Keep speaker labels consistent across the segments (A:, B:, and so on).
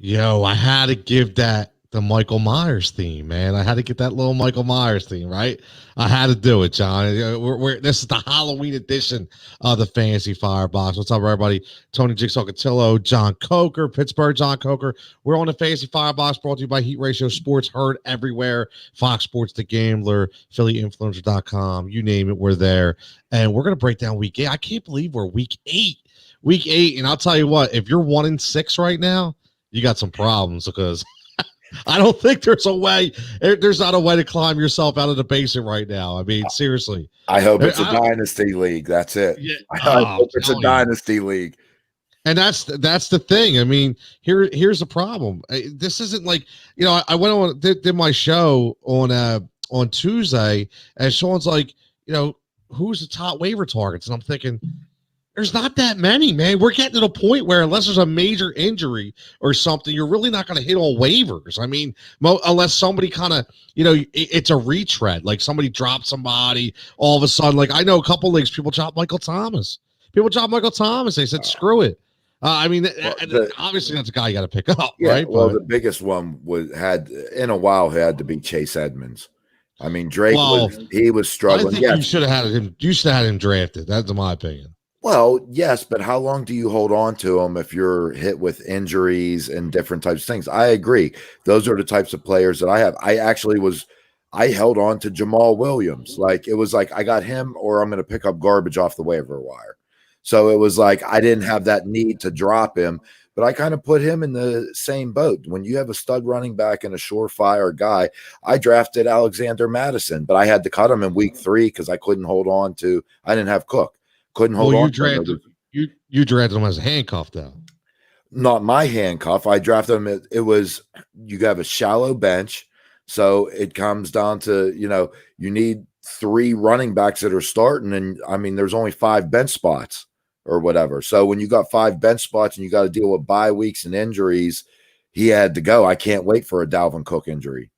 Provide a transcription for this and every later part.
A: Yo, I had to give that the Michael Myers theme, man. I had to get that little Michael Myers theme, right? I had to do it, John. This is the Halloween edition of the Fantasy Firebox. What's up, everybody? Tony Jigsaw Cutillo, John Kocur, Pittsburgh, John Kocur. We're on the Fantasy Firebox, brought to you by Heat Ratio Sports, heard everywhere. Fox Sports, The Gambler, PhillyInfluencer.com, you name it, we're there. And we're going to break down week 8. I can't believe we're week 8. Week 8, and I'll tell you what, if you're 1-6 right now, you got some problems because I don't think there's not a way to climb yourself out of the basement right now. I mean, seriously.
B: I hope it's a dynasty league. That's it. Yeah, I hope it's a dynasty league.
A: And that's the thing. I mean, here's the problem. This isn't like, I went on did my show on Tuesday, and Sean's like, who's the top waiver targets? And I'm thinking, there's not that many, man. We're getting to the point where unless there's a major injury or something, you're really not going to hit on waivers. I mean, unless somebody kind of, it's a retread. Like somebody dropped somebody all of a sudden. Like I know a couple leagues, people dropped Michael Thomas. They said, screw it. Obviously that's a guy you got to pick up, right?
B: Well, the biggest one had to be Chase Edmonds. I mean, Drake was struggling.
A: I think you should have had him. You should have had him drafted. That's my opinion.
B: Well, yes, but how long do you hold on to them if you're hit with injuries and different types of things? I agree. Those are the types of players that I have. I held on to Jamal Williams. Like it was like I got him or I'm going to pick up garbage off the waiver wire. So it was like I didn't have that need to drop him, but I kind of put him in the same boat. When you have a stud running back and a surefire guy, I drafted Alexander Madison, but I had to cut him in week 3 because I couldn't hold on to – I didn't have Cook. Couldn't hold on.
A: You drafted him as a handcuff, though.
B: Not my handcuff. I drafted him. It was you have a shallow bench, so it comes down to you need 3 running backs that are starting, and I mean there's only 5 bench spots or whatever. So when you got 5 bench spots and you got to deal with bye weeks and injuries, he had to go. I can't wait for a Dalvin Cook injury.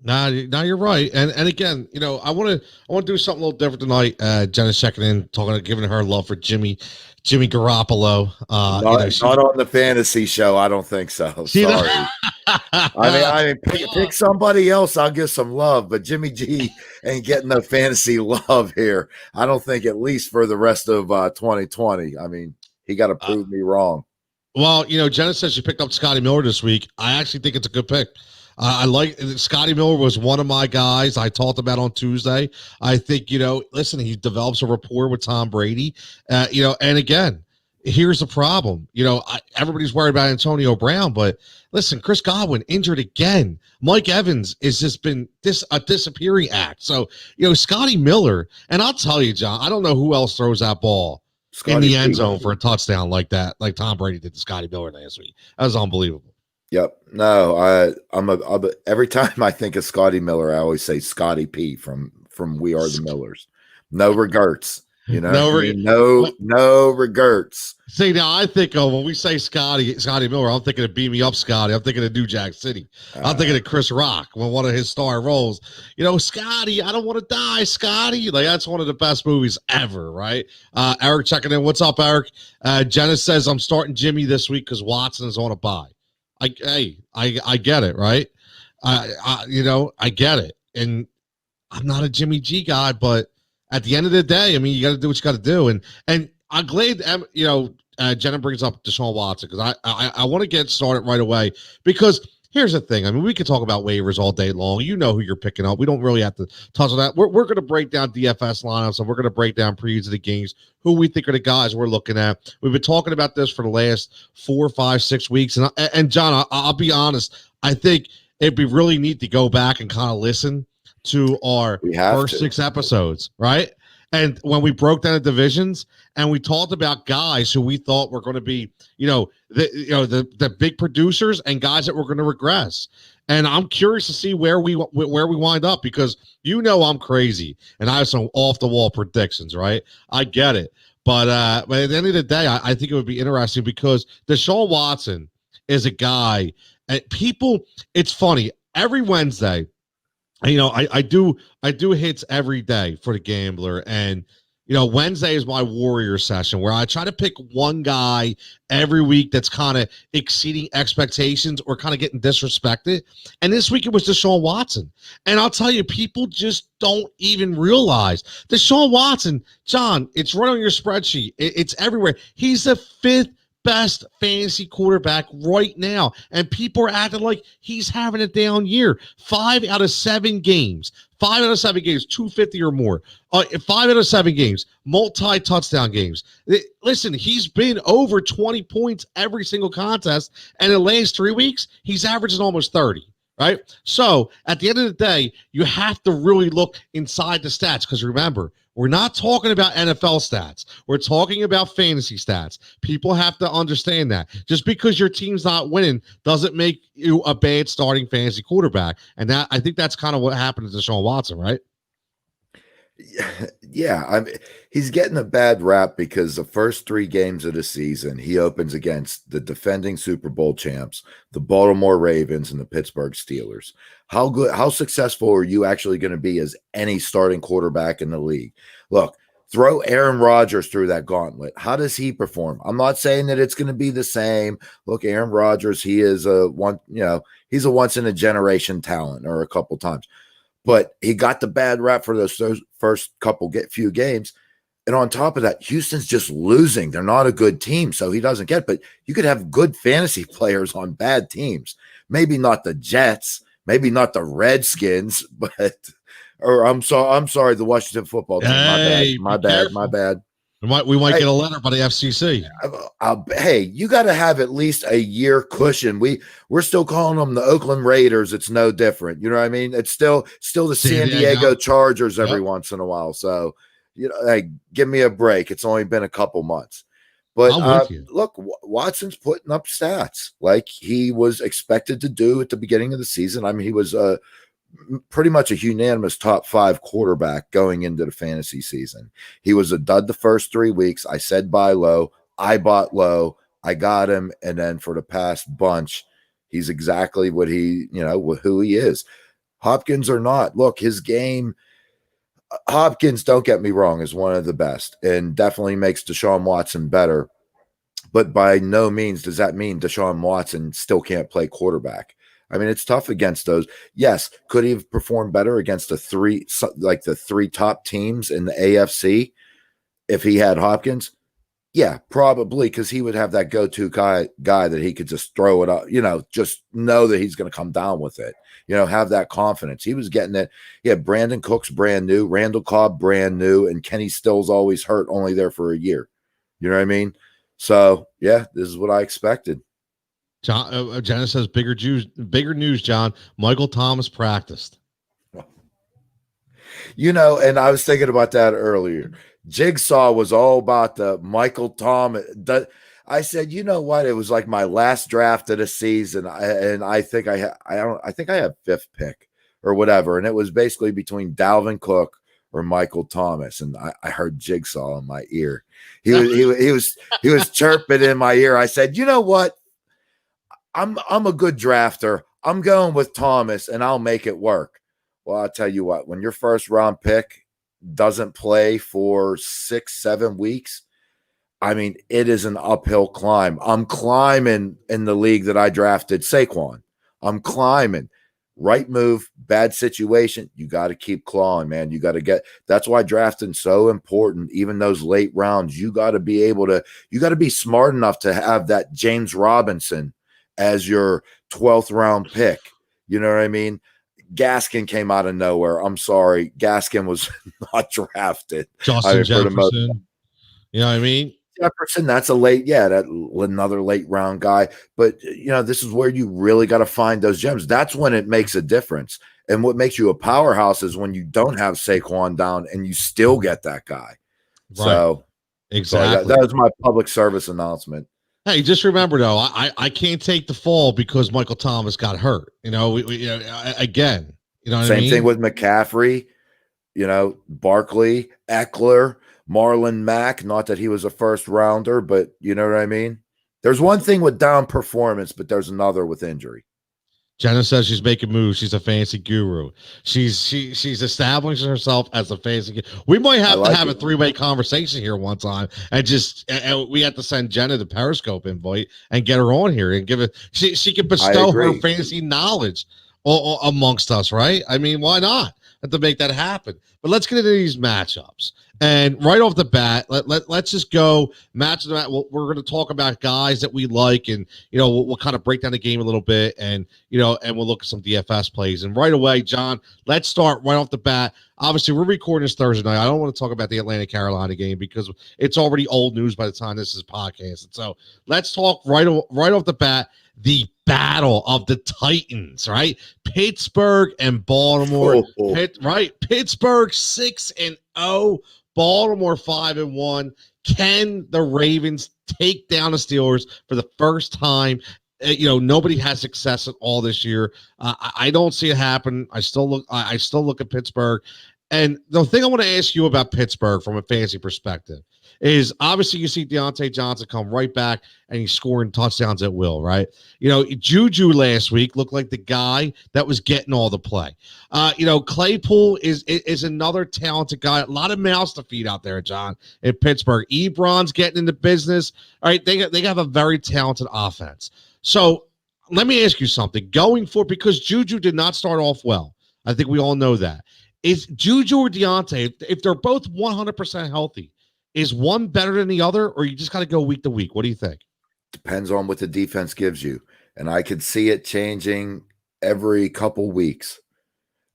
A: Nah, you're right, and again, I want to do something a little different tonight. Jenna's checking in, giving her love for Jimmy Garoppolo.
B: Not on the fantasy show. I don't think so. Sorry. I mean, pick somebody else. I'll give some love, but Jimmy G ain't getting no fantasy love here. I don't think, at least for the rest of 2020. I mean, he got to prove me wrong.
A: Well, Jenna says she picked up Scotty Miller this week. I actually think it's a good pick. I like Scotty Miller was one of my guys I talked about on Tuesday. I think, listen, he develops a rapport with Tom Brady, and again, here's the problem. Everybody's worried about Antonio Brown, but listen, Chris Godwin injured again. Mike Evans has just been a disappearing act. So, Scotty Miller, and I'll tell you, John, I don't know who else throws that ball in the end zone for a touchdown like that, like Tom Brady did to Scotty Miller last week. That was unbelievable.
B: Yep. No, I'm every time I think of Scotty Miller, I always say Scotty P from We Are the Millers. No regrets. No regrets.
A: See, now I think of when we say Scotty Miller, I'm thinking of Beam Me Up Scotty. I'm thinking of New Jack City. I'm thinking of Chris Rock when one of his star roles. Scotty, I don't want to die, Scotty. Like that's one of the best movies ever, right? Eric checking in. What's up, Eric? Jenna says I'm starting Jimmy this week because Watson is on a bye. I get it, right? I get it, and I'm not a Jimmy G guy, but at the end of the day, I mean, you got to do what you got to do, and I'm glad, Jenna brings up Deshaun Watson because I want to get started right away because here's the thing. I mean, we could talk about waivers all day long. You know who you're picking up. We don't really have to touch on that. We're going to break down DFS lineups, and we're going to break down previews of the games, who we think are the guys we're looking at. We've been talking about this for the last 4, 5, 6 weeks. And John, I'll be honest. I think it'd be really neat to go back and kind of listen to our first 6 episodes, right? And when we broke down the divisions and we talked about guys who we thought were going to be, the big producers and guys that were going to regress. And I'm curious to see where we wind up because I'm crazy and I have some off the wall predictions, right? I get it. But at the end of the day, I think it would be interesting because Deshaun Watson is a guy and people, it's funny, every Wednesday, I do hits every day for the Gambler, and Wednesday is my warrior session where I try to pick one guy every week that's kind of exceeding expectations or kind of getting disrespected. And this week it was Deshaun Watson. And I'll tell you, people just don't even realize Deshaun Watson, John, it's right on your spreadsheet. It's everywhere. He's the fifth best fantasy quarterback right now. And people are acting like he's having a down year. 5 out of 7 games. 5 out of 7 games, 250 or more. 5 out of 7 games, multi-touchdown games. Listen, he's been over 20 points every single contest, and in the last 3 weeks, he's averaging almost 30, right? So at the end of the day, you have to really look inside the stats because remember, we're not talking about NFL stats. We're talking about fantasy stats. People have to understand that. Just because your team's not winning doesn't make you a bad starting fantasy quarterback. And that I think that's kind of what happened to Deshaun Watson, right?
B: Yeah, he's getting a bad rap because the first 3 games of the season, he opens against the defending Super Bowl champs, the Baltimore Ravens, and the Pittsburgh Steelers. How successful are you actually going to be as any starting quarterback in the league? Look, throw Aaron Rodgers through that gauntlet. How does he perform? I'm not saying that it's going to be the same. Look, Aaron Rodgers, he's a once in a generation talent, or a couple times. But he got the bad rap for those first few games. And on top of that, Houston's just losing. They're not a good team, so he doesn't get it. But you could have good fantasy players on bad teams. Maybe not the Jets, maybe not the Redskins, I'm sorry, the Washington football team.
A: Hey,
B: my bad.
A: We might get a letter by the FCC.
B: Hey, you got to have at least a year cushion. We're still calling them the Oakland Raiders. It's no different. You know what I mean? It's still the San Diego Chargers every once in a while. So, hey, give me a break. It's only been a couple months. But look, Watson's putting up stats like he was expected to do at the beginning of the season. I mean, he was pretty much a unanimous top 5 quarterback going into the fantasy season. He was a dud the first 3 weeks. I said buy low. I bought low. I got him. And then for the past bunch, he's exactly what who he is. Hopkins or not, look, his game, Hopkins, don't get me wrong, is one of the best and definitely makes Deshaun Watson better. But by no means does that mean Deshaun Watson still can't play quarterback. I mean, it's tough against those. Yes, could he have performed better against the 3 top teams in the AFC if he had Hopkins? Yeah, probably, because he would have that go-to guy that he could just throw it up, just know that he's going to come down with it, have that confidence. He was getting it. He had Brandon Cooks brand new, Randall Cobb brand new, and Kenny Stills always hurt, only there for a year. You know what I mean? So, yeah, this is what I expected.
A: John, Jenna says bigger news, John. Michael Thomas practiced.
B: And I was thinking about that earlier. Jigsaw was all about the Michael Thomas. I said, you know what? It was like my last draft of the season, and I think I have 5th pick or whatever, and it was basically between Dalvin Cook or Michael Thomas, and I heard Jigsaw in my ear. He was chirping in my ear. I said, you know what? I'm a good drafter. I'm going with Thomas, and I'll make it work. Well, I'll tell you what, when your first round pick doesn't play for 6-7 weeks, I mean, it is an uphill climb. I'm climbing in the league that I drafted Saquon. I'm climbing. Right move, bad situation. You got to keep clawing, man. You got to get – that's why drafting's so important. Even those late rounds, you got to be smart enough to have that James Robinson as your 12th round pick. You know what I mean? Gaskin came out of nowhere. I'm sorry. Gaskin was not drafted.
A: Justin Jefferson. You know what I mean?
B: Jefferson, that's another late round guy. But, this is where you really got to find those gems. That's when it makes a difference. And what makes you a powerhouse is when you don't have Saquon down and you still get that guy. Right. So,
A: exactly.
B: That was my public service announcement.
A: Hey, just remember though, I can't take the fall because Michael Thomas got hurt. Again,
B: Same thing with McCaffrey, Barkley, Eckler, Marlon Mack. Not that he was a first rounder, but you know what I mean? There's one thing with down performance, but there's another with injury.
A: Jenna says she's making moves. She's a fancy guru. She's establishing herself as a fancy. We might have to have a three-way conversation here one time, and we have to send Jenna the Periscope invite and get her on here and give it. She can bestow her fantasy knowledge amongst us, right? I mean, why not? Have to make that happen. But let's get into these matchups. And right off the bat, let's just go match the match. We're going to talk about guys that we like, and we'll kind of break down the game a little bit, and and we'll look at some DFS plays. And right away, John, let's start right off the bat. Obviously, we're recording this Thursday night. I don't want to talk about the Atlanta-Carolina game because it's already old news by the time this is podcasted. So let's talk right off the bat. The battle of the Titans, right? Pittsburgh and Baltimore. Pittsburgh 6-0. Baltimore 5-1. Can the Ravens take down the Steelers for the first time? Nobody has success at all this year. I don't see it happen. I still look at Pittsburgh. And the thing I want to ask you about Pittsburgh from a fantasy perspective is obviously you see Deontay Johnson come right back and he's scoring touchdowns at will, right? Juju last week looked like the guy that was getting all the play. Claypool is another talented guy. A lot of mouths to feed out there, John, in Pittsburgh. Ebron's getting into business. All right, they have a very talented offense. So let me ask you something. Going forward, because Juju did not start off well, I think we all know that. Is Juju or Deontay, if they're both 100% healthy, is one better than the other, or you just got to go week to week? What do you think?
B: Depends on what the defense gives you. And I could see it changing every couple weeks.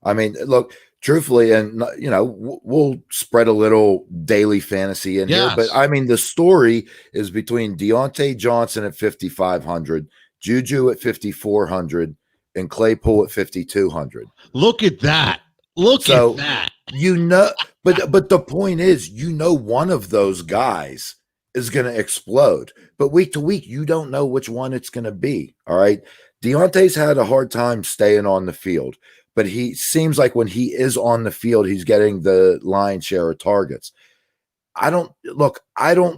B: I mean, look, truthfully, and we'll spread a little daily fantasy in here, but I mean, the story is between Deontay Johnson at 5,500, Juju at 5,400, and Claypool at 5,200.
A: Look at that. Look at that.
B: But the point is, one of those guys is going to explode. But week to week, you don't know which one it's going to be. All right. Deontay's had a hard time staying on the field, but he seems like when he is on the field, he's getting the lion's share of targets. I don't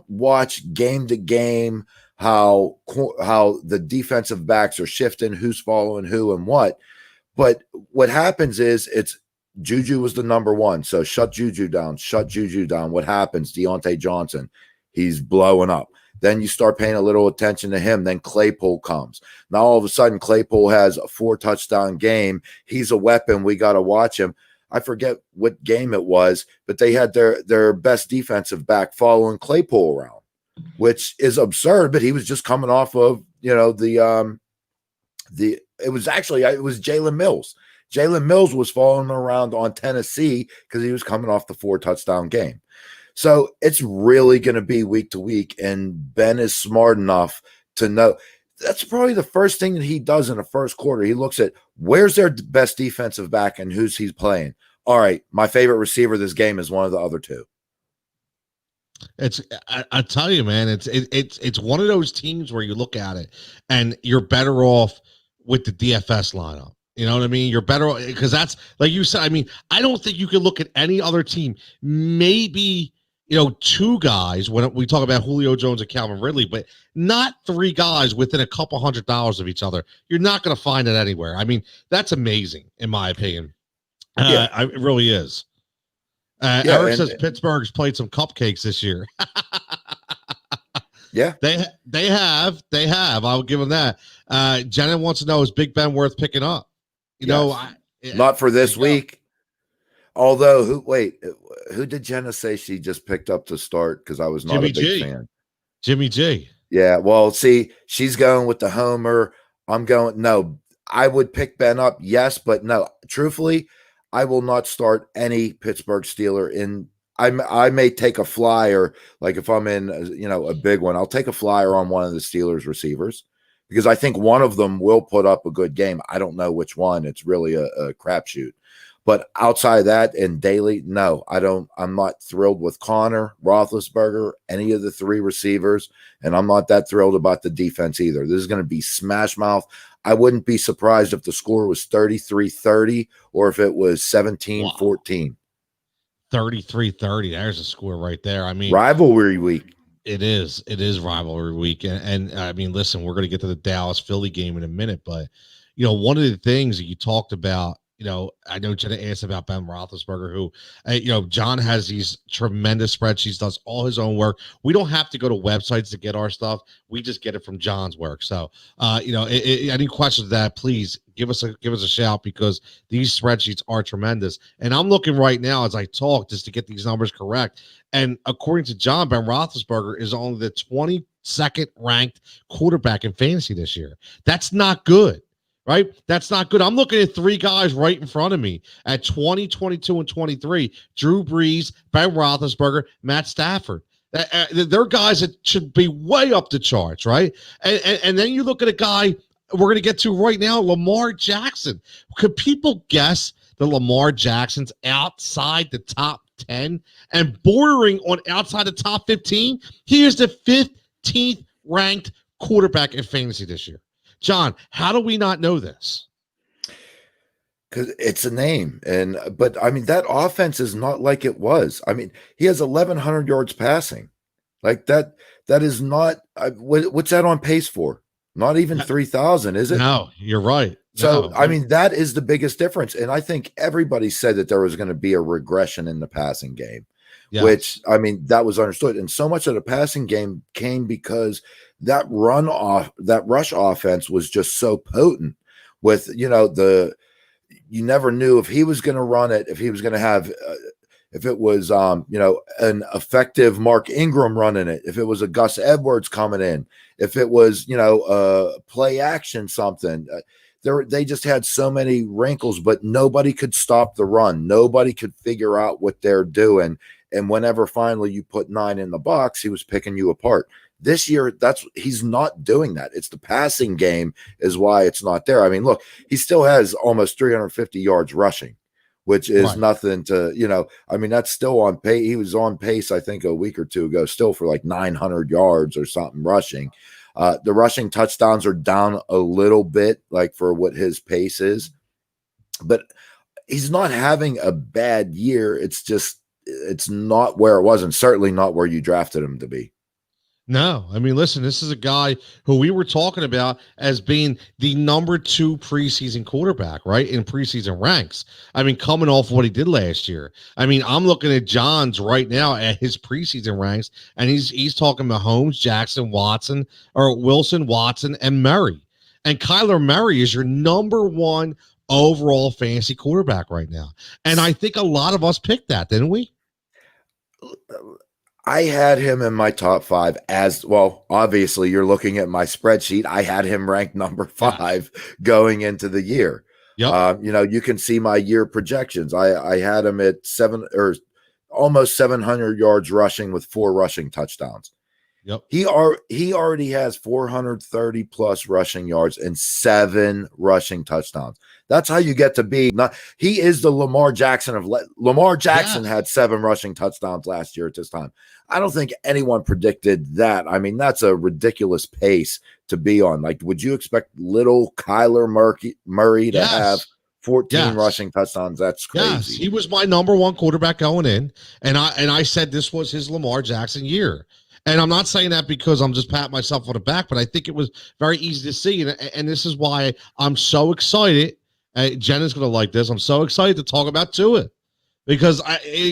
B: watch game to game how the defensive backs are shifting, who's following who and what. But what happens is Juju was the number one. So shut Juju down. What happens? Deontay Johnson, he's blowing up. Then you start paying a little attention to him. Then Claypool comes. Now all of a sudden Claypool has a 4-touchdown game. He's a weapon. We got to watch him. I forget what game it was, but they had their best defensive back following Claypool around, which is absurd. But he was just coming off of it was Jalen Mills. Jalen Mills was following around on Tennessee because he was coming off the 4-touchdown game. So it's really going to be week to week, and Ben is smart enough to know that's probably the first thing that he does in the first quarter. He looks at where's their best defensive back and who's he's playing. All right, my favorite receiver this game is one of the other two.
A: I tell you, man, it's one of those teams where you look at it and you're better off with the DFS lineup. You know what I mean? You're better because that's like you said. I mean, I don't think you could look at any other team. Maybe, two guys when we talk about Julio Jones and Calvin Ridley, but not three guys within a couple $100s of each other. You're not going to find it anywhere. I mean, that's amazing in my opinion. It really is. Eric says Pittsburgh's played some cupcakes this year.
B: Yeah,
A: they have. I'll give them that. Jenna wants to know, is Big Ben worth picking up?
B: Not for this week. Although, who did Jenna say she just picked up to start? Because I was not a big fan.
A: Jimmy G.
B: Yeah, well, see, she's going with the homer. I'm going, no, I would pick Ben up, yes, but no. Truthfully, I will not start any Pittsburgh Steeler in. I may take a flyer, like if I'm in, a big one, I'll take a flyer on one of the Steelers receivers because I think one of them will put up a good game. I don't know which one. It's really a crapshoot. But outside of that and daily, no, I'm not thrilled with Connor, Roethlisberger, any of the three receivers, and I'm not that thrilled about the defense either. This is going to be smash mouth. I wouldn't be surprised if the score was 33-30 or if it was 17-14.
A: 33-30. There's a score right there. I mean,
B: rivalry week.
A: It is rivalry week. And I mean, listen, we're going to get to the Dallas Philly game in a minute, but one of the things that you talked about, I know Jenna asked about Ben Roethlisberger, who, John has these tremendous spreadsheets, does all his own work. We don't have to go to websites to get our stuff. We just get it from John's work. So, any questions to that, please give us a shout, because these spreadsheets are tremendous. And I'm looking right now as I talk just to get these numbers correct. And according to John, Ben Roethlisberger is only the 22nd ranked quarterback in fantasy this year. That's not good. Right? That's not good. I'm looking at three guys right in front of me at 20, 22, and 23. Drew Brees, Ben Roethlisberger, Matt Stafford. They're guys that should be way up the charts, right? And then you look at a guy we're going to get to right now, Lamar Jackson. Could people guess that Lamar Jackson's outside the top 10 and bordering on outside the top 15? He is the 15th ranked quarterback in fantasy this year. John, how do we not know this?
B: Because it's a name. But I mean, that offense is not like it was. I mean, he has 1,100 yards passing. Like that is not, what's that on pace for? Not even 3,000, is it?
A: No, you're right.
B: So, I mean, that is the biggest difference. And I think everybody said that there was going to be a regression in the passing game, which, I mean, that was understood. And so much of the passing game came because that rush offense was just so potent with, you never knew if he was going to run it, if he was going to have, if it was, an effective Mark Ingram running it, if it was a Gus Edwards coming in, if it was, play action, something. They just had so many wrinkles, but nobody could stop the run. Nobody could figure out what they're doing. And whenever finally you put 9 in the box, he was picking you apart. This year, he's not doing that. It's the passing game is why it's not there. I mean, look, he still has almost 350 yards rushing, which is nothing to, I mean, that's still on pace. He was on pace, I think, a week or two ago, still for like 900 yards or something rushing. The rushing touchdowns are down a little bit, like for what his pace is, but he's not having a bad year. It's just, it's not where it was, and certainly not where you drafted him to be.
A: No, I mean, listen, this is a guy who we were talking about as being the number 2 preseason quarterback, right? In preseason ranks. I mean, coming off what he did last year. I mean, I'm looking at John's right now at his preseason ranks, and he's talking Mahomes, Jackson, Wilson, Watson, and Murray. And Kyler Murray is your number 1 overall fantasy quarterback right now. And I think a lot of us picked that, didn't we?
B: I had him in my top 5 as well. Obviously, you're looking at my spreadsheet. I had him ranked number 5 going into the year.
A: Yep.
B: You can see my year projections. I had him at 7 or almost 700 yards rushing with 4 rushing touchdowns.
A: Yep.
B: He already has 430 plus rushing yards and 7 rushing touchdowns. That's how you get to be. He is the Lamar Jackson of Lamar Jackson had 7 rushing touchdowns last year at this time. I don't think anyone predicted that. I mean, that's a ridiculous pace to be on. Like, would you expect little Kyler Murray to have 14 rushing touchdowns? That's crazy.
A: Yes, he was my number 1 quarterback going in, and I said this was his Lamar Jackson year. And I'm not saying that because I'm just patting myself on the back, but I think it was very easy to see. And this is why I'm so excited. Jenna's going to like this. I'm so excited to talk about Tua, because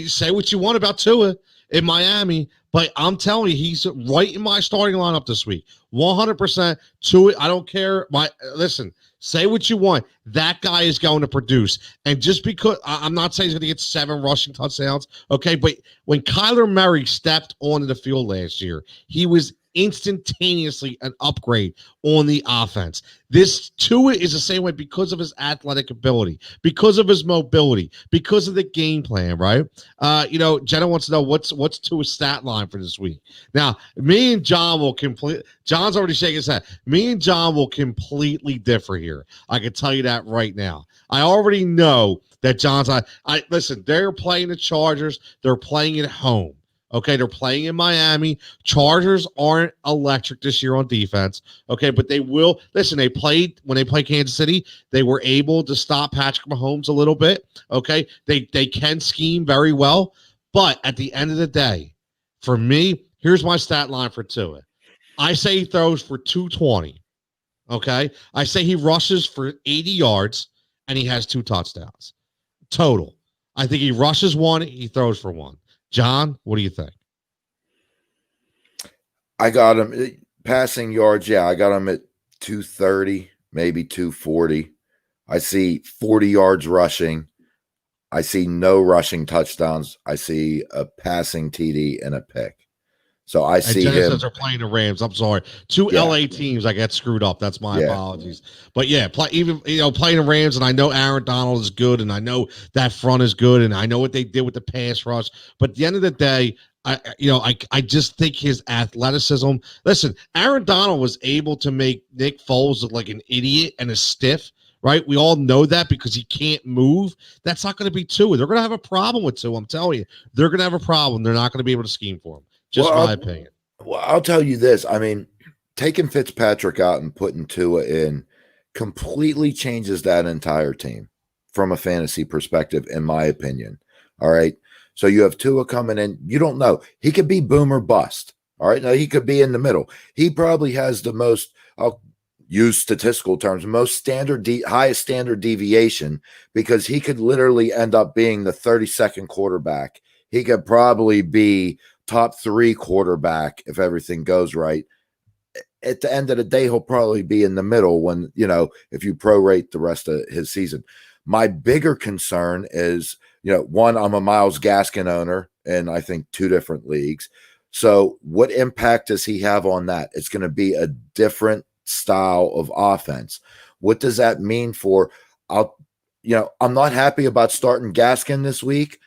A: say what you want about Tua in Miami, but I'm telling you, he's right in my starting lineup this week. 100% Tua. I don't care. Listen, say what you want. That guy is going to produce. And just because I'm not saying he's going to get 7 rushing touchdowns, okay, but when Kyler Murray stepped onto the field last year, he was instantaneously an upgrade on the offense. This Tua is the same way because of his athletic ability, because of his mobility, because of the game plan, right? Jenna wants to know what's Tua's stat line for this week. Now, me and John will John's already shaking his head. Me and John will completely differ here. I can tell you that right now. I already know that John's listen, they're playing the Chargers, they're playing at home. Okay, they're playing in Miami. Chargers aren't electric this year on defense. Okay, but they will. Listen, when they play Kansas City, they were able to stop Patrick Mahomes a little bit. Okay, they can scheme very well. But at the end of the day, for me, here's my stat line for Tua. I say he throws for 220. Okay. I say he rushes for 80 yards and he has 2 touchdowns total. I think he rushes 1, he throws for 1. John, what do you think?
B: I got him passing yards. Yeah, I got him at 230, maybe 240. I see 40 yards rushing. I see no rushing touchdowns. I see a passing TD and a pick. So I see him.
A: Says they're playing the Rams. I'm sorry. 2 LA teams. I get screwed up. That's my apologies. But yeah, playing the Rams, and I know Aaron Donald is good, and I know that front is good, and I know what they did with the pass rush. But at the end of the day, I just think his athleticism. Listen, Aaron Donald was able to make Nick Foles look like an idiot and a stiff. Right? We all know that because he can't move. That's not going to be Tua. They're going to have a problem with Tua. I'm telling you, they're going to have a problem. They're not going to be able to scheme for him. Just my opinion.
B: Well, I'll tell you this. I mean, taking Fitzpatrick out and putting Tua in completely changes that entire team from a fantasy perspective, in my opinion. All right. So you have Tua coming in. You don't know. He could be boom or bust. All right. Now, he could be in the middle. He probably has the most, I'll use statistical terms, most highest standard deviation, because he could literally end up being the 32nd quarterback. He could probably be top 3 quarterback if everything goes right. At the end of the day, he'll probably be in the middle when, if you prorate the rest of his season. My bigger concern is, one, I'm a Myles Gaskin owner, and I think 2 different leagues. So what impact does he have on that? It's going to be a different style of offense. What does that mean for, I'm not happy about starting Gaskin this week,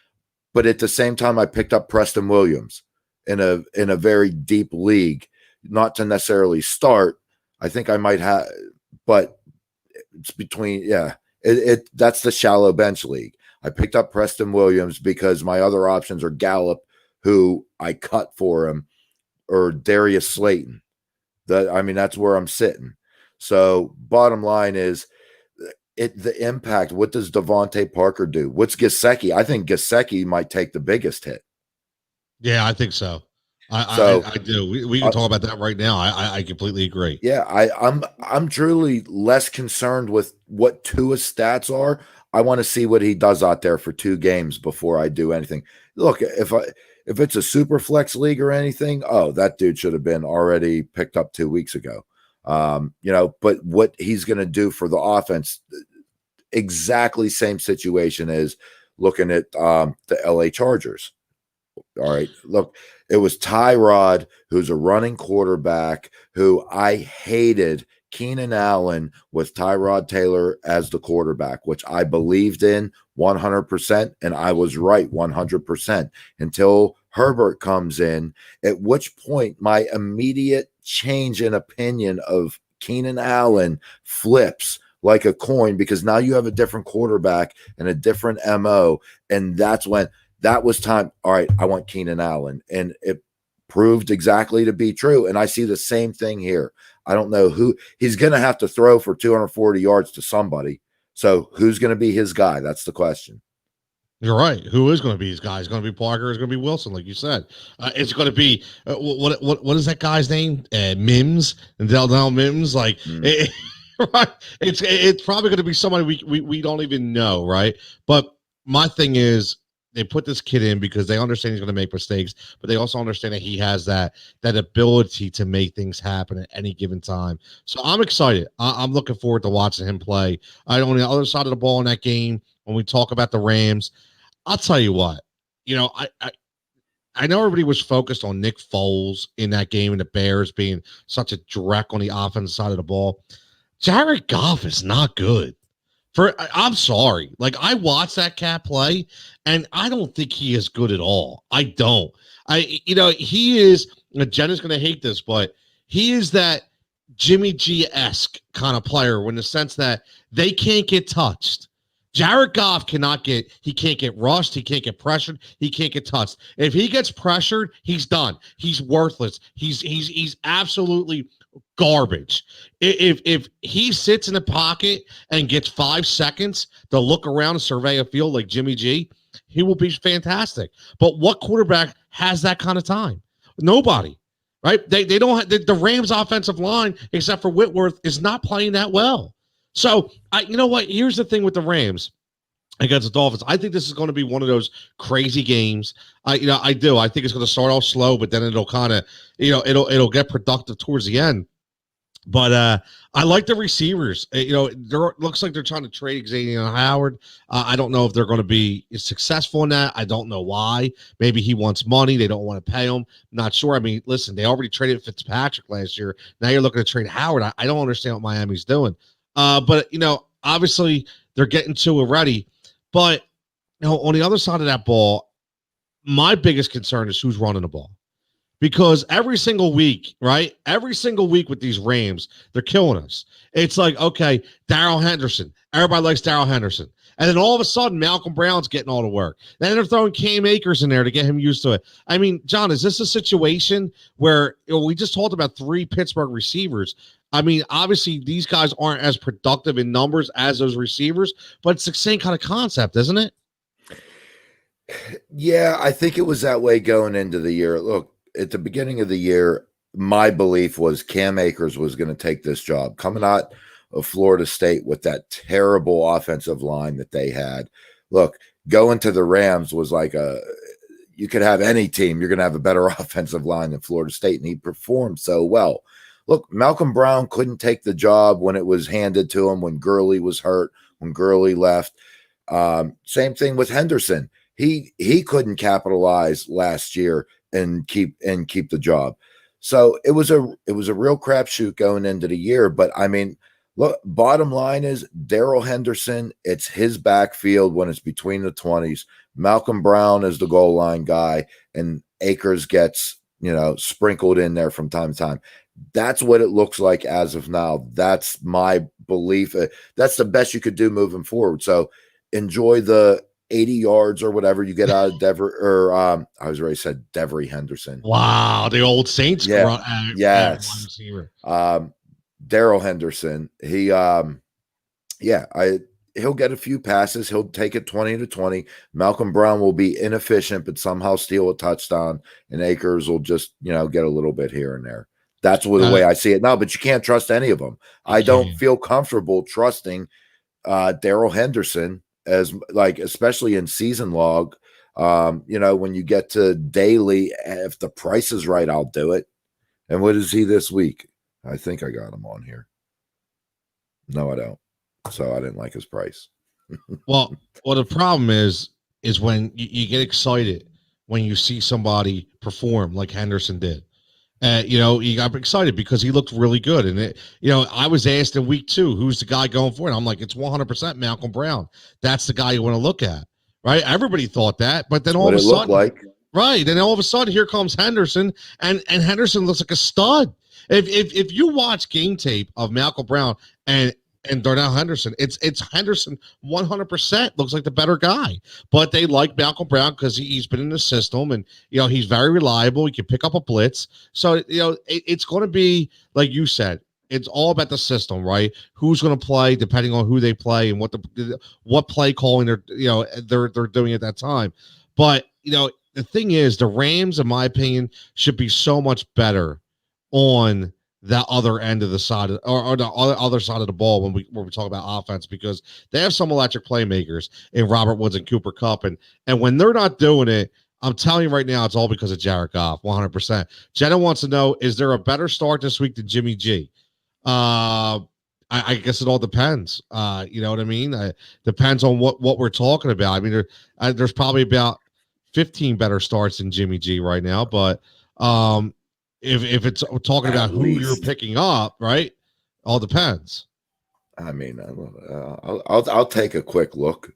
B: but at the same time, I picked up Preston Williams in a very deep league, not to necessarily start. I think I might have, but it's between, that's the shallow bench league. I picked up Preston Williams because my other options are Gallup, who I cut for him, or Darius Slayton. That's where I'm sitting. So bottom line is the impact. What does Devonte Parker do? What's Gesicki? I think Gesicki might take the biggest hit.
A: Yeah, I think so. I do. We can talk about that right now. I completely agree.
B: Yeah, I'm truly less concerned with what Tua's stats are. I want to see what he does out there for 2 games before I do anything. Look, if it's a super flex league or anything, that dude should have been already picked up 2 weeks ago. But what he's going to do for the offense, exactly same situation as looking at the LA Chargers. All right, look, it was Tyrod, who's a running quarterback, who I hated. Keenan Allen with Tyrod Taylor as the quarterback, which I believed in 100%, and I was right 100% until Herbert comes in, at which point my immediate change in opinion of Keenan Allen flips like a coin, because now you have a different quarterback and a different MO, and that's when that was time. All right, I want Keenan Allen, and it proved exactly to be true, and I see the same thing here. I don't know who he's going to have to throw for 240 yards to somebody. So who's going to be his guy? That's the question.
A: You're right. Who is going to be his guy? It's going to be Parker. It's going to be Wilson, like you said. It's going to be what is that guy's name? Mims and Dell Mims. Like, right? It's probably going to be somebody we don't even know, right? But my thing is, they put this kid in because they understand he's going to make mistakes, but they also understand that he has that ability to make things happen at any given time. So I'm excited. I'm looking forward to watching him play. On the other side of the ball in that game, when we talk about the Rams, I'll tell you what, I know everybody was focused on Nick Foles in that game and the Bears being such a direct on the offensive side of the ball. Jared Goff is not good. I'm sorry. Like, I watched that cat play, and I don't think he is good at all. I don't. He is, Jenna's going to hate this, but he is that Jimmy G-esque kind of player in the sense that they can't get touched. Jared Goff can't get rushed. He can't get pressured. He can't get touched. If he gets pressured, he's done. He's worthless. He's absolutely garbage. If he sits in the pocket and gets 5 seconds to look around and survey a field like Jimmy G, he will be fantastic. But what quarterback has that kind of time? Nobody. right? They don't have the Rams offensive line, except for Whitworth, is not playing that well. So, you know what? Here's the thing with the Rams against the Dolphins. I think this is going to be one of those crazy games. I do. I think it's going to start off slow, but then it'll kind of, it'll get productive towards the end. But I like the receivers. Looks like they're trying to trade Xavier Howard. I don't know if they're going to be successful in that. I don't know why. Maybe he wants money. They don't want to pay him. Not sure. I mean, listen, they already traded Fitzpatrick last year. Now you're looking to trade Howard. I don't understand what Miami's doing. But obviously they're getting to it ready. But on the other side of that ball, my biggest concern is who's running the ball. Because every single week, right? Every single week with these Rams, they're killing us. It's like, okay, Daryl Henderson. Everybody likes Daryl Henderson. And then all of a sudden, Malcolm Brown's getting all the work. Then they're throwing Cam Akers in there to get him used to it. I mean, John, is this a situation where we just talked about 3 Pittsburgh receivers? I mean, obviously, these guys aren't as productive in numbers as those receivers, but it's the same kind of concept, isn't it?
B: Yeah, I think it was that way going into the year. Look, at the beginning of the year, my belief was Cam Akers was going to take this job. Coming out of Florida State with that terrible offensive line that they had. Look, going to the Rams was like you could have any team. You're going to have a better offensive line than Florida State, and he performed so well. Look, Malcolm Brown couldn't take the job when it was handed to him, when Gurley was hurt, when Gurley left. Same thing with Henderson. He couldn't capitalize last year and keep the job. So it was a real crapshoot going into the year. But I mean, look, bottom line is Daryl Henderson, it's his backfield when it's between the 20s. Malcolm Brown is the goal line guy, and Akers gets, sprinkled in there from time to time. That's what it looks like as of now. That's my belief. That's the best you could do moving forward. So enjoy the 80 yards or whatever you get out of Devery Henderson.
A: Wow, the old Saints.
B: Yeah. Yes. Daryl Henderson. He'll get a few passes. He'll take it 20-20. Malcolm Brown will be inefficient, but somehow steal a touchdown, and Akers will just, get a little bit here and there. That's the way I see it now, but you can't trust any of them. I don't feel comfortable trusting Daryl Henderson as especially in season log. When you get to daily, if the price is right, I'll do it. And what is he this week? I think I got him on here. No, I don't. So I didn't like his price.
A: Well, the problem is when you get excited when you see somebody perform like Henderson did. You got excited because he looked really good. And I was asked in week 2, who's the guy going for it? I'm like, it's 100% Malcolm Brown. That's the guy you want to look at, right? Everybody thought that, but then all of a sudden, right? Then all of a sudden, here comes Henderson, and Henderson looks like a stud. If you watch game tape of Malcolm Brown and Darnell Henderson, it's Henderson 100% looks like the better guy. But they like Malcolm Brown because he's been in the system, and he's very reliable. He can pick up a blitz. So it's going to be like you said. It's all about the system, right? Who's going to play depending on who they play and what play calling they're doing at that time. But the thing is, the Rams, in my opinion, should be so much better on that other end of the side or the other side of the ball when we talk about offense, because they have some electric playmakers in Robert Woods and Cooper Kupp, and when they're not doing it, I'm telling you right now, it's all because of Jared Goff. 100%. Jenna wants to know, is there a better start this week than Jimmy G? I guess it all depends. You know what I mean? Depends on what we're talking about. I mean, there's probably about 15 better starts than Jimmy G right now, but if it's talking about who you're picking up, right? All depends.
B: I mean, I'll take a quick look.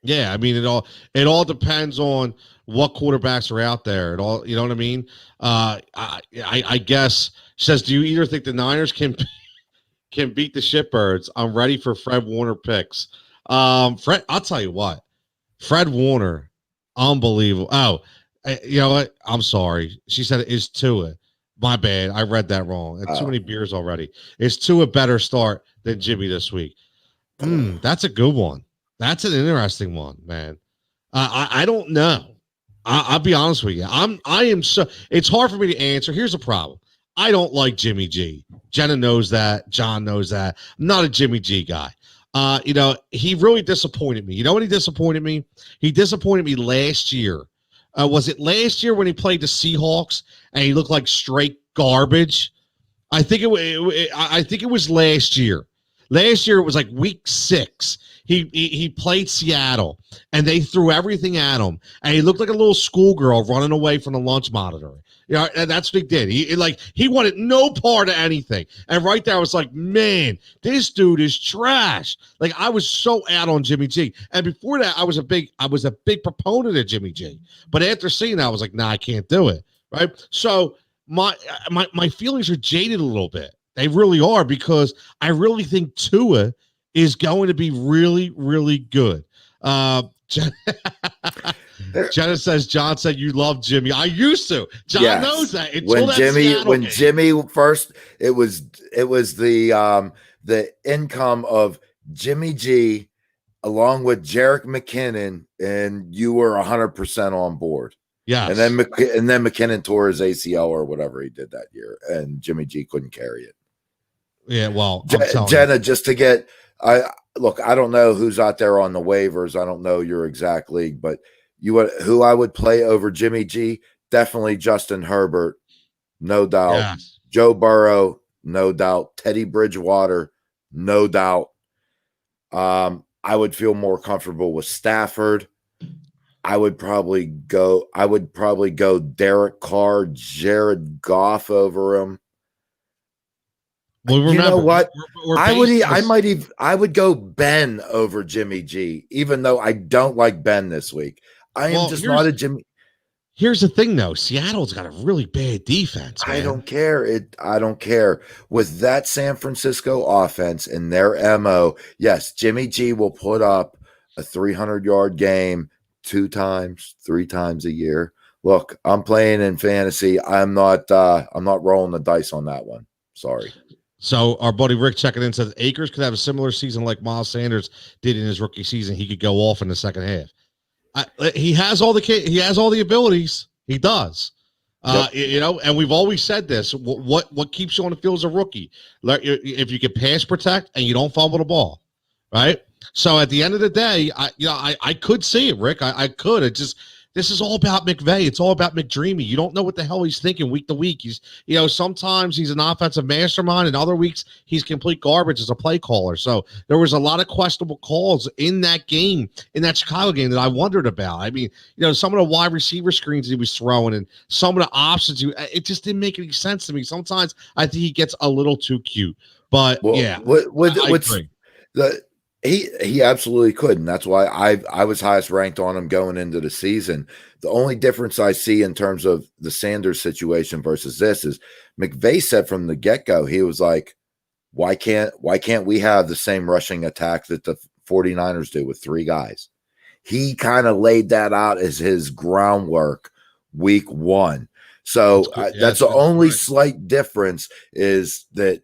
A: Yeah, I mean, it all depends on what quarterbacks are out there. It all, you know what I mean? I guess she says, do you either think the Niners can beat the Shitbirds? I'm ready for Fred Warner picks. Fred, I'll tell you what, Fred Warner, unbelievable. Oh, you know what? I'm sorry. She said it is Tua. My bad. I read that wrong. Too many beers already. Is Tua a better start than Jimmy this week? That's a good one. That's an interesting one, man. I don't know. I'll be honest with you. I am so. It's hard for me to answer. Here's the problem. I don't like Jimmy G. Jenna knows that. John knows that. I'm not a Jimmy G guy. He really disappointed me. You know what he disappointed me? He disappointed me last year. Was it last year when he played the Seahawks and he looked like straight garbage? I think it was last year. Last year it was like week 6. He played Seattle and they threw everything at him and he looked like a little schoolgirl running away from the lunch monitor. And that's what he did. He wanted no part of anything. And right there I was like, man, this dude is trash. Like I was so out on Jimmy G. And before that, I was a big proponent of Jimmy G. But after seeing that, I was like, nah, I can't do it. Right. So my feelings are jaded a little bit. They really are, because I really think Tua is going to be really, really good. Jenna says, John said you love Jimmy. I used to. John knows that.
B: When Jimmy first, it was the income of Jimmy G along with Jerick McKinnon, and you were 100% on board.
A: Yeah.
B: And then McKinnon tore his ACL or whatever he did that year, and Jimmy G couldn't carry it.
A: Yeah, well,
B: Jenna, just to get I don't know who's out there on the waivers. I don't know your exact league, but who I would play over Jimmy G? Definitely Justin Herbert, no doubt.
A: Yes.
B: Joe Burrow, no doubt. Teddy Bridgewater, no doubt. I would feel more comfortable with Stafford. I would probably go Derek Carr, Jared Goff over him.
A: Well, remember,
B: you know what?
A: I
B: would go Ben over Jimmy G, even though I don't like Ben this week. I am just not a Jimmy.
A: Here's the thing, though. Seattle's got a really bad defense, man.
B: I don't care. I don't care. With that San Francisco offense and their MO, yes, Jimmy G will put up a 300-yard game 2 times, 3 times a year. Look, I'm playing in fantasy. I'm not rolling the dice on that one. Sorry.
A: So our buddy Rick checking in says Akers could have a similar season like Miles Sanders did in his rookie season. He could go off in the second half. He has all the abilities. He does.
B: Yep.
A: And we've always said this. What keeps you on the field as a rookie? If you can pass protect and you don't fumble the ball, right? So at the end of the day, I could see it, Rick. I could. This is all about McVay. It's all about McDreamy. You don't know what the hell he's thinking week to week. Sometimes he's an offensive mastermind, and other weeks he's complete garbage as a play caller. So there was a lot of questionable calls in that game, in that Chicago game, that I wondered about. I mean, some of the wide receiver screens he was throwing and some of the options, it just didn't make any sense to me. Sometimes I think he gets a little too cute. But I agree.
B: He absolutely could, and that's why I was highest ranked on him going into the season. The only difference I see in terms of the Sanders situation versus this is McVay said from the get-go, he was like, why can't we have the same rushing attack that the 49ers do with 3 guys? He kind of laid that out as his groundwork week 1. So that's the only slight difference is that,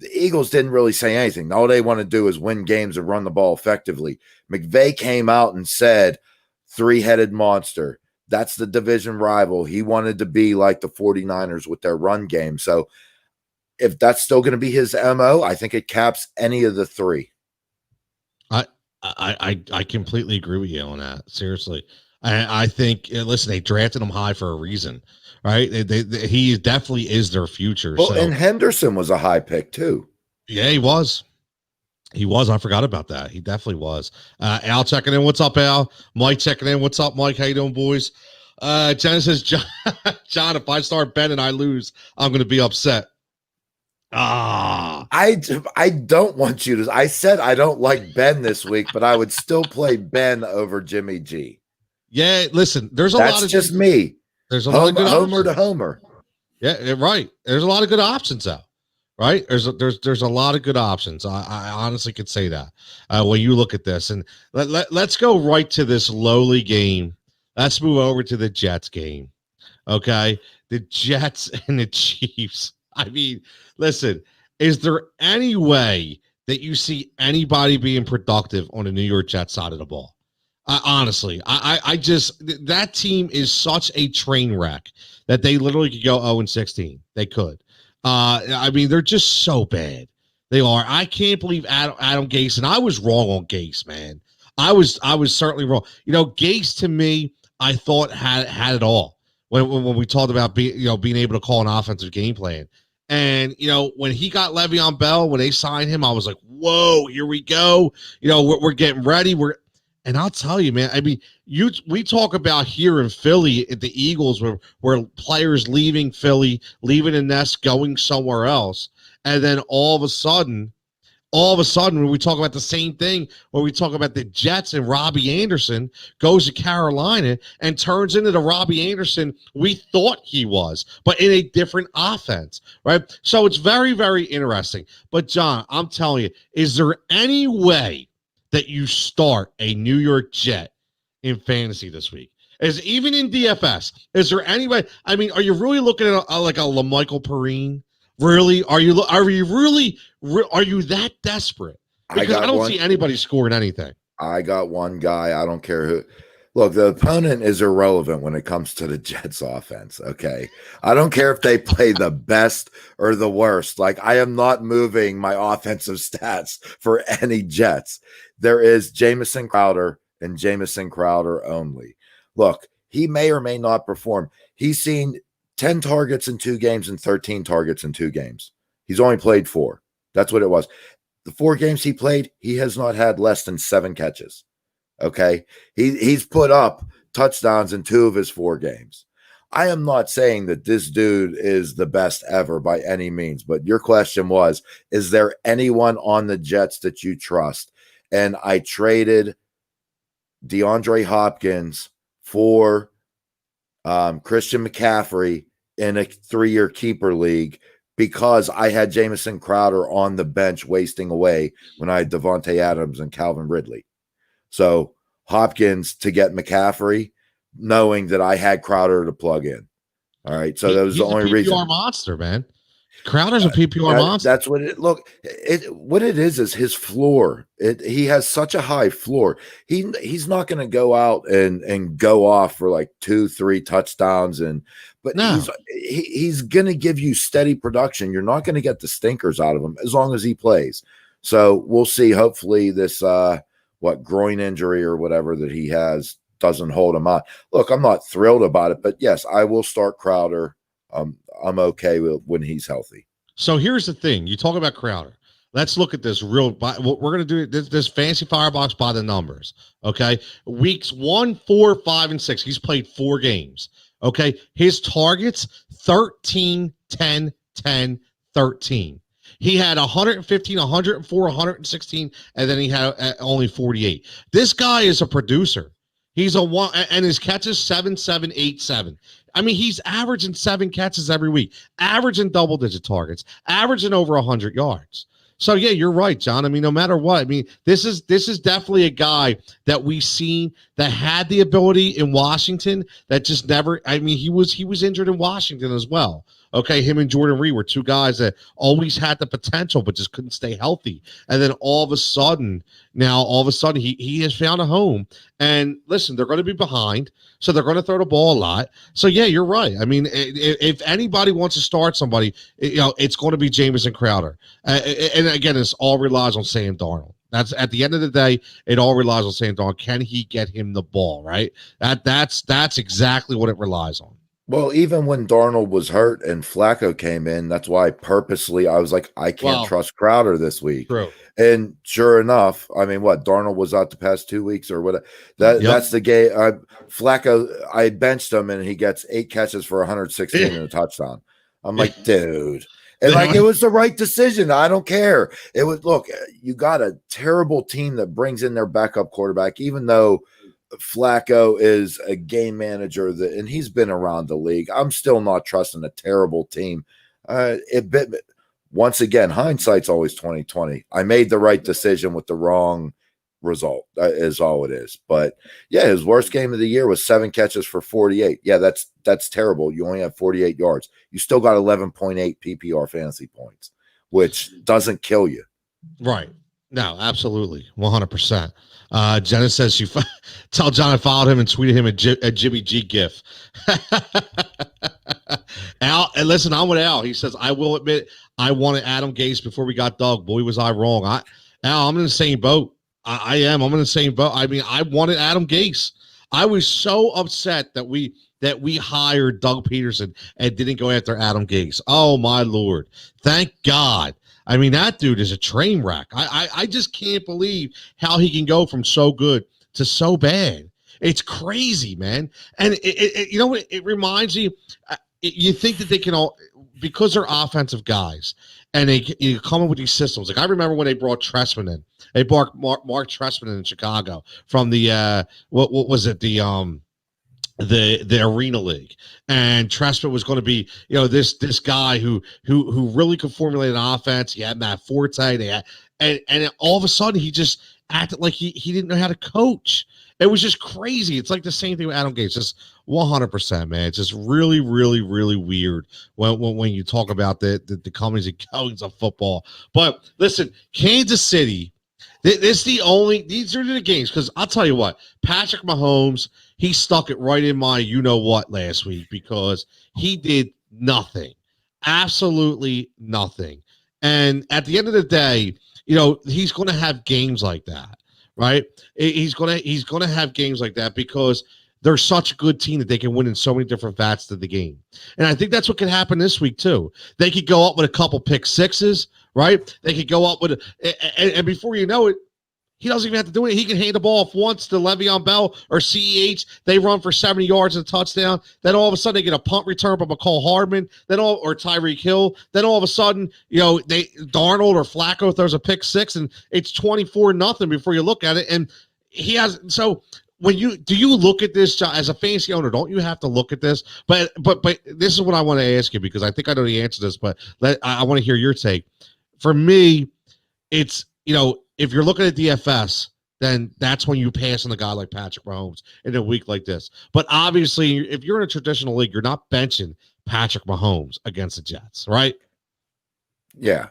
B: the Eagles didn't really say anything. All they want to do is win games and run the ball effectively. McVay came out and said, 3-headed monster. That's the division rival. He wanted to be like the 49ers with their run game. So if that's still going to be his MO, I think it caps any of the 3.
A: I completely agree with you on that. Seriously. I think, listen, they drafted him high for a reason, right? He definitely is their future.
B: Well, and Henderson was a high pick too. Yeah,
A: he was. I forgot about that. He definitely was. Al checking in. What's up, Al? Mike checking in. What's up, Mike? How you doing, boys? Jenna says, John, if I start Ben and I lose, I'm going to be upset.
B: I don't want you to. I said I don't like Ben this week, but I would still play Ben over Jimmy G.
A: Yeah, listen, there's a
B: lot of.
A: That's
B: just me.
A: There's a lot of good
B: homer
A: options.
B: to homer.
A: Yeah, right. There's a lot of good options out, right? There's a lot of good options. I honestly could say that when you look at this. And let's go right to this lowly game. Let's move over to the Jets game. Okay, the Jets and the Chiefs. I mean, listen, is there any way that you see anybody being productive on the New York Jets side of the ball? Honestly, I just that team is such a train wreck that they literally could go 0-16. They could. I mean, they're just so bad. They are. I can't believe Adam Gase, and I was wrong on Gase, man. I was certainly wrong. Gase to me, I thought had it all when we talked about being able to call an offensive game plan. And when he got Le'Veon Bell, when they signed him, I was like, "Whoa, here we go!" We're getting ready. And I'll tell you, man, I mean, we talk about here in Philly at the Eagles where players leaving Philly, leaving the nest, going somewhere else. And then all of a sudden, when we talk about the same thing, when we talk about the Jets and Robbie Anderson goes to Carolina and turns into the Robbie Anderson we thought he was, but in a different offense, right? So it's very, very interesting. But, John, I'm telling you, is there any way that you start a New York Jet in fantasy this week? Even in DFS, is there any way? I mean, are you really looking at like a LaMichael Perine? Really? Are you that desperate? Because I don't see anybody scoring anything.
B: I got one guy. I don't care who. Look, the opponent is irrelevant when it comes to the Jets offense, okay? I don't care if they play the best or the worst. Like, I am not moving my offensive stats for any Jets. There is Jameson Crowder and Jameson Crowder only. Look, he may or may not perform. He's seen 10 targets in 2 games and 13 targets in 2 games. He's only played 4. That's what it was. The 4 games he played, he has not had less than 7 catches. Okay, he's put up touchdowns in 2 of his 4 games. I am not saying that this dude is the best ever by any means, but your question was, is there anyone on the Jets that you trust? And I traded DeAndre Hopkins for Christian McCaffrey in a 3-year keeper league because I had Jameson Crowder on the bench wasting away when I had Devonte Adams and Calvin Ridley. So Hopkins to get McCaffrey, knowing that I had Crowder to plug in. All right. So that was the only reason.
A: PPR monster, man. Crowder's a PPR monster.
B: That's what it look. What it is his floor. He has such a high floor. He's not going to go out and go off for like 2-3 touchdowns but no. He's going to give you steady production. You're not going to get the stinkers out of him as long as he plays. So we'll see. Hopefully this groin injury or whatever that he has doesn't hold him out. Look, I'm not thrilled about it, but yes, I will start Crowder. I'm okay with when he's healthy.
A: So here's the thing. You talk about Crowder. Let's look at this we're going to do this fancy Firebox by the numbers. Okay. Weeks 1, 4, 5, and 6. He's played 4 games. Okay. His targets 13, 10, 10, 13. He had 115, 104, 116, and then he had only 48. This guy is a producer. He's a one, and his catches 7, 7, 8, 7. I mean, he's averaging 7 catches every week, averaging double-digit targets, averaging over 100 yards. So yeah, you're right, John. I mean, no matter what, I mean, this is definitely a guy that we've seen that had the ability in Washington that just never. I mean, he was injured in Washington as well. Okay, him and Jordan Reed were 2 guys that always had the potential but just couldn't stay healthy. And then all of a sudden, he has found a home. And listen, they're going to be behind, so they're going to throw the ball a lot. So yeah, you're right. I mean, if anybody wants to start somebody, it's going to be Jameson Crowder. And again, it all relies on Sam Darnold. That's at the end of the day, it all relies on Sam Darnold. Can he get him the ball, right? That's exactly what it relies on.
B: Well, even when Darnold was hurt and Flacco came in, that's why purposely I was like, I can't trust Crowder this week.
A: True.
B: And sure enough, I mean, Darnold was out the past 2 weeks or what? That's the game. Flacco, I benched him and he gets 8 catches for 116 and a touchdown. I'm like, dude. And it was the right decision. I don't care. It was, look, you got a terrible team that brings in their backup quarterback, even though Flacco is a game manager and he's been around the league. I'm still not trusting a terrible team. Once again, hindsight's always 20/20. I made the right decision with the wrong result. Is all it is. But yeah, his worst game of the year was 7 catches for 48. Yeah, that's terrible. You only have 48 yards. You still got 11.8 PPR fantasy points, which doesn't kill you.
A: Right. No, absolutely, 100%. Jenna says tell John I followed him and tweeted him a Jimmy G gif. Al, and listen, I'm with Al. He says I will admit I wanted Adam Gase before we got Doug. Boy, was I wrong. Al, I'm in the same boat. I am. I'm in the same boat. I mean, I wanted Adam Gase. I was so upset that we hired Doug Peterson and didn't go after Adam Gase. Oh my Lord! Thank God. I mean, that dude is a train wreck. I just can't believe how he can go from so good to so bad. It's crazy, man. And you know what? It reminds you. You think that they can all, because they're offensive guys, and you come up with these systems. Like I remember when they brought Trestman in. They brought Mark Trestman in Chicago from the what was it, the Arena League, and Trestman was going to be, this guy who really could formulate an offense. He had Matt Forte. They had, and all of a sudden he just acted like he didn't know how to coach. It was just crazy. It's like the same thing with Adam Gase. Just 100%, man. It's just really, really, really weird when you talk about the comings and goings of football. But listen, Kansas City. These are the games, because I'll tell you what, Patrick Mahomes, he stuck it right in my you-know-what last week because he did nothing, absolutely nothing. And at the end of the day, he's going to have games like that, right? He's going to have games like that because they're such a good team that they can win in so many different facets of the game. And I think that's what could happen this week too. They could go up with a couple pick sixes, right? They could go up with and before you know it, he doesn't even have to do it. He can hand the ball off once to Le'Veon Bell or CEH. They run for 70 yards and a touchdown. Then all of a sudden they get a punt return from McCall Hardman, or Tyreek Hill. Then all of a sudden, Darnold or Flacco throws a pick six and it's 24-0 before you look at it. And he has, so do you look at this as a fantasy owner? Don't you have to look at this? But this is what I want to ask you, because I think I know the answer to this, but I want to hear your take. For me, it's, if you're looking at DFS, then that's when you pass on a guy like Patrick Mahomes in a week like this. But obviously, if you're in a traditional league, you're not benching Patrick Mahomes against the Jets, right?
B: Yeah.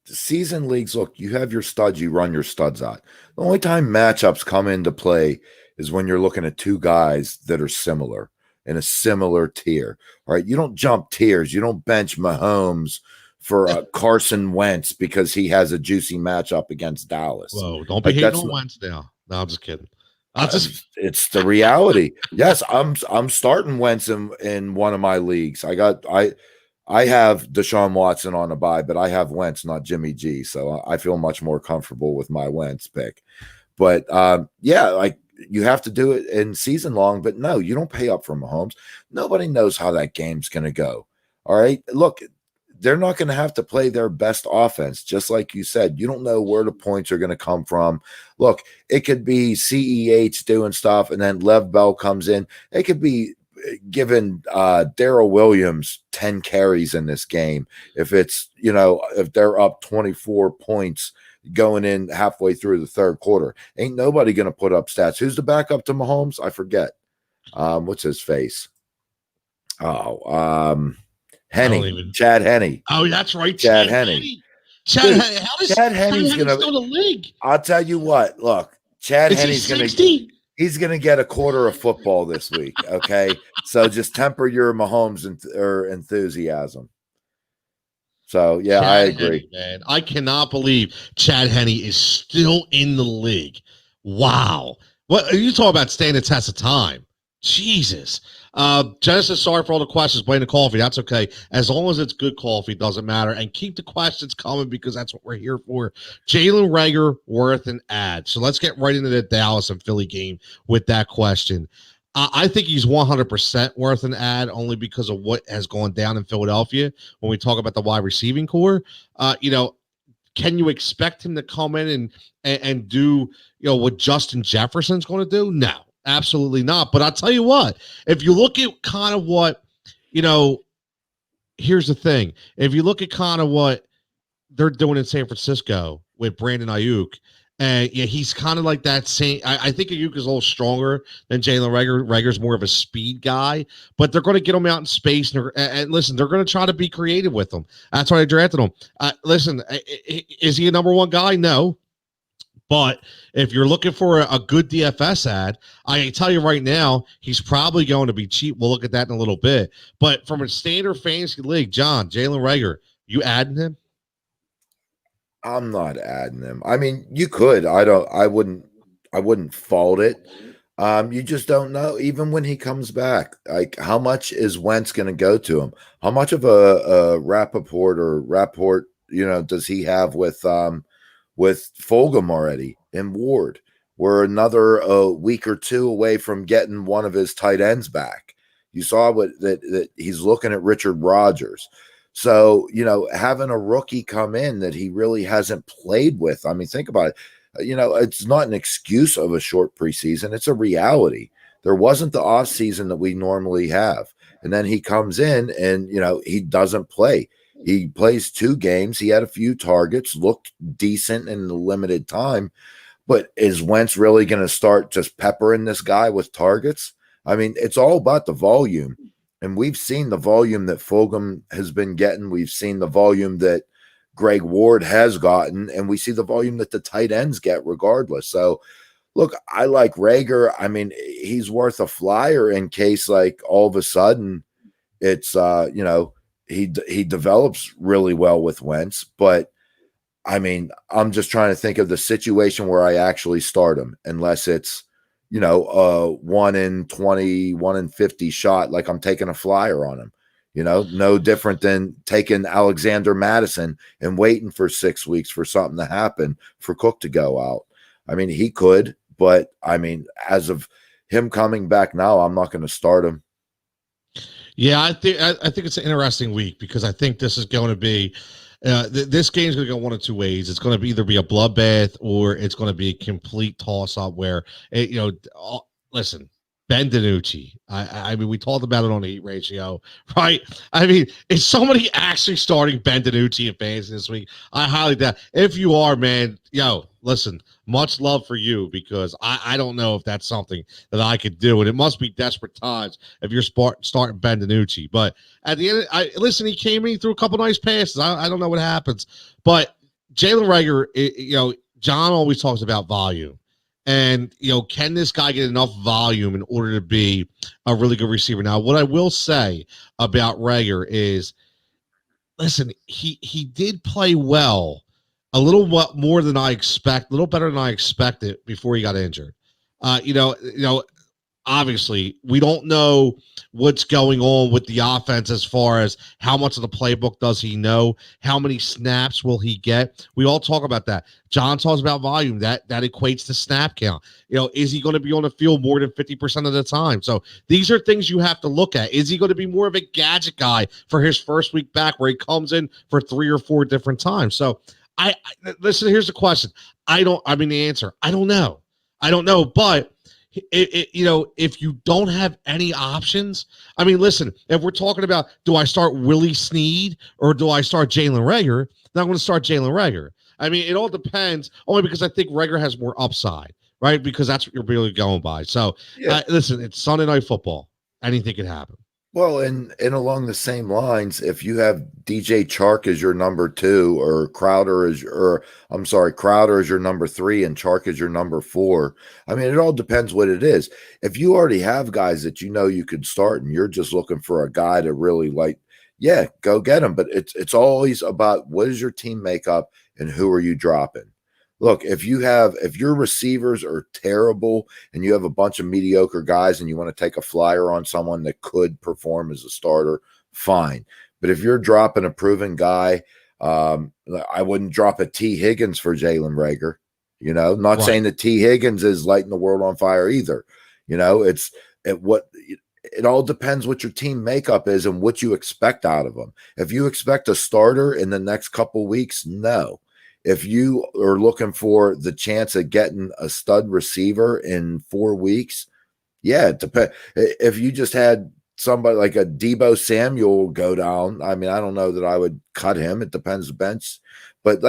B: Season leagues, look, you have your studs, you run your studs out. The only time matchups come into play is when you're looking at two guys that are similar in a similar tier. All right. You don't jump tiers. You don't bench Mahomes for Carson Wentz because he has a juicy matchup against Dallas.
A: Whoa, don't be hating on Wentz now. No, I'm just kidding.
B: It's the reality. Yes, I'm starting Wentz in one of my leagues. I have Deshaun Watson on a bye, but I have Wentz, not Jimmy G. So I feel much more comfortable with my Wentz pick. But you have to do it in season long. But no, you don't pay up for Mahomes. Nobody knows how that game's going to go. All right, look. They're not going to have to play their best offense. Just like you said, you don't know where the points are going to come from. Look, it could be CEH doing stuff, and then Lev Bell comes in. It could be giving Daryl Williams 10 carries in this game. If it's, if they're up 24 points going in halfway through the third quarter, ain't nobody going to put up stats. Who's the backup to Mahomes? I forget. What's his face? Chad Henne.
A: Oh, that's right.
B: Chad Henne.
A: Chad Henne's
B: going to
A: the league.
B: I'll tell you what. Look, Chad Henne's going to. He's going to get a quarter of football this week. Okay, so just temper your Mahomes enthusiasm. So yeah, I agree,
A: man. I cannot believe Chad Henne is still in the league. Wow. What are you talking about? Staying the test of time? Jesus. Genesis, sorry for all the questions. Blame the coffee. That's okay. As long as it's good coffee, doesn't matter. And keep the questions coming because that's what we're here for. Jalen Reagor, worth an ad. So let's get right into the Dallas and Philly game with that question. I think he's 100% worth an ad only because of what has gone down in Philadelphia when we talk about the wide receiving core. Can you expect him to come in and do what Justin Jefferson's going to do? No. Absolutely not. But I'll tell you what, if you look at kind of what, here's the thing. If you look at kind of what they're doing in San Francisco with Brandon Ayuk, and he's kind of like that same. I think Ayuk is a little stronger than Jalen Reagor. Rager's more of a speed guy, but they're going to get him out in space. And listen, they're going to try to be creative with him. That's why I drafted him. Listen, is he a number one guy? No. But if you're looking for a good DFS ad, I can tell you right now, he's probably going to be cheap. We'll look at that in a little bit. But from a standard fantasy league, John, Jalen Reagor, you adding him?
B: I'm not adding him. I mean, you could. I wouldn't fault it. You just don't know, even when he comes back, like how much is Wentz going to go to him? How much of a rapport, does he have with Fulgham already and Ward? We're another week or two away from getting one of his tight ends back. You saw that he's looking at Richard Rodgers. So, having a rookie come in that he really hasn't played with. I mean, think about it. It's not an excuse of a short preseason. It's a reality. There wasn't the off season that we normally have. And then he comes in and, he doesn't play. He plays 2 games. He had a few targets, looked decent in the limited time. But is Wentz really going to start just peppering this guy with targets? I mean, it's all about the volume. And we've seen the volume that Fulgham has been getting. We've seen the volume that Greg Ward has gotten, and we see the volume that the tight ends get regardless. So, look, I like Reagor. I mean, he's worth a flyer in case, like, all of a sudden it's, he develops really well with Wentz. But, I mean, I'm just trying to think of the situation where I actually start him, unless it's, 1 in 20, 1 in 50 shot, like I'm taking a flyer on him. No different than taking Alexander Madison and waiting for 6 weeks for something to happen for Cook to go out. I mean, he could, but I mean, as of him coming back now, I'm not going to start him.
A: Yeah, I think it's an interesting week because I think this is going to be this game's going to go one of two ways. It's going to either be a bloodbath or it's going to be a complete toss-up where, listen, Ben DiNucci. I mean, we talked about it on the heat ratio, right? I mean, is somebody actually starting Ben DiNucci in fantasy this week? I highly doubt. If you are, man, listen, much love for you because I don't know if that's something that I could do, and it must be desperate times if you're starting Ben DiNucci. But at the end, listen, he came in, he threw a couple nice passes. I don't know what happens, but Jalen Reagor, John always talks about volume. And, can this guy get enough volume in order to be a really good receiver? Now, what I will say about Reagor is, listen, he did play well, a little more than I expect, a little better than I expected before he got injured. Obviously, we don't know what's going on with the offense as far as how much of the playbook does he know, how many snaps will he get. We all talk about that. John talks about volume. That equates to snap count. Is he going to be on the field more than 50% of the time? So these are things you have to look at. Is he going to be more of a gadget guy for his first week back where he comes in for 3 or 4 different times? So I listen, here's the question. The answer, I don't know, but if you don't have any options, I mean, listen, if we're talking about, do I start Willie Snead or do I start Jalen Reagor? Then I'm going to start Jalen Reagor. I mean, it all depends, only because I think Reagor has more upside, right? Because that's what you're really going by. So, listen, it's Sunday Night Football. Anything can happen.
B: Well, and along the same lines, if you have DJ Chark as your number 2 or Crowder is your number 3 and Chark is your number 4, I mean, it all depends what it is. If you already have guys that you could start and you're just looking for a guy to really like, go get him. But it's always about what is your team makeup and who are you dropping? Look, if your receivers are terrible and you have a bunch of mediocre guys and you want to take a flyer on someone that could perform as a starter, fine. But if you're dropping a proven guy, I wouldn't drop a T. Higgins for Jalen Reagor. Not saying that T. Higgins is lighting the world on fire either. It all depends what your team makeup is and what you expect out of them. If you expect a starter in the next couple weeks, no. If you are looking for the chance of getting a stud receiver in 4 weeks, it depends. If you just had somebody like a Deebo Samuel go down, I mean, I don't know that I would cut him. It depends the bench. But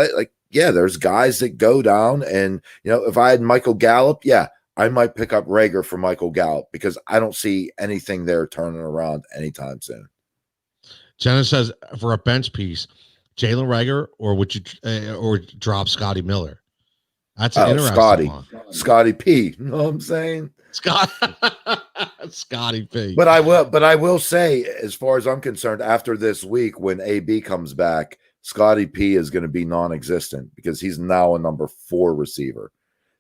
B: there's guys that go down. And, if I had Michael Gallup, I might pick up Reagor for Michael Gallup because I don't see anything there turning around anytime soon.
A: Jenna says, for a bench piece, Jalen Reagor, or would you or drop Scotty Miller? That's an interesting
B: Scotty.
A: one.
B: Scotty P. You know what I'm saying?
A: Scotty P.
B: But I will say, as far as I'm concerned, after this week, when AB comes back, Scotty P is going to be non-existent because he's now a number 4 receiver.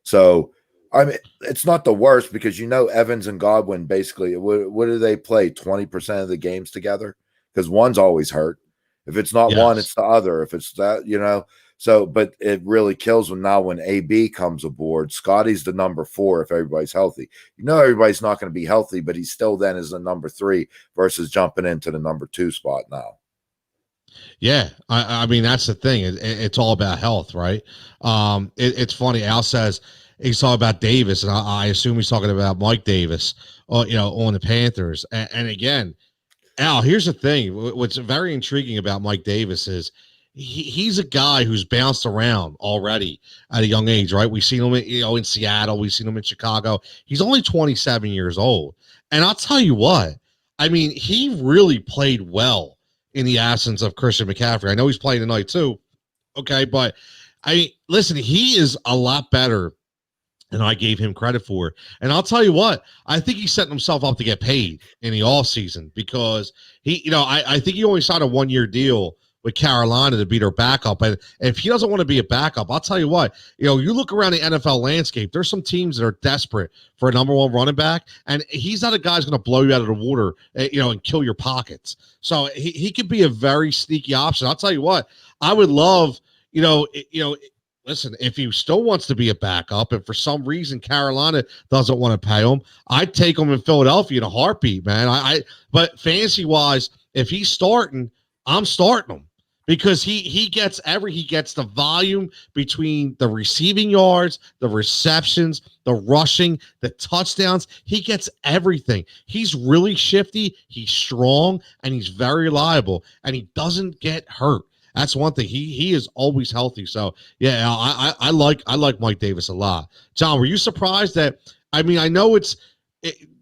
B: So, I mean, it's not the worst because Evans and Godwin basically, what do they play? 20% of the games together? Because one's always hurt. If it's not one, it's the other. If it's that, So, but it really kills them now when AB comes aboard. Scotty's the number 4 if everybody's healthy. Everybody's not going to be healthy, but he still then is the number 3 versus jumping into the number 2 spot now.
A: Yeah, I mean, that's the thing. It's all about health, right? It's funny. Al says he's talking about Davis, and I assume he's talking about Mike Davis, on the Panthers. And again, Al, here's the thing. What's very intriguing about Mike Davis is he's a guy who's bounced around already at a young age, right? We've seen him, in Seattle. We've seen him in Chicago. He's only 27 years old. And I'll tell you what, I mean, he really played well in the absence of Christian McCaffrey. I know he's playing tonight too. Okay. But listen, he is a lot better than I gave him credit for. And I'll tell you what, I think he's setting himself up to get paid in the off season because I think he only signed a 1-year deal with Carolina to be their backup. And if he doesn't want to be a backup, I'll tell you what, you look around the NFL landscape, there's some teams that are desperate for a number 1 running back. And he's not a guy who's going to blow you out of the water, and kill your pockets. So he could be a very sneaky option. I'll tell you what, I would love, listen, if he still wants to be a backup and for some reason Carolina doesn't want to pay him, I'd take him in Philadelphia in a heartbeat, man. But fantasy wise, if he's starting, I'm starting him. Because he gets the volume between the receiving yards, the receptions, the rushing, the touchdowns. He gets everything. He's really shifty. He's strong, and he's very reliable, and he doesn't get hurt. That's one thing. He is always healthy. So yeah, I like Mike Davis a lot. John, were you surprised that? I mean, I know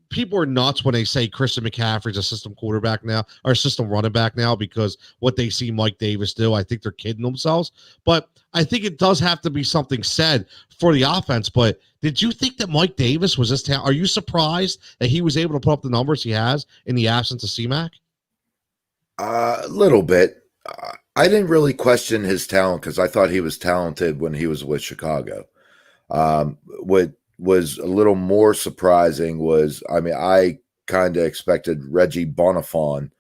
A: people are nuts when they say Christian McCaffrey's a system quarterback now or a system running back now because what they see Mike Davis do. I think they're kidding themselves, but I think it does have to be something said for the offense. But did you think that Mike Davis was this talent? Are you surprised that he was able to put up the numbers he has in the absence of C-Mac?
B: A little bit. I didn't really question his talent because I thought he was talented when he was with Chicago. What was a little more surprising was, I kind of expected Reggie Bonifon,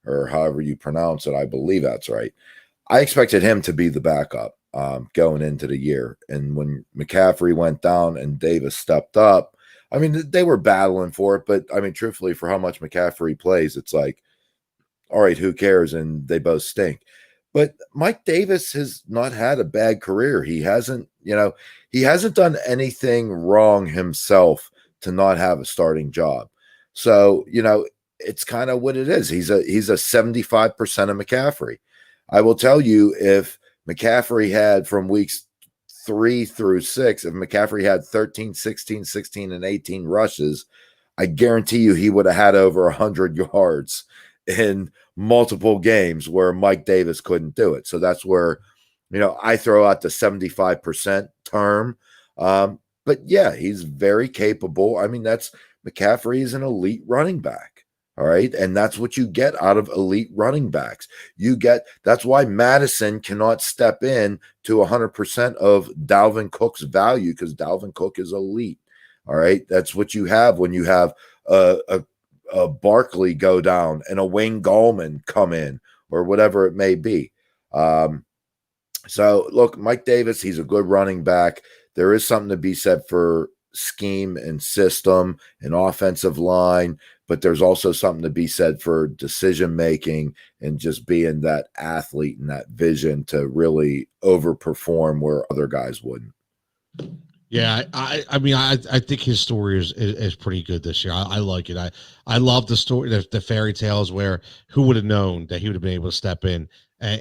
B: or however you pronounce it. I believe that's right. I expected him to be the backup going into the year. And when McCaffrey went down and Davis stepped up, they were battling for it. But, truthfully, for how much McCaffrey plays, it's like, all right, who cares? And they both stink. But Mike Davis has not had a bad career. He hasn't done anything wrong himself to not have a starting job. So, it's kind of what it is. He's a 75% of McCaffrey. I will tell you, if McCaffrey had from weeks 3 through 6, if McCaffrey had 13, 16, 16, and 18 rushes, I guarantee you he would have had over 100 yards in multiple games where Mike Davis couldn't do it. So that's where, I throw out the 75% term. But yeah, he's very capable. McCaffrey is an elite running back. All right. And that's what you get out of elite running backs. That's why Madison cannot step in to 100% of Dalvin Cook's value, because Dalvin Cook is elite. All right. That's what you have when you have a Barkley go down and a Wayne Gallman come in, or whatever it may be. So look, Mike Davis, he's a good running back. There is something to be said for scheme and system and offensive line, but there's also something to be said for decision making and just being that athlete and that vision to really overperform where other guys wouldn't.
A: Yeah, I think his story is pretty good this year. I like it. I love the story, the fairy tales where who would have known that he would have been able to step in and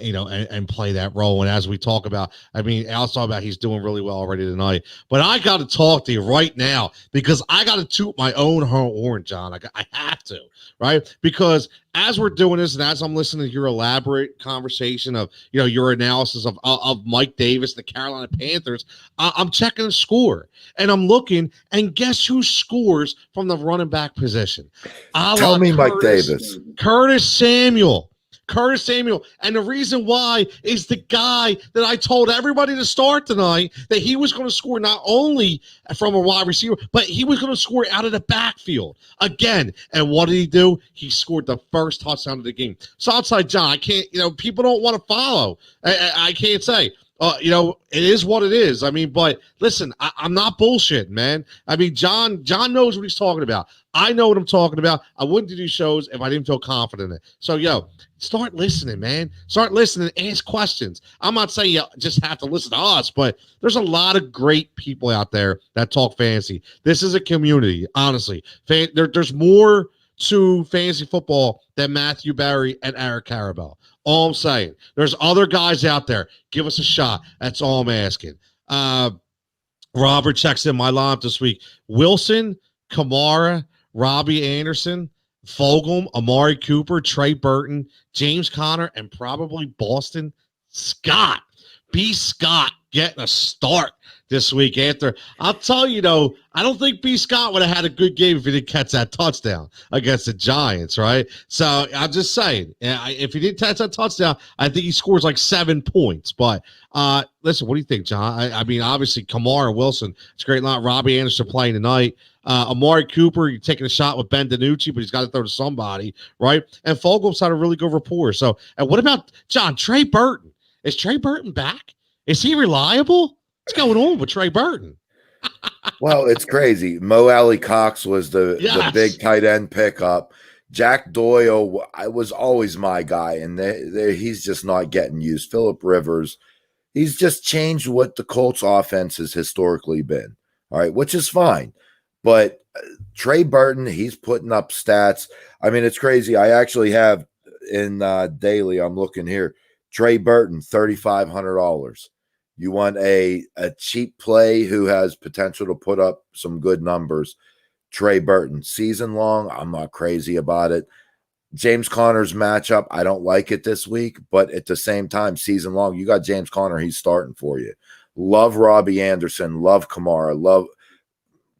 A: and play that role. And as we talk about, I mean, Al's talking about he's doing really well already tonight. But I got to talk to you right now because I got to toot my own horn, John. I have to, right? Because as we're doing this and as I'm listening to your elaborate conversation of your analysis of Mike Davis, the Carolina Panthers, I'm checking the score and I'm looking, and guess who scores from the running back position?
B: Tell me, Mike Davis.
A: Curtis Samuel. And the reason why is the guy that I told everybody to start tonight that he was going to score not only from a wide receiver, but he was going to score out of the backfield again. And what did he do? He scored the first touchdown of the game. So outside John, I can't, people don't want to follow. I can't say. It is what it is. I mean, but listen, I'm not bullshitting, man. I mean, John knows what he's talking about. I know what I'm talking about. I wouldn't do these shows if I didn't feel confident in it. So, start listening, man. Start listening. Ask questions. I'm not saying you just have to listen to us, but there's a lot of great people out there that talk fantasy. This is a community, honestly. There's more to fantasy football than Matthew Barry and Eric Carabell. All I'm saying. There's other guys out there. Give us a shot. That's all I'm asking. Robert checks in my lineup this week. Wilson, Kamara, Robbie Anderson, Fulgham, Amari Cooper, Trey Burton, James Conner, and probably Boston Scott. B. Scott getting a start this week after. I'll tell you, though, I don't think B. Scott would have had a good game if he didn't catch that touchdown against the Giants, right? So I'm just saying, if he didn't catch that touchdown, I think he scores like 7 points. But listen, what do you think, John? I mean, obviously, Kamara, Wilson, it's a great line. Robbie Anderson playing tonight. Amari Cooper, you're taking a shot with Ben DiNucci, but he's got to throw to somebody, right? And Fulgham's had a really good rapport. So, and what about, John, Trey Burton? Is Trey Burton back? Is he reliable? What's going on with Trey Burton?
B: Well, it's crazy. Mo Alley Cox was the big tight end pickup. Jack Doyle was always my guy, and he's just not getting used. Phillip Rivers, he's just changed what the Colts offense has historically been, all right, which is fine. But Trey Burton, he's putting up stats. I mean, it's crazy. I actually have in daily, I'm looking here, Trey Burton, $3,500. You want a cheap play who has potential to put up some good numbers. Trey Burton, season long, I'm not crazy about it. James Conner's matchup, I don't like it this week, but at the same time, season long, you got James Conner, he's starting for you. Love Robbie Anderson, love Kamara, love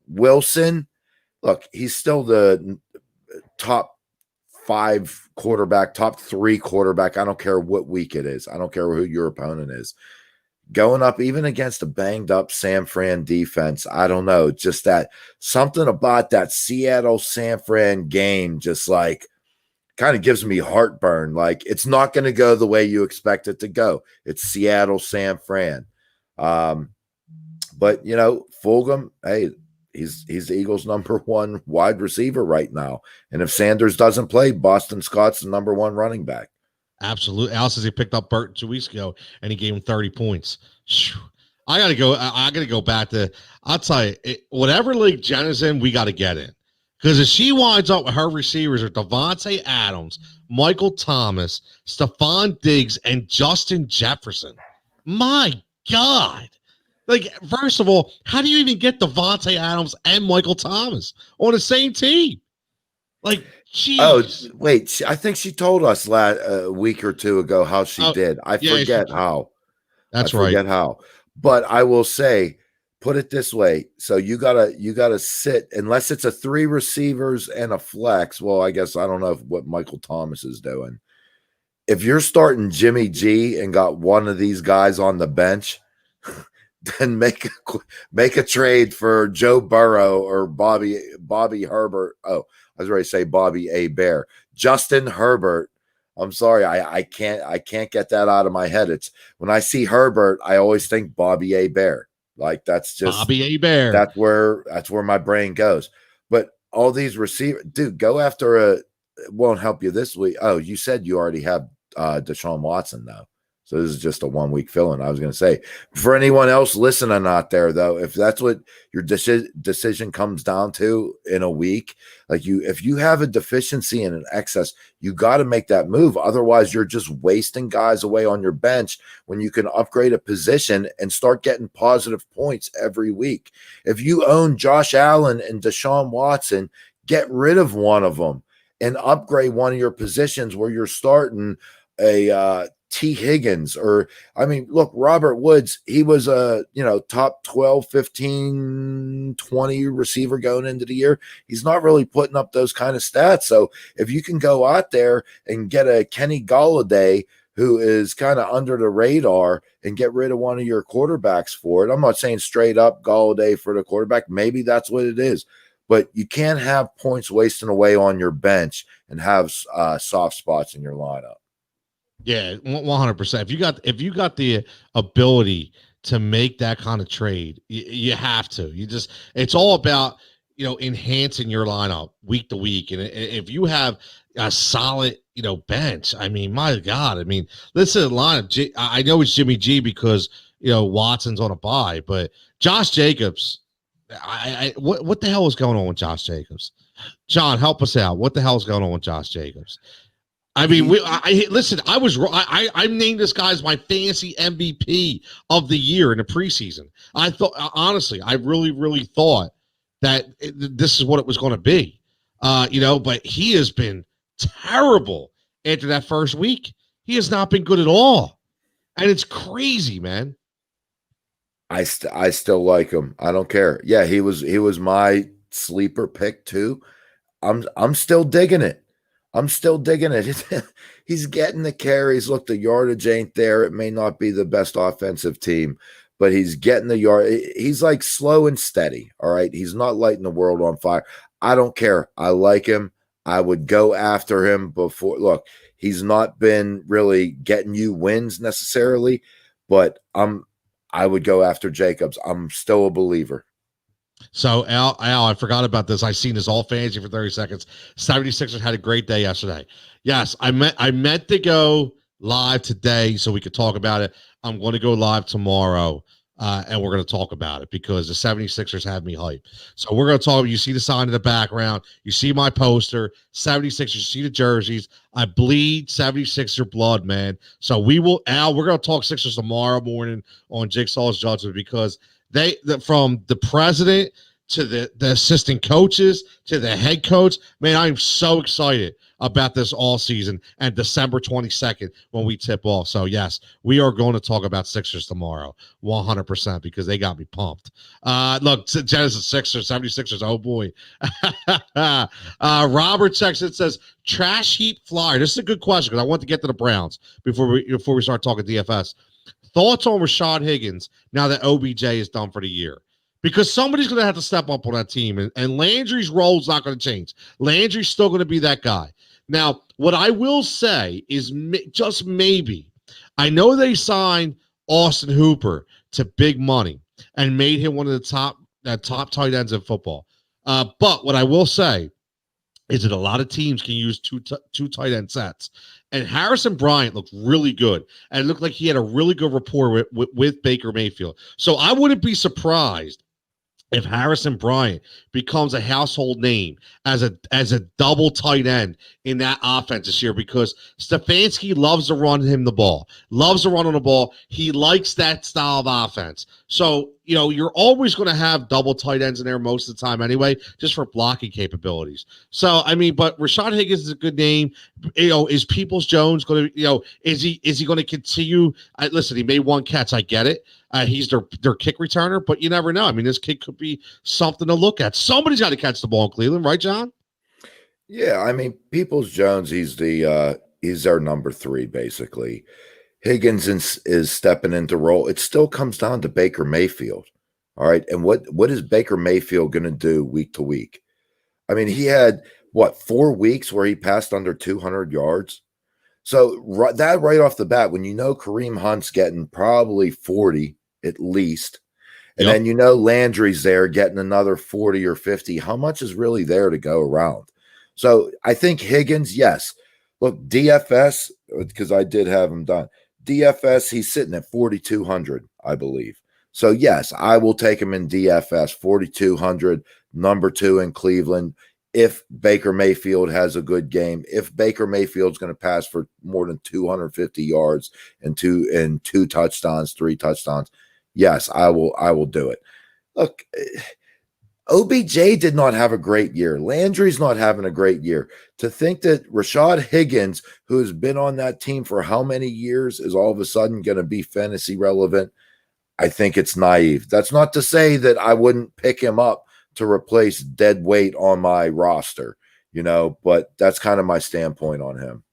B: Wilson. Look, he's still the top 5 quarterback, top 3 quarterback. I don't care what week it is. I don't care who your opponent is. Going up even against a banged up San Fran defense, I don't know, just that something about that Seattle San Fran game just like kind of gives me heartburn. Like it's not going to go the way you expect it to go. It's Seattle San Fran. But Fulgham, hey, he's the Eagles' #1 wide receiver right now. And if Sanders doesn't play, Boston Scott's the #1 running back.
A: Absolutely. Al says he picked up Burton 2 weeks ago and he gave him 30 points. I gotta go back to, I'll tell you, whatever league Jen is in, we gotta get in. Because if she winds up with her receivers are Devonte Adams, Michael Thomas, Stephon Diggs, and Justin Jefferson. My God. Like, first of all, how do you even get Devonte Adams and Michael Thomas on the same team? Like, jeez.
B: Oh, wait. I think she told us a week or two ago how she did. I forget how.
A: That's right.
B: I forget how. But I will say, put it this way. So you gotta sit, unless it's a 3 receivers and a flex. Well, I guess I don't know what Michael Thomas is doing. If you're starting Jimmy G and got one of these guys on the bench, then make a trade for Joe Burrow or Bobby Herbert. Oh, I was ready to say Bobby A. Bear. Justin Herbert. I'm sorry, I can't get that out of my head. It's when I see Herbert, I always think Bobby A. Bear. Like that's just
A: Bobby A. Bear.
B: That's where my brain goes. But all these receivers, dude, go after it won't help you this week. Oh, you said you already have Deshaun Watson though. So this is just a 1 week fill-in. I was going to say, for anyone else listening out there, though, if that's what your decision comes down to in a week, if you have a deficiency and an excess, you got to make that move. Otherwise, you're just wasting guys away on your bench when you can upgrade a position and start getting positive points every week. If you own Josh Allen and Deshaun Watson, get rid of one of them and upgrade one of your positions where you're starting a T. Higgins, look, Robert Woods, he was a, top 12, 15, 20 receiver going into the year. He's not really putting up those kind of stats. So if you can go out there and get a Kenny Golladay, who is kind of under the radar, and get rid of one of your quarterbacks for it. I'm not saying straight up Golladay for the quarterback. Maybe that's what it is. But you can't have points wasting away on your bench and have soft spots in your lineup.
A: Yeah, 100%. If you got the ability to make that kind of trade, you have to. It's all about, enhancing your lineup week to week. And if you have a solid, bench, my God, listen, lineup. I know it's Jimmy G because, Watson's on a bye, but Josh Jacobs, what the hell is going on with Josh Jacobs? John, help us out. What the hell is going on with Josh Jacobs? Listen, I was wrong. I named this guy as my fantasy MVP of the year in the preseason. I thought, honestly, I really, really thought that this is what it was going to be. But he has been terrible after that first week. He has not been good at all. And it's crazy, man.
B: I still like him. I don't care. Yeah, he was my sleeper pick too. I'm still digging it. He's getting the carries. Look, the yardage ain't there. It may not be the best offensive team, but he's getting the yard. He's like slow and steady. All right. He's not lighting the world on fire. I don't care. I like him. I would go after him before. Look, he's not been really getting you wins necessarily, but I would go after Jacobs. I'm still a believer.
A: So, Al, I forgot about this. I seen this all fantasy for 30 seconds. 76ers had a great day yesterday. Yes, I meant to go live today so we could talk about it. I'm going to go live tomorrow, and we're going to talk about it because the 76ers had me hyped. So we're going to talk. You see the sign in the background. You see my poster, 76ers. You see the jerseys. I bleed 76er blood, man. So we're going to talk Sixers tomorrow morning on Jigsaw's Judgment because from the president to the assistant coaches to the head coach, man, I'm so excited about this all season and December 22nd when we tip off. So yes, we are going to talk about Sixers tomorrow, 100%, because they got me pumped. Look, Genesis Sixers, 76ers. Oh boy. Robert checks it, says trash heap flyer. This is a good question because I want to get to the Browns before we start talking DFS. Thoughts on Rashad Higgins now that OBJ is done for the year? Because somebody's going to have to step up on that team, and Landry's role is not going to change. Landry's still going to be that guy. Now, what I will say is just maybe, I know they signed Austin Hooper to big money and made him one of the top tight ends in football. But what I will say is that a lot of teams can use two tight end sets. And Harrison Bryant looked really good. And it looked like he had a really good rapport with Baker Mayfield. So I wouldn't be surprised if Harrison Bryant becomes a household name as a double tight end in that offense this year, because Stefanski loves to run him the ball, loves to run on the ball. He likes that style of offense. So, you're always going to have double tight ends in there most of the time anyway, just for blocking capabilities. So, but Rashad Higgins is a good name. Is Peoples-Jones going to, is he going to continue? Listen, he made one catch. I get it. He's their kick returner, but you never know. This kid could be something to look at. Somebody's got to catch the ball in Cleveland, right, John?
B: Yeah, Peoples-Jones, he's our number 3, basically. Higgins is stepping into role. It still comes down to Baker Mayfield. All right. And what is Baker Mayfield going to do week to week? He had 4 weeks where he passed under 200 yards. So that right off the bat, when Kareem Hunt's getting probably 40 at least, and then Landry's there getting another 40 or 50, how much is really there to go around? So I think Higgins, yes. Look, DFS, because I did have him done. DFS, he's sitting at 4,200, I believe. So, yes, I will take him in DFS, 4,200, number 2 in Cleveland. If Baker Mayfield has a good game, if Baker Mayfield's going to pass for more than 250 yards and two touchdowns, 3 touchdowns, yes, I will do it. Look, OBJ did not have a great year. Landry's not having a great year. To think that Rashad Higgins, who has been on that team for how many years, is all of a sudden going to be fantasy relevant, I think it's naive. That's not to say that I wouldn't pick him up to replace dead weight on my roster, but that's kind of my standpoint on him.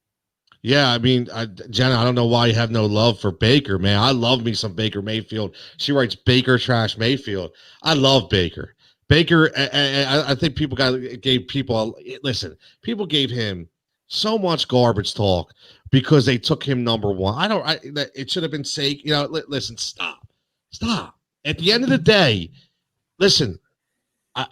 A: Yeah, I mean, Jenna, I don't know why you have no love for Baker, man. I love me some Baker Mayfield. She writes Baker trash Mayfield. I love Baker. Baker, I think people gave people listen. People gave him so much garbage talk because they took him number 1. It should have been safe. Listen, stop. At the end of the day, listen.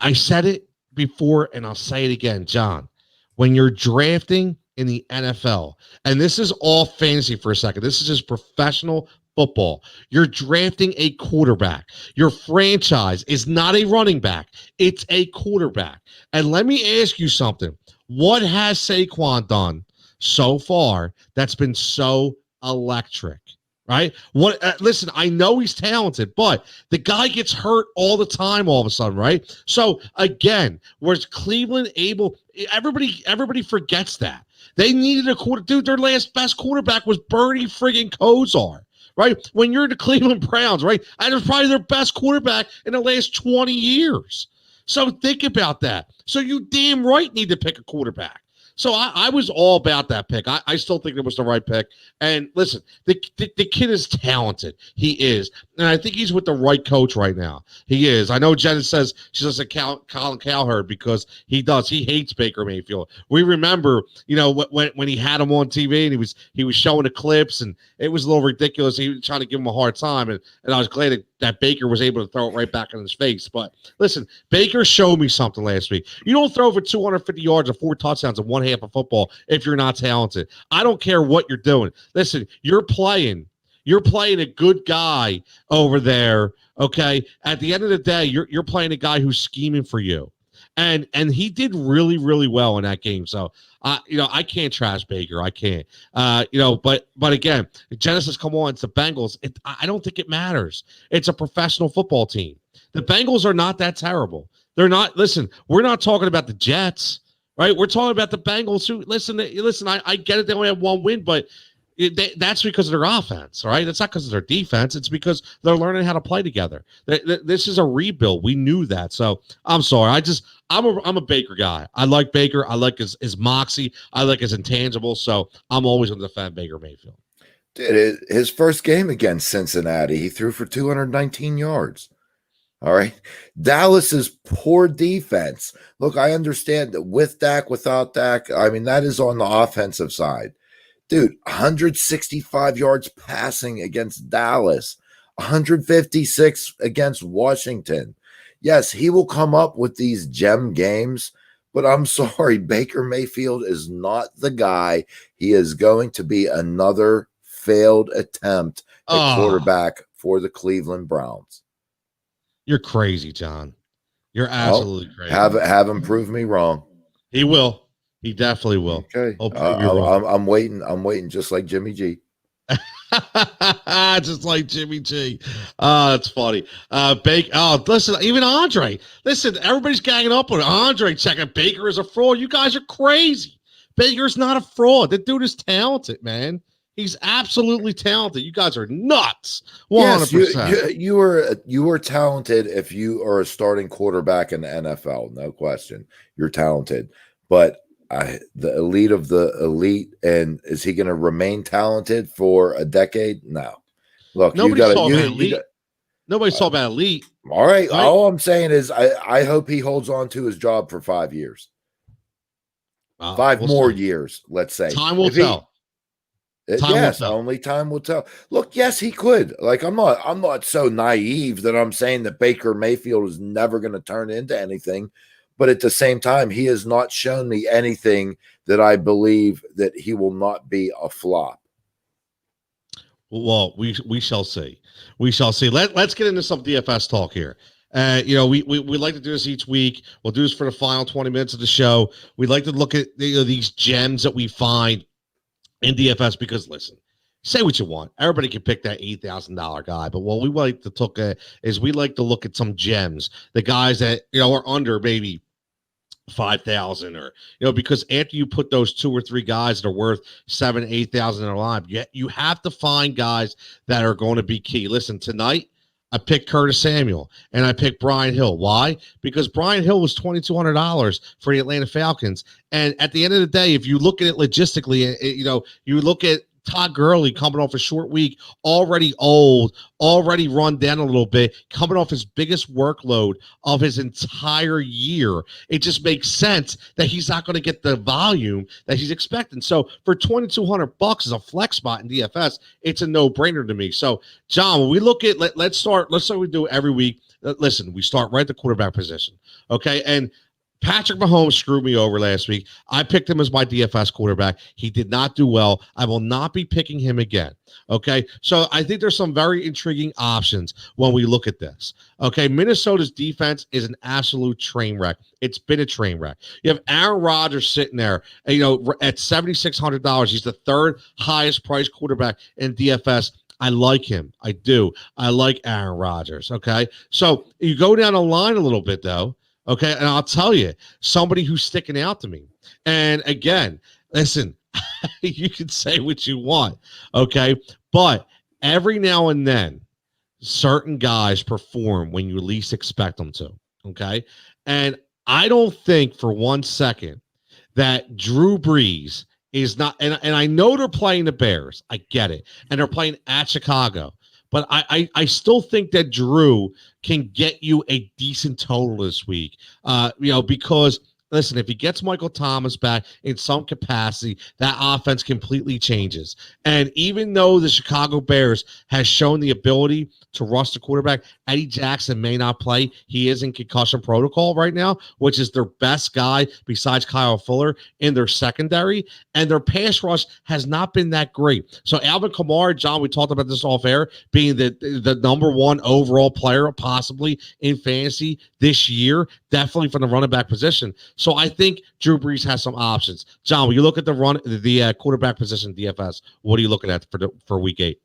A: I said it before, and I'll say it again, John. When you're drafting in the NFL, and this is all fantasy for a second. This is just professional football. You're drafting a quarterback. Your franchise is not a running back. It's a quarterback. And let me ask you something. What has Saquon done so far that's been so electric? Right? Listen, I know he's talented, but the guy gets hurt all the time all of a sudden, right? So again, was Cleveland able? Everybody forgets that. They needed a quarter. Dude, their last best quarterback was Bernie friggin' Kosar, right? When you're the Cleveland Browns, right? And it was probably their best quarterback in the last 20 years. So think about that. So you damn right need to pick a quarterback. So I was all about that pick. I still think it was the right pick. And listen, the kid is talented. He is. And I think he's with the right coach right now. He is. I know Jen says she doesn't count Colin Cowherd because he does. He hates Baker Mayfield. We remember, when he had him on TV and he was showing the clips and it was a little ridiculous. He was trying to give him a hard time. And I was glad that Baker was able to throw it right back in his face. But listen, Baker showed me something last week. You don't throw for 250 yards or 4 touchdowns in one half of football if you're not talented. I don't care what you're doing. Listen, you're playing a good guy over there, okay? At the end of the day, you're playing a guy who's scheming for you. And he did really, really well in that game. So, I can't trash Baker. I can't. But again, Genesis, come on, it's the Bengals. I don't think it matters. It's a professional football team. The Bengals are not that terrible. They're not. Listen, we're not talking about the Jets, right? We're talking about the Bengals who, listen, I get it. They only have 1 win, but that's because of their offense, right? It's not because of their defense. It's because they're learning how to play together. This is a rebuild. We knew that. So I'm sorry. I'm a Baker guy. I like Baker. I like his moxie. I like his intangibles. So I'm always going to defend Baker Mayfield.
B: Dude, his first game against Cincinnati, he threw for 219 yards. All right. Dallas's poor defense. Look, I understand that with Dak, without Dak, I mean, that is on the offensive side. Dude, 165 yards passing against Dallas, 156 against Washington. Yes, he will come up with these gem games, but I'm sorry, Baker Mayfield is not the guy. He is going to be another failed attempt at quarterback for the Cleveland Browns.
A: You're crazy, John. You're absolutely crazy.
B: Have him prove me wrong.
A: He will. He definitely will.
B: Okay. I'm waiting. I'm waiting just like Jimmy G.
A: Just like Jimmy G. That's funny. Listen, even Andre. Listen, everybody's ganging up on Andre checking Baker is a fraud. You guys are crazy. Baker's not a fraud. The dude is talented, man. He's absolutely talented. You guys are nuts. 100%.
B: Yes, you are talented if you are a starting quarterback in the NFL. No question. You're talented. But the elite of the elite, and is he going to remain talented for a decade? No. Look,
A: nobody's talking about elite. Nobody's talking about elite.
B: All right. All I'm saying is I hope he holds on to his job for 5 years. 5 more years, let's say.
A: Time will tell.
B: Only time will tell. Look, yes, he could. Like, I'm not so naive that I'm saying that Baker Mayfield is never going to turn into anything. But at the same time, he has not shown me anything that I believe that he will not be a flop.
A: Well, we shall see. We shall see. Let's get into some DFS talk here. We like to do this each week. We'll do this for the final 20 minutes of the show. We like to look at these gems that we find in DFS because, listen, say what you want. Everybody can pick that $8,000 guy, but what we like to look at is we like to look at some gems, the guys that are under maybe 5,000 or because after you put those 2 or 3 guys that are worth 7, 8,000 in a line, you have to find guys that are going to be key. Listen, tonight I picked Curtis Samuel and I picked Brian Hill. Why? Because Brian Hill was $2,200 for the Atlanta Falcons. And at the end of the day, if you look at it logistically, you look at Todd Gurley coming off a short week, already old, already run down a little bit, coming off his biggest workload of his entire year. It just makes sense that he's not going to get the volume that he's expecting. So for $2,200 as a flex spot in DFS, it's a no-brainer to me. So, John, when we look at let's start we do every week. Listen, we start right at the quarterback position. Okay. And Patrick Mahomes screwed me over last week. I picked him as my DFS quarterback. He did not do well. I will not be picking him again. Okay. So I think there's some very intriguing options when we look at this. Okay. Minnesota's defense is an absolute train wreck. It's been a train wreck. You have Aaron Rodgers sitting there, at $7,600. He's the 3rd highest priced quarterback in DFS. I like him. I do. I like Aaron Rodgers. Okay. So you go down the line a little bit, though. Okay. And I'll tell you, somebody who's sticking out to me. And again, listen, you can say what you want. Okay. But every now and then, certain guys perform when you least expect them to. Okay. And I don't think for 1 second that Drew Brees is not, and I know they're playing the Bears. I get it. And they're playing at Chicago. But I still think that Drew can get you a decent total this week, because, listen, if he gets Michael Thomas back in some capacity, that offense completely changes. And even though the Chicago Bears has shown the ability to rush the quarterback, Eddie Jackson may not play. He is in concussion protocol right now, which is their best guy besides Kyle Fuller in their secondary. And their pass rush has not been that great. So Alvin Kamara, John, we talked about this off air, being the number 1 overall player possibly in fantasy this year, definitely from the running back position. So I think Drew Brees has some options. John, when you look at the quarterback position DFS, what are you looking at for week 8?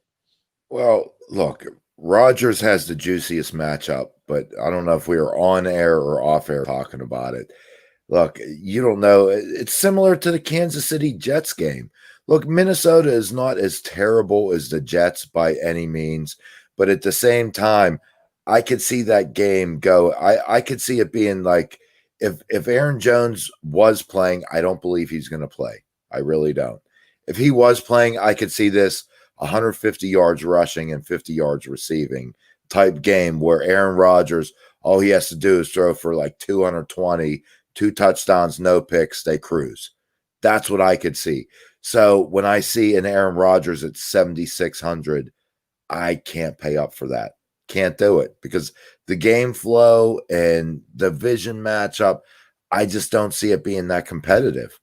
B: Well, look, Rodgers has the juiciest matchup, but I don't know if we are on air or off air talking about it. Look, you don't know. It's similar to the Kansas City Jets game. Look, Minnesota is not as terrible as the Jets by any means, but at the same time, I could see that game go. I could see it being like, if Aaron Jones was playing, I don't believe he's going to play. I really don't. If he was playing, I could see this 150 yards rushing and 50 yards receiving type game where Aaron Rodgers, all he has to do is throw for like 220, 2 touchdowns, no picks, they cruise. That's what I could see. So when I see an Aaron Rodgers at 7,600, I can't pay up for that. Can't do it because the game flow and the vision matchup, I just don't see it being that competitive.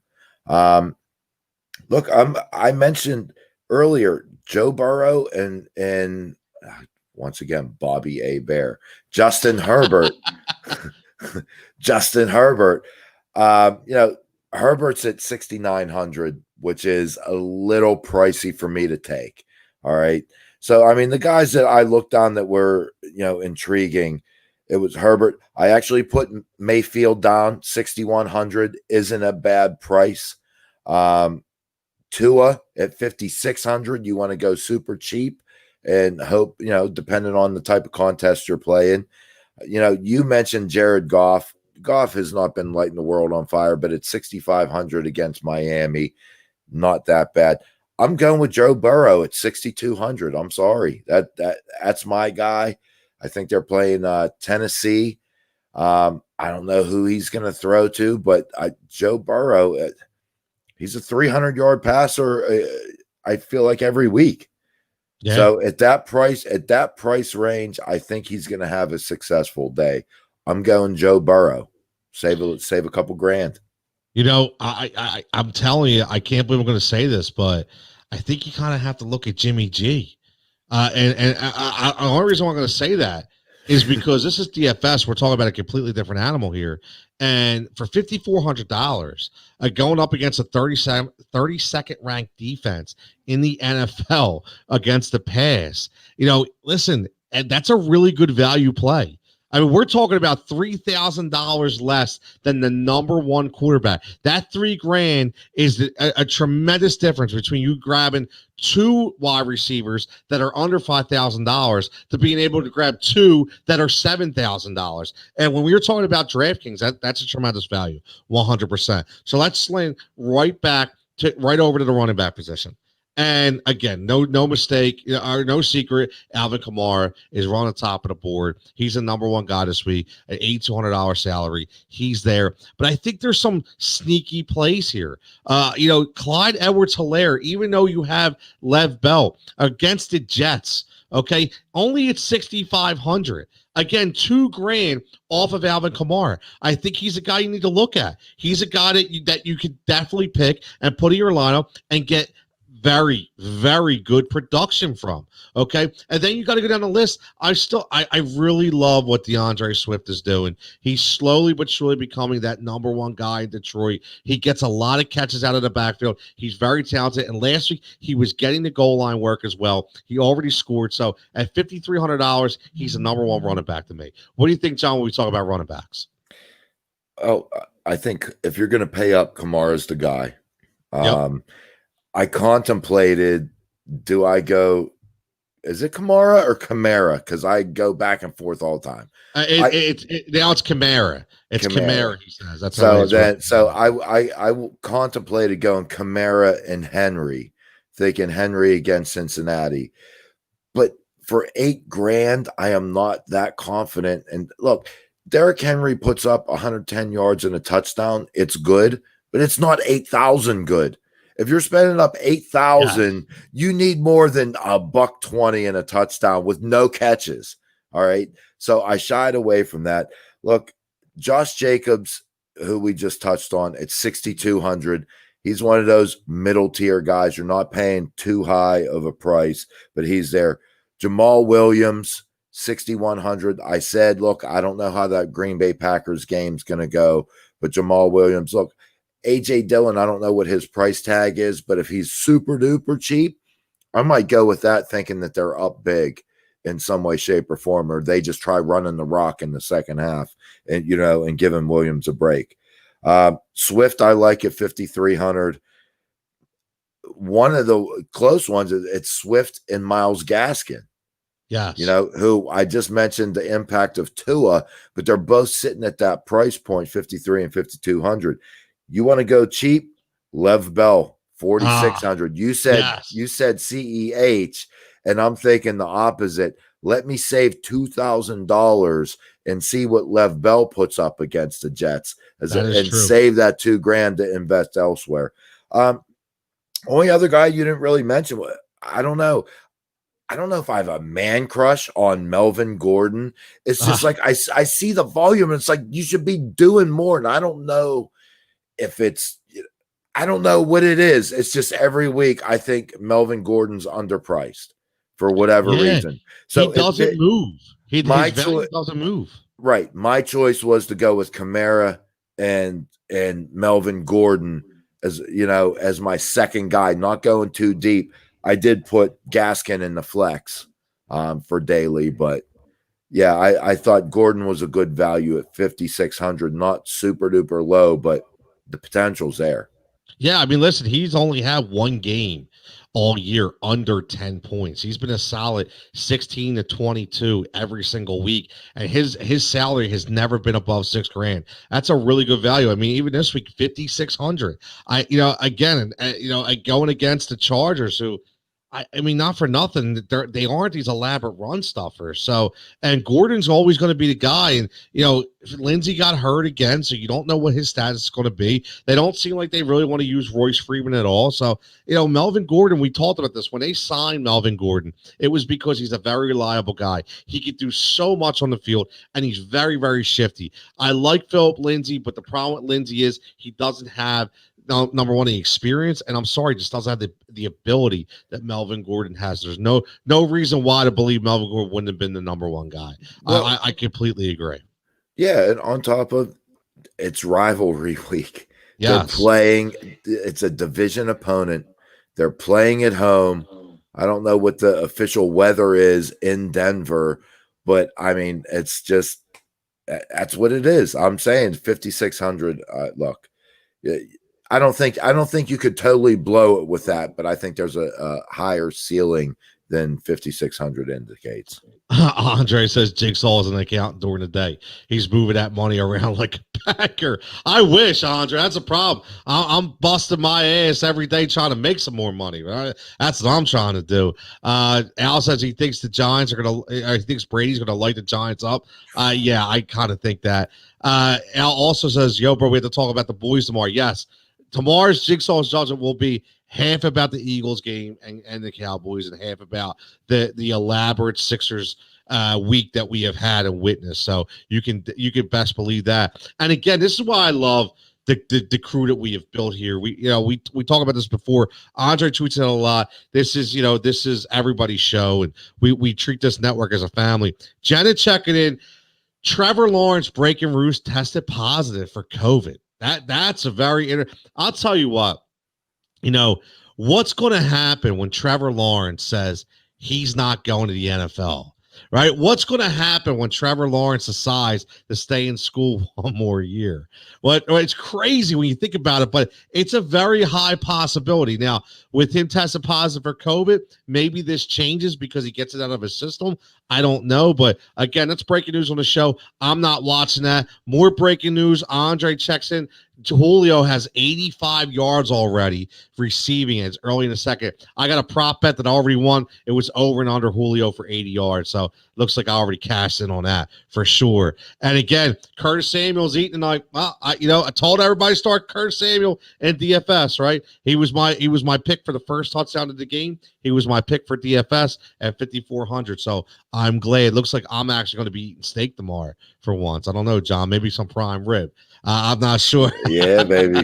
B: Look, I mentioned earlier Joe Burrow and once again Bobby A. Bear, Justin Herbert, Justin Herbert. Herbert's at 6,900, which is a little pricey for me to take. All right. So, I mean, the guys that I looked on that were, intriguing, it was Herbert. I actually put Mayfield down, 6,100 isn't a bad price. Tua at 5,600, you want to go super cheap and hope, depending on the type of contest you're playing. You mentioned Jared Goff. Goff has not been lighting the world on fire, but it's 6,500 against Miami. Not that bad. I'm going with Joe Burrow at 6,200. I'm sorry. That's my guy. I think they're playing Tennessee. I don't know who he's going to throw to, but Joe Burrow, he's a 300-yard passer, I feel like every week. Yeah. So at that price range, I think he's going to have a successful day. I'm going Joe Burrow. Save a couple grand.
A: I'm telling you, I can't believe I'm going to say this, but I think you kind of have to look at Jimmy G. The only reason why I'm going to say that is because this is DFS. We're talking about a completely different animal here. And for $5,400, going up against a 32nd ranked defense in the NFL against the pass, listen, and that's a really good value play. I mean, we're talking about $3,000 less than the number one quarterback. That $3,000 is a tremendous difference between you grabbing two wide receivers that are under $5,000 to being able to grab two that are $7,000. And when we were talking about DraftKings, that's a tremendous value, 100%. So let's sling right over to the running back position. And again, no mistake, no secret. Alvin Kamara is on the top of the board. He's the number one guy this week at $8,200 salary. He's there, but I think there's some sneaky plays here. Clyde Edwards-Helaire, even though you have Lev Bell against the Jets, okay, only at 6,500. Again, $2,000 off of Alvin Kamara. I think he's a guy you need to look at. He's a guy that you could definitely pick and put in your lineup and get very, very good production from. Okay. And then you got to go down the list. I really love what Deandre Swift is doing. He's slowly but surely becoming that number one guy in Detroit. He gets a lot of catches out of the backfield. He's very talented. And last week he was getting the goal line work as well. He already scored. So at $5,300, he's the number one running back to me. What do you think, John, when we talk about running backs?
B: Oh, I think if you're going to pay up, Kamara's the guy.
A: Yep.
B: I contemplated, is it Kamara or Kamara? Because I go back and forth all the time.
A: Now it's Kamara. It's Kamara, he says. That's
B: I contemplated going Kamara and Henry, thinking Henry against Cincinnati. But for $8,000, I am not that confident. And look, Derrick Henry puts up 110 yards and a touchdown. It's good, but it's not 8,000 good. If you're spending up 8,000, you need more than $120 and a touchdown with no catches. All right. So I shied away from that. Look, Josh Jacobs, who we just touched on, at 6,200. He's one of those middle tier guys. You're not paying too high of a price, but he's there. Jamal Williams, 6,100. I said, look, I don't know how that Green Bay Packers game's going to go, but Jamal Williams, look, AJ Dillon, I don't know what his price tag is, but if he's super duper cheap, I might go with that, thinking that they're up big in some way, shape, or form, or they just try running the rock in the second half and giving Williams a break. Swift, I like at 5,300. One of the close ones, it's Swift and Myles Gaskin.
A: Yes.
B: Who I just mentioned the impact of Tua, but they're both sitting at that price point, 53 and 5,200. You want to go cheap? Lev Bell, 4,600. You said CEH, and I'm thinking the opposite. Let me save $2,000 and see what Lev Bell puts up against the Jets, and save that $2,000 to invest elsewhere. Only other guy you didn't really mention, I don't know. I don't know if I have a man crush on Melvin Gordon. It's just like I see the volume, and it's like you should be doing more, and I don't know if I don't know what it is. It's just every week I think Melvin Gordon's underpriced for whatever reason. So
A: he doesn't move. His value doesn't move.
B: Right. My choice was to go with Kamara and Melvin Gordon as my second guy, not going too deep. I did put Gaskin in the flex for daily, but yeah, I thought Gordon was a good value at 5,600, not super duper low, but the potential's there.
A: Yeah, I mean, listen, he's only had one game all year under 10 points. He's been a solid 16 to 22 every single week, and his salary has never been above $6,000. That's a really good value. I mean, even this week, 5,600. Going against the Chargers, who I mean, not for nothing, they aren't these elaborate run stuffers. So, and Gordon's always going to be the guy. And, Lindsey got hurt again, so you don't know what his status is going to be. They don't seem like they really want to use Royce Freeman at all. So, Melvin Gordon, we talked about this. When they signed Melvin Gordon, it was because he's a very reliable guy. He could do so much on the field, and he's very, very shifty. I like Philip Lindsay, but the problem with Lindsay is he doesn't have number one, the experience, and I'm sorry, just doesn't have the ability that Melvin Gordon has. There's no reason why to believe Melvin Gordon wouldn't have been the number one guy. Well, I completely agree.
B: Yeah, and on top of it's rivalry week.
A: Yes.
B: They're playing. It's a division opponent. They're playing at home. I don't know what the official weather is in Denver, but I mean, it's just that's what it is. I'm saying 5,600. Look, I don't think you could totally blow it with that, but I think there's a higher ceiling than 5,600 indicates.
A: Andre says Jigsaw is an account during the day. He's moving that money around like a packer. I wish, Andre. That's a problem. I'm busting my ass every day trying to make some more money. Right? That's what I'm trying to do. Al says he thinks the Giants are going to. He thinks Brady's going to light the Giants up. Yeah, I kind of think that. Al also says, "Yo, bro, we have to talk about the boys tomorrow." Yes, tomorrow's Jigsaw's judgment will be half about the Eagles game and the Cowboys, and half about the elaborate Sixers week that we have had and witnessed. So you can best believe that. And again, this is why I love the crew that we have built here. We talk about this before. Andre tweets it a lot. This is everybody's show, and we treat this network as a family. Jenna checking in. Trevor Lawrence breaking roost tested positive for COVID. That's a very I'll tell you what. What's going to happen when Trevor Lawrence says he's not going to the NFL, right? What's going to happen when Trevor Lawrence decides to stay in school one more year? Well, it's crazy when you think about it, but it's a very high possibility. Now, with him testing positive for COVID, maybe this changes because he gets it out of his system. I don't know, but again, that's breaking news on the show. I'm not watching that. More breaking news. Andre checks in. Julio has 85 yards already receiving it. It's early in the second. I got a prop bet that I already won. It was over and under Julio for 80 yards. So looks like I already cashed in on that for sure. And again, Curtis Samuel's eating tonight. Well, I told everybody to start Curtis Samuel in DFS, right? He was my pick for the first touchdown of the game. He was my pick for DFS at 5,400. So I'm glad. It looks like I'm actually going to be eating steak tomorrow for once. I don't know, John. Maybe some prime rib. I'm not sure.
B: Yeah, baby.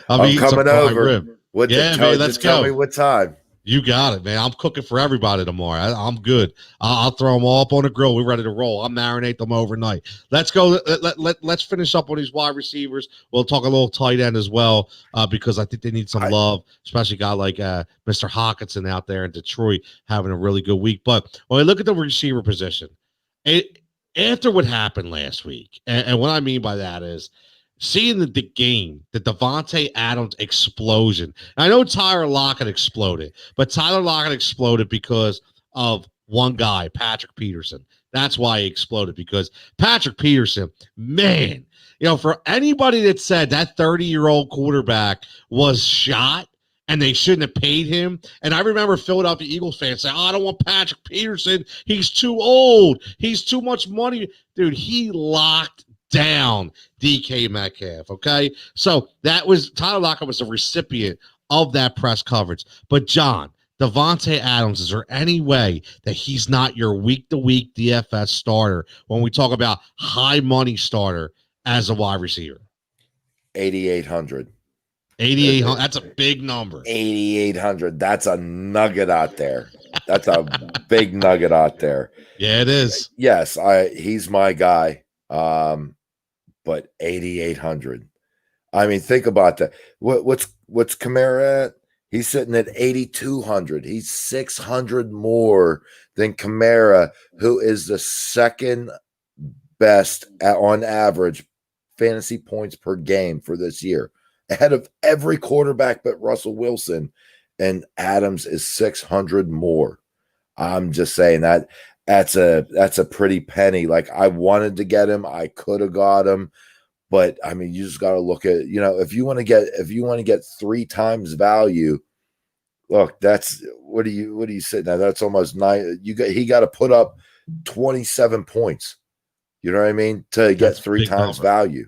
B: I'm coming over.
A: Let's go.
B: Tell me what time.
A: You got it, man. I'm cooking for everybody tomorrow. I'm good. I'll throw them all up on the grill. We're ready to roll. I'll marinate them overnight. Let's go. Let's finish up on these wide receivers. We'll talk a little tight end as well because I think they need some love, especially a guy like Mr. Hawkinson out there in Detroit having a really good week. But when we look at the receiver position, after what happened last week, and what I mean by that is seeing the game, the Devonte Adams explosion. I know Tyler Lockett exploded, but Tyler Lockett exploded because of one guy, Patrick Peterson. That's why he exploded, because Patrick Peterson, man, for anybody that said that 30-year-old quarterback was shot and they shouldn't have paid him. And I remember Philadelphia Eagles fans saying, I don't want Patrick Peterson. He's too old. He's too much money. Dude, he locked down DK Metcalf, okay? So Tyler Lockett was a recipient of that press coverage. But John, Devonte Adams, is there any way that he's not your week-to-week DFS starter when we talk about high-money starter as a wide receiver?
B: 8,800.
A: 8,800. That's a big number.
B: 8,800. That's a nugget out there. That's a big nugget out there.
A: Yeah, it is.
B: Yes, he's my guy. But 8,800. I mean, think about that. What's Kamara at? He's sitting at 8,200. He's 600 more than Kamara, who is the second best on average fantasy points per game for this year, ahead of every quarterback but Russell Wilson. And Adams is 600 more. I'm just saying that's a pretty penny. Like, I wanted to get him, I could have got him, but I mean, you just got to look at, if you want to get 3 times value, look, that's what do you sit now? That's almost 9. He got to put up 27 points. You know what I mean? To get 3 times value.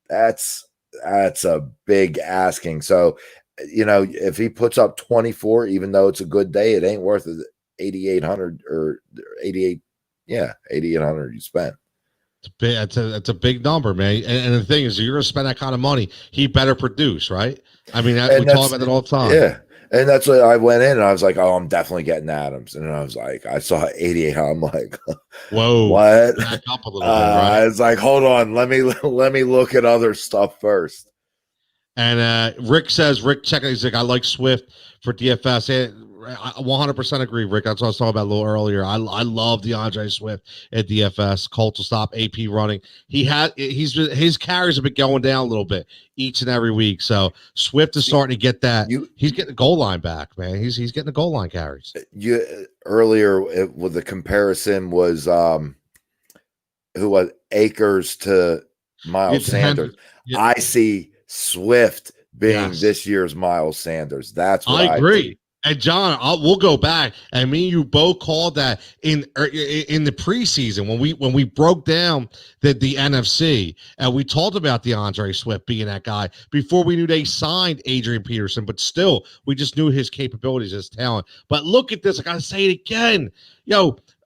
B: That's a big asking. So, if he puts up 24, even though it's a good day, it ain't worth it. 8,800 or 88, 8,800 you spent.
A: It's a big number, man. And the thing is, you're going to spend that kind of money, he better produce, right? I mean,
B: And
A: we talk about that all the time.
B: Yeah. And that's what I went in and I was like, oh, I'm definitely getting Adams. And then I was like, I saw 88. I'm like,
A: whoa,
B: what?
A: back up a little bit, right?
B: I was like, hold on, let me look at other stuff first.
A: And Rick checking. He's like, I like Swift for DFS. I 100% agree, Rick. That's what I was talking about a little earlier. I love DeAndre Swift at DFS. Colt will stop AP running. His carries have been going down a little bit each and every week. So Swift is starting to get that. He's getting the goal line back, man. He's getting the goal line carries.
B: Earlier with the comparison was who was Akers to Miles Sanders.
A: Yeah.
B: I see Swift being this year's Miles Sanders. That's what I agree.
A: And John, we'll go back, and me and you both called that in the preseason when we broke down the NFC, and we talked about DeAndre Swift being that guy before we knew they signed Adrian Peterson, but still, we just knew his capabilities, his talent. But look at this. I gotta say it again.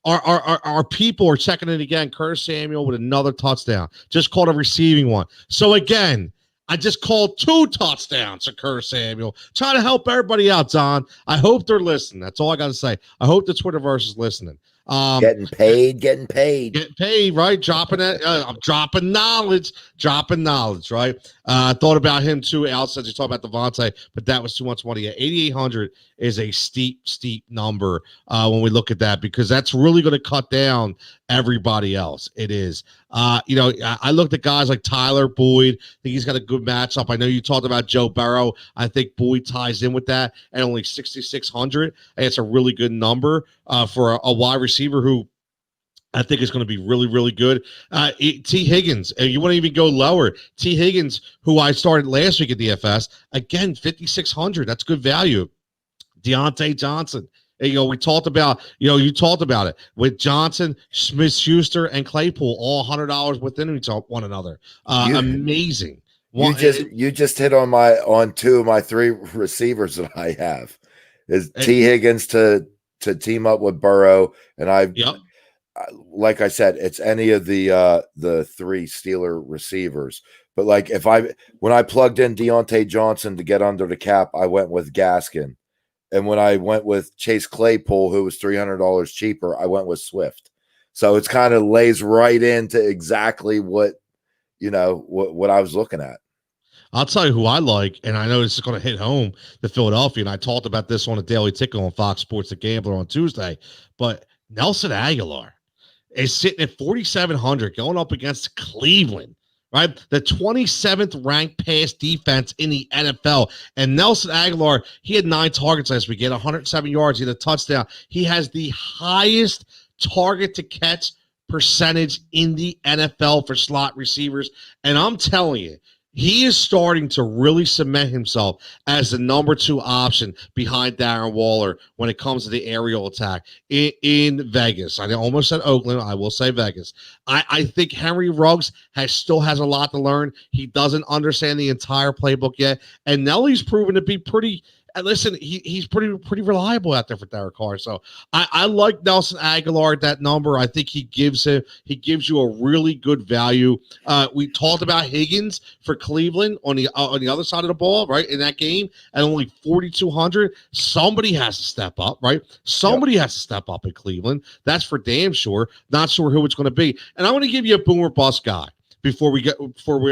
A: Our people are checking it again. Curtis Samuel with another touchdown. Just called a receiving one. So again, I just called 2 touchdowns to Curtis Samuel. Trying to help everybody out, Don. I hope they're listening. That's all I got to say. I hope the Twitterverse is listening.
B: Getting paid,
A: right? Dropping that. I'm dropping knowledge, right? I thought about him too. Al says you talk about Devonte, but that was too much money. 8,800 is a steep number when we look at that, because that's really going to cut down everybody else. It is. I looked at guys like Tyler Boyd. I think he's got a good matchup. I know you talked about Joe Burrow. I think Boyd ties in with that at only 6,600. And it's a really good number for a wide receiver who I think is going to be really, really good. T. Higgins, you want to even go lower. T. Higgins, who I started last week at DFS, again, 5,600. That's good value. Deontay Johnson. We talked about, you talked about it with Johnson, Smith-Schuster, and Claypool, all $100 within one another. Amazing.
B: You just hit on 2 of my 3 receivers that I have. Is T. Higgins to team up with Burrow, and like I said, it's any of the 3 Steeler receivers. But like when I plugged in Deontay Johnson to get under the cap, I went with Gaskin. And when I went with Chase Claypool, who was $300 cheaper, I went with Swift. So it's kind of lays right into exactly what I was looking at.
A: I'll tell you who I like, and I know this is going to hit home to Philadelphia, and I talked about this on a Daily Ticket on Fox Sports The Gambler on Tuesday, but Nelson Aguilar is sitting at 4,700 going up against Cleveland. Right, the 27th ranked pass defense in the NFL. And Nelson Aguilar, he had 9 targets last week. He had 107 yards. He had a touchdown. He has the highest target to catch percentage in the NFL for slot receivers. And I'm telling you, he is starting to really cement himself as the number 2 option behind Darren Waller when it comes to the aerial attack in Vegas. I almost said Oakland. I will say Vegas. I think Henry Ruggs still has a lot to learn. He doesn't understand the entire playbook yet. And Nelly's proven to be pretty – listen, he's pretty reliable out there for Derek Carr. So I like Nelson Aguilar at that number. I think he gives you a really good value. We talked about Higgins for Cleveland on the other side of the ball, right, in that game at only 4,200. Somebody has to step up, right? Somebody has to step up in Cleveland. That's for damn sure. Not sure who it's going to be. And I want to give you a boomer bust guy before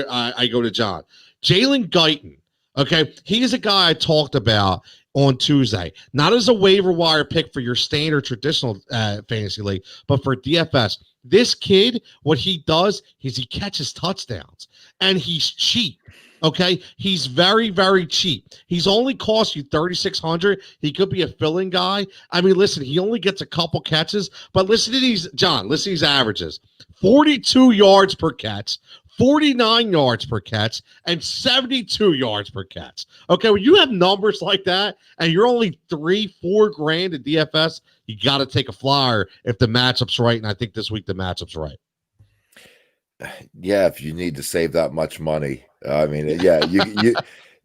A: I go to John. Jalen Guyton. Okay, he's a guy I talked about on Tuesday, not as a waiver wire pick for your standard traditional fantasy league, but for DFS. This kid, what he does is he catches touchdowns, and he's cheap. Okay, he's very, very cheap. He's only cost you 3,600. He could be a fill-in guy. I mean, listen, he only gets a couple catches, but listen to these, John. Listen to these averages: 42 yards per catch. 49 yards per catch, and 72 yards per catch. Okay, when you have numbers like that and you're only $3-4 grand in DFS, you got to take a flyer if the matchup's right, and I think this week the matchup's right.
B: Yeah, if you need to save that much money. I mean, yeah,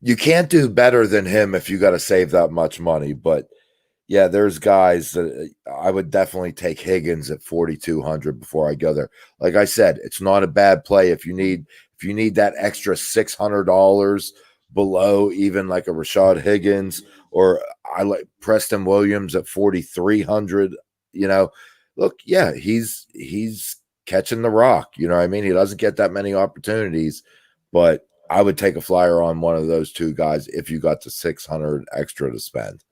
B: you can't do better than him if you got to save that much money, but yeah, there's guys that I would definitely take Higgins at 4,200 before I go there. Like I said, it's not a bad play if you need that extra $600 below even like a Rashad Higgins, or I like Preston Williams at 4,300. Look, yeah, he's catching the rock. You know what I mean? He doesn't get that many opportunities, but I would take a flyer on one of those two guys if you got the 600 extra to spend.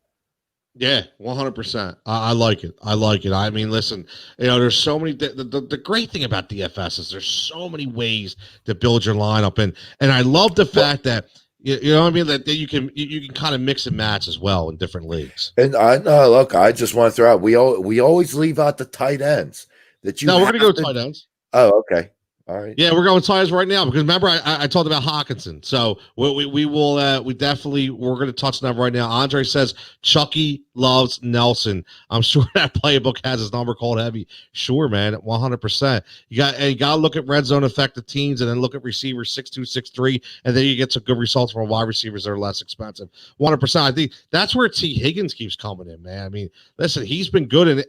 A: Yeah, 100%. I like it. I like it. I mean, listen, there's so many. The great thing about DFS is there's so many ways to build your lineup, and I love the fact that you know what I mean, that you can kind of mix and match as well in different leagues.
B: And I know, look, I just want to throw out. We always leave out the tight ends that you.
A: No, we're gonna go tight ends.
B: Oh, okay. All right.
A: Yeah, we're going tight ends right now because remember I talked about Hawkinson. So we will we're going to touch on that right now. Andre says Chucky loves Nelson. I'm sure that playbook has his number called heavy. Sure, man, 100%. You got to look at red zone effective teams and then look at receivers 6'2", 6'3", and then you get some good results from wide receivers that are less expensive. 100%. I think that's where T Higgins keeps coming in, man. I mean, listen, he's been good, and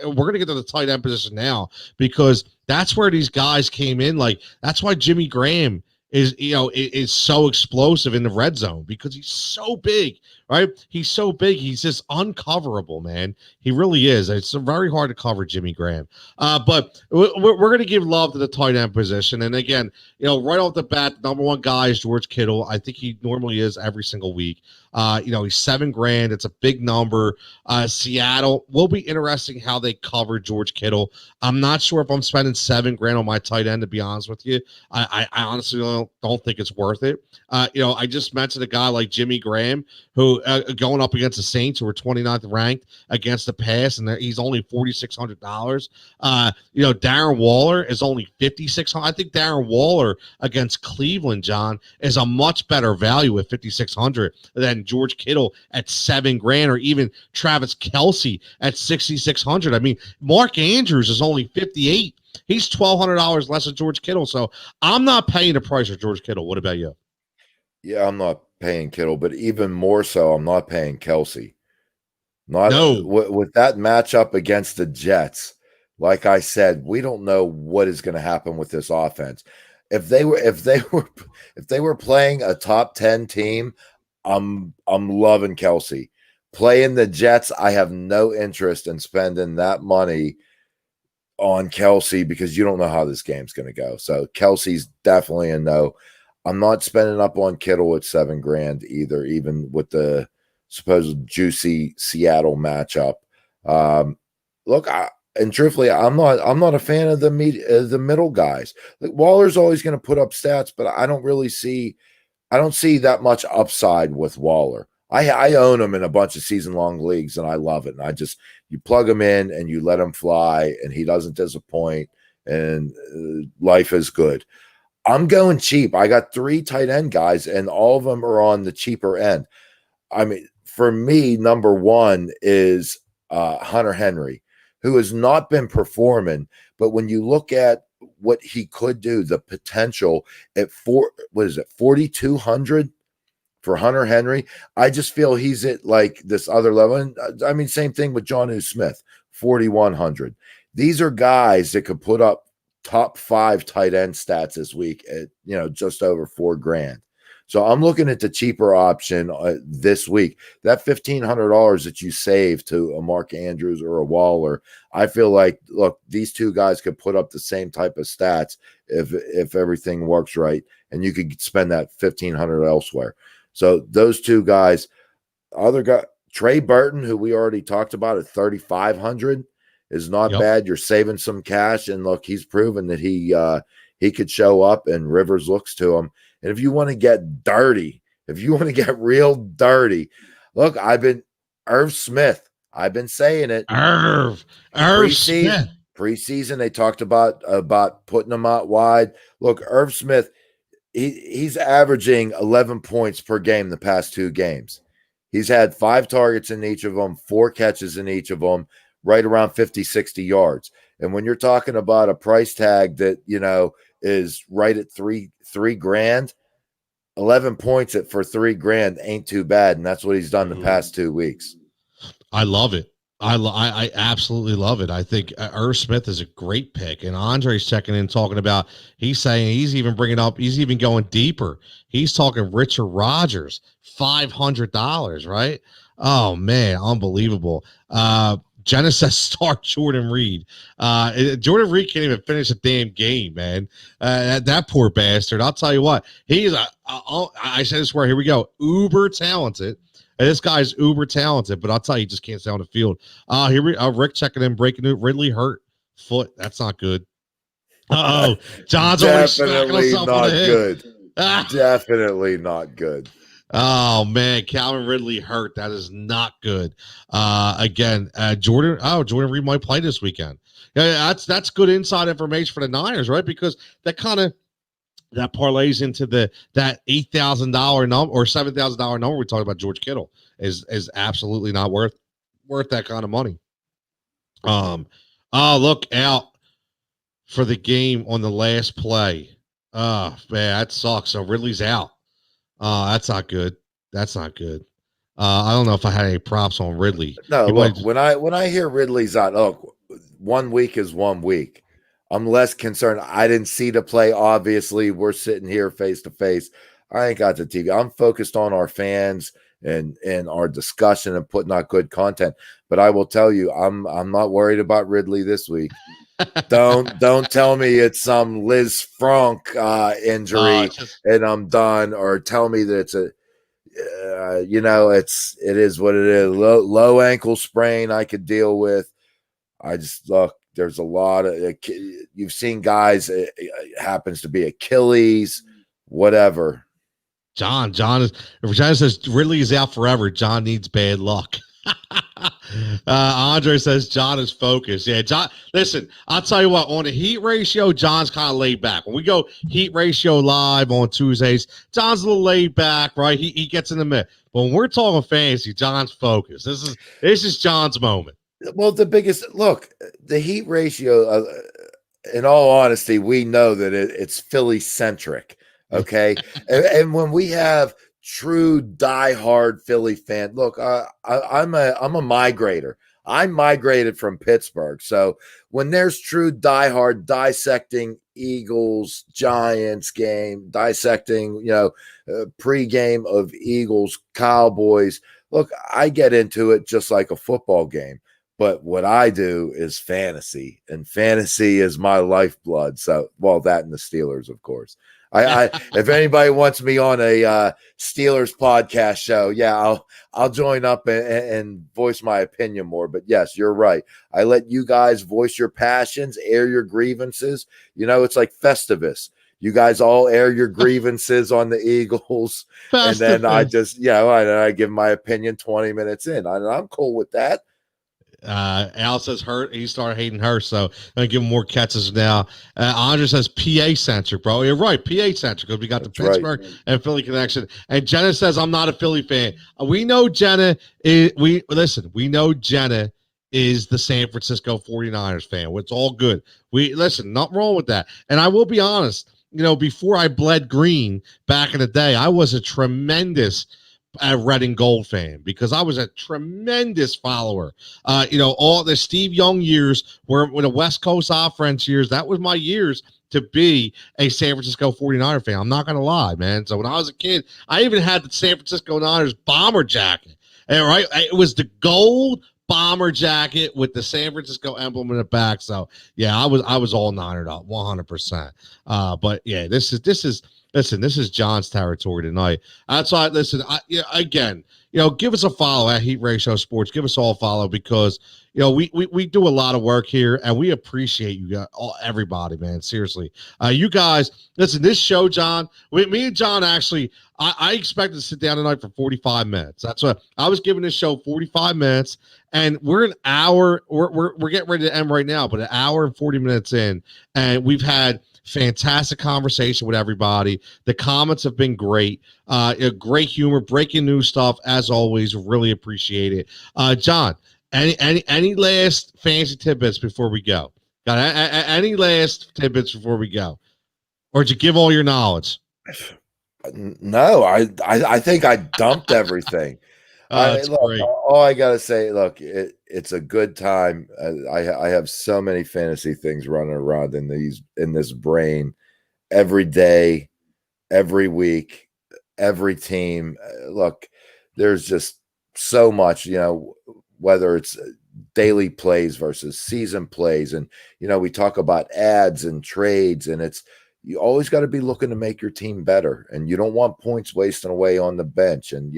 A: we're going to get to the tight end position now because that's where these guys came in. Like, that's why Jimmy Graham is so explosive in the red zone because he's so big, right? He's so big. He's just uncoverable, man. He really is. It's very hard to cover Jimmy Graham. But we're going to give love to the tight end position. And again, right off the bat, the number one guy is George Kittle. I think he normally is every single week. He's $7,000. It's a big number. Seattle will be interesting how they cover George Kittle. I'm not sure if I'm spending $7,000 on my tight end, to be honest with you. I honestly don't think it's worth it. I just mentioned a guy like Jimmy Graham, who going up against the Saints, who are 29th ranked against the pass, and he's only $4,600. Darren Waller is only $5,600. I think Darren Waller against Cleveland, John, is a much better value at $5,600 than George Kittle at $7,000, or even Travis Kelce at $6,600. I mean, Mark Andrews is only $58. He's $1,200 less than George Kittle. So I'm not paying the price of George Kittle. What about you?
B: Yeah, I'm not paying Kittle, but even more so, I'm not paying Kelce. With that matchup against the Jets. Like I said, we don't know what is going to happen with this offense. If they were playing a top 10 team, I'm loving Kelce. Playing the Jets, I have no interest in spending that money on Kelce because you don't know how this game's going to go. So Kelce's definitely a no. I'm not spending up on Kittle at $7,000 either, even with the supposed juicy Seattle matchup. And truthfully, I'm not a fan of the middle guys. Like, Waller's always going to put up stats, but I don't see that much upside with Waller. I own him in a bunch of season-long leagues, and I love it. And you plug him in and you let him fly, and he doesn't disappoint, and life is good. I'm going cheap. I got 3 tight end guys, and all of them are on the cheaper end. I mean, for me, number one is Hunter Henry, who has not been performing, but when you look at what he could do, the potential at 4,200 for Hunter Henry, I just feel he's at like this other level. And I mean, same thing with Jonnu Smith, 4,100. These are guys that could put up top 5 tight end stats this week at just over $4,000. So I'm looking at the cheaper option this week. That $1,500 that you save to a Mark Andrews or a Waller, I feel like, look, these two guys could put up the same type of stats if everything works right, and you could spend that $1,500 elsewhere. So those two guys, other guy, Trey Burton, who we already talked about at 3,500, is not bad. You're saving some cash, and look, he's proven that he could show up, and Rivers looks to him. And if you want to get dirty, if you want to get real dirty, look, Irv Smith. I've been saying it.
A: Irv Smith.
B: Preseason, they talked about putting him out wide. Look, Irv Smith, he's averaging 11 points per game the past 2 games. He's had 5 targets in each of them, 4 catches in each of them, right around 50, 60 yards. And when you're talking about a price tag that, is right at $3,000, 11 points for $3,000 ain't too bad. And that's what he's done the past 2 weeks.
A: I love it. I absolutely love it. I think Irv Smith is a great pick, and Andre's checking in talking about. He's saying he's even bringing up. He's even going deeper. He's talking Richard Rodgers, $500. Right? Oh man, unbelievable. Jenna says start Jordan Reed. Jordan Reed can't even finish a damn game, man. That poor bastard. I'll tell you what. He's I said this where here we go. Uber talented. And this guy's uber talented, but I'll tell you, he just can't stay on the field. Rick checking in, breaking it. Ridley hurt foot. That's not good. John's already smacking himself on the head.
B: Good. Definitely not good.
A: Oh man, Calvin Ridley hurt. That is not good. Jordan Reed might play this weekend. Yeah, that's good inside information for the Niners, right? Because that parlays into that $8,000 number or $7,000 number we talked about. George Kittle is absolutely not worth that kind of money. Look out for the game on the last play. Oh man, that sucks. So Ridley's out. That's not good. That's not good. I don't know if I had any props on Ridley.
B: No, look, when I hear Ridley's out, look, 1 week is 1 week. I'm less concerned. I didn't see the play. Obviously, we're sitting here face to face. I ain't got the TV. I'm focused on our fans and our discussion and putting out good content. But I will tell you, I'm not worried about Ridley this week. Don't tell me it's some Liz Frank injury and I'm done, or tell me that it's it is what it is. Low ankle sprain I could deal with. I just look. There's a lot of you've seen guys. It happens to be Achilles, whatever.
A: John says Ridley is out forever. John needs bad luck. Andre says John is focused. Yeah, John. Listen, I'll tell you what. On the heat ratio, John's kind of laid back. When we go heat ratio live on Tuesdays, John's a little laid back, right? He gets in the mix. But when we're talking fantasy, John's focused. This is John's moment.
B: Well, the heat ratio, in all honesty, we know that it's Philly centric. Okay. and when we have true diehard Philly fan, look, I'm a migrator. I migrated from Pittsburgh. So when there's true diehard dissecting Eagles, Giants game, dissecting, pregame of Eagles, Cowboys, look, I get into it just like a football game. But what I do is fantasy, and fantasy is my lifeblood. So, that and the Steelers, of course. I if anybody wants me on a Steelers podcast show, I'll join up and voice my opinion more. But yes, you're right. I let you guys voice your passions, air your grievances. It's like Festivus. You guys all air your grievances on the Eagles, and then I just I give my opinion 20 minutes in. I'm cool with that.
A: Al says hurt. He started hating her, so I'm gonna give him more catches now. Andre says PA centric, bro. You're right, PA centric, because we got the Pittsburgh and Philly connection. And Jenna says I'm not a Philly fan. We know Jenna is. We know Jenna is the San Francisco 49ers fan. It's all good. Nothing wrong with that. And I will be honest. Before I bled green back in the day, I was a tremendous red and gold fan, because I was a tremendous follower. All the Steve Young years were the West Coast offense years. That was my years to be a San Francisco 49er fan. I'm not going to lie, man. So when I was a kid, I even had the San Francisco Niners bomber jacket. And it was the gold bomber jacket with the San Francisco emblem in the back. So yeah, I was all Niner up 100%. But yeah, this is John's territory tonight. That's why. Listen, give us a follow at Heat Ratio Sports. Give us all a follow, because we do a lot of work here, and we appreciate you guys, everybody, man. Seriously, you guys. Listen, this show, John. Me and John actually. I expected to sit down tonight for 45 minutes. That's what I was giving this show 45 minutes, and we're an hour. We're getting ready to end right now, but an hour and 40 minutes in, and we've had fantastic conversation with everybody. The comments have been great. Great humor, breaking news stuff as always. Really appreciate it. John, any last fancy tidbits before we go? Got any last tidbits before we go, or did you give all your knowledge?
B: No, I think I dumped everything.
A: It's
B: Look,
A: great.
B: all I gotta say, look, it's a good time. I have so many fantasy things running around in this brain every day, every week, every team. Look, there's just so much, whether it's daily plays versus season plays. And, we talk about ads and trades, and you always got to be looking to make your team better. And you don't want points wasting away on the bench. And,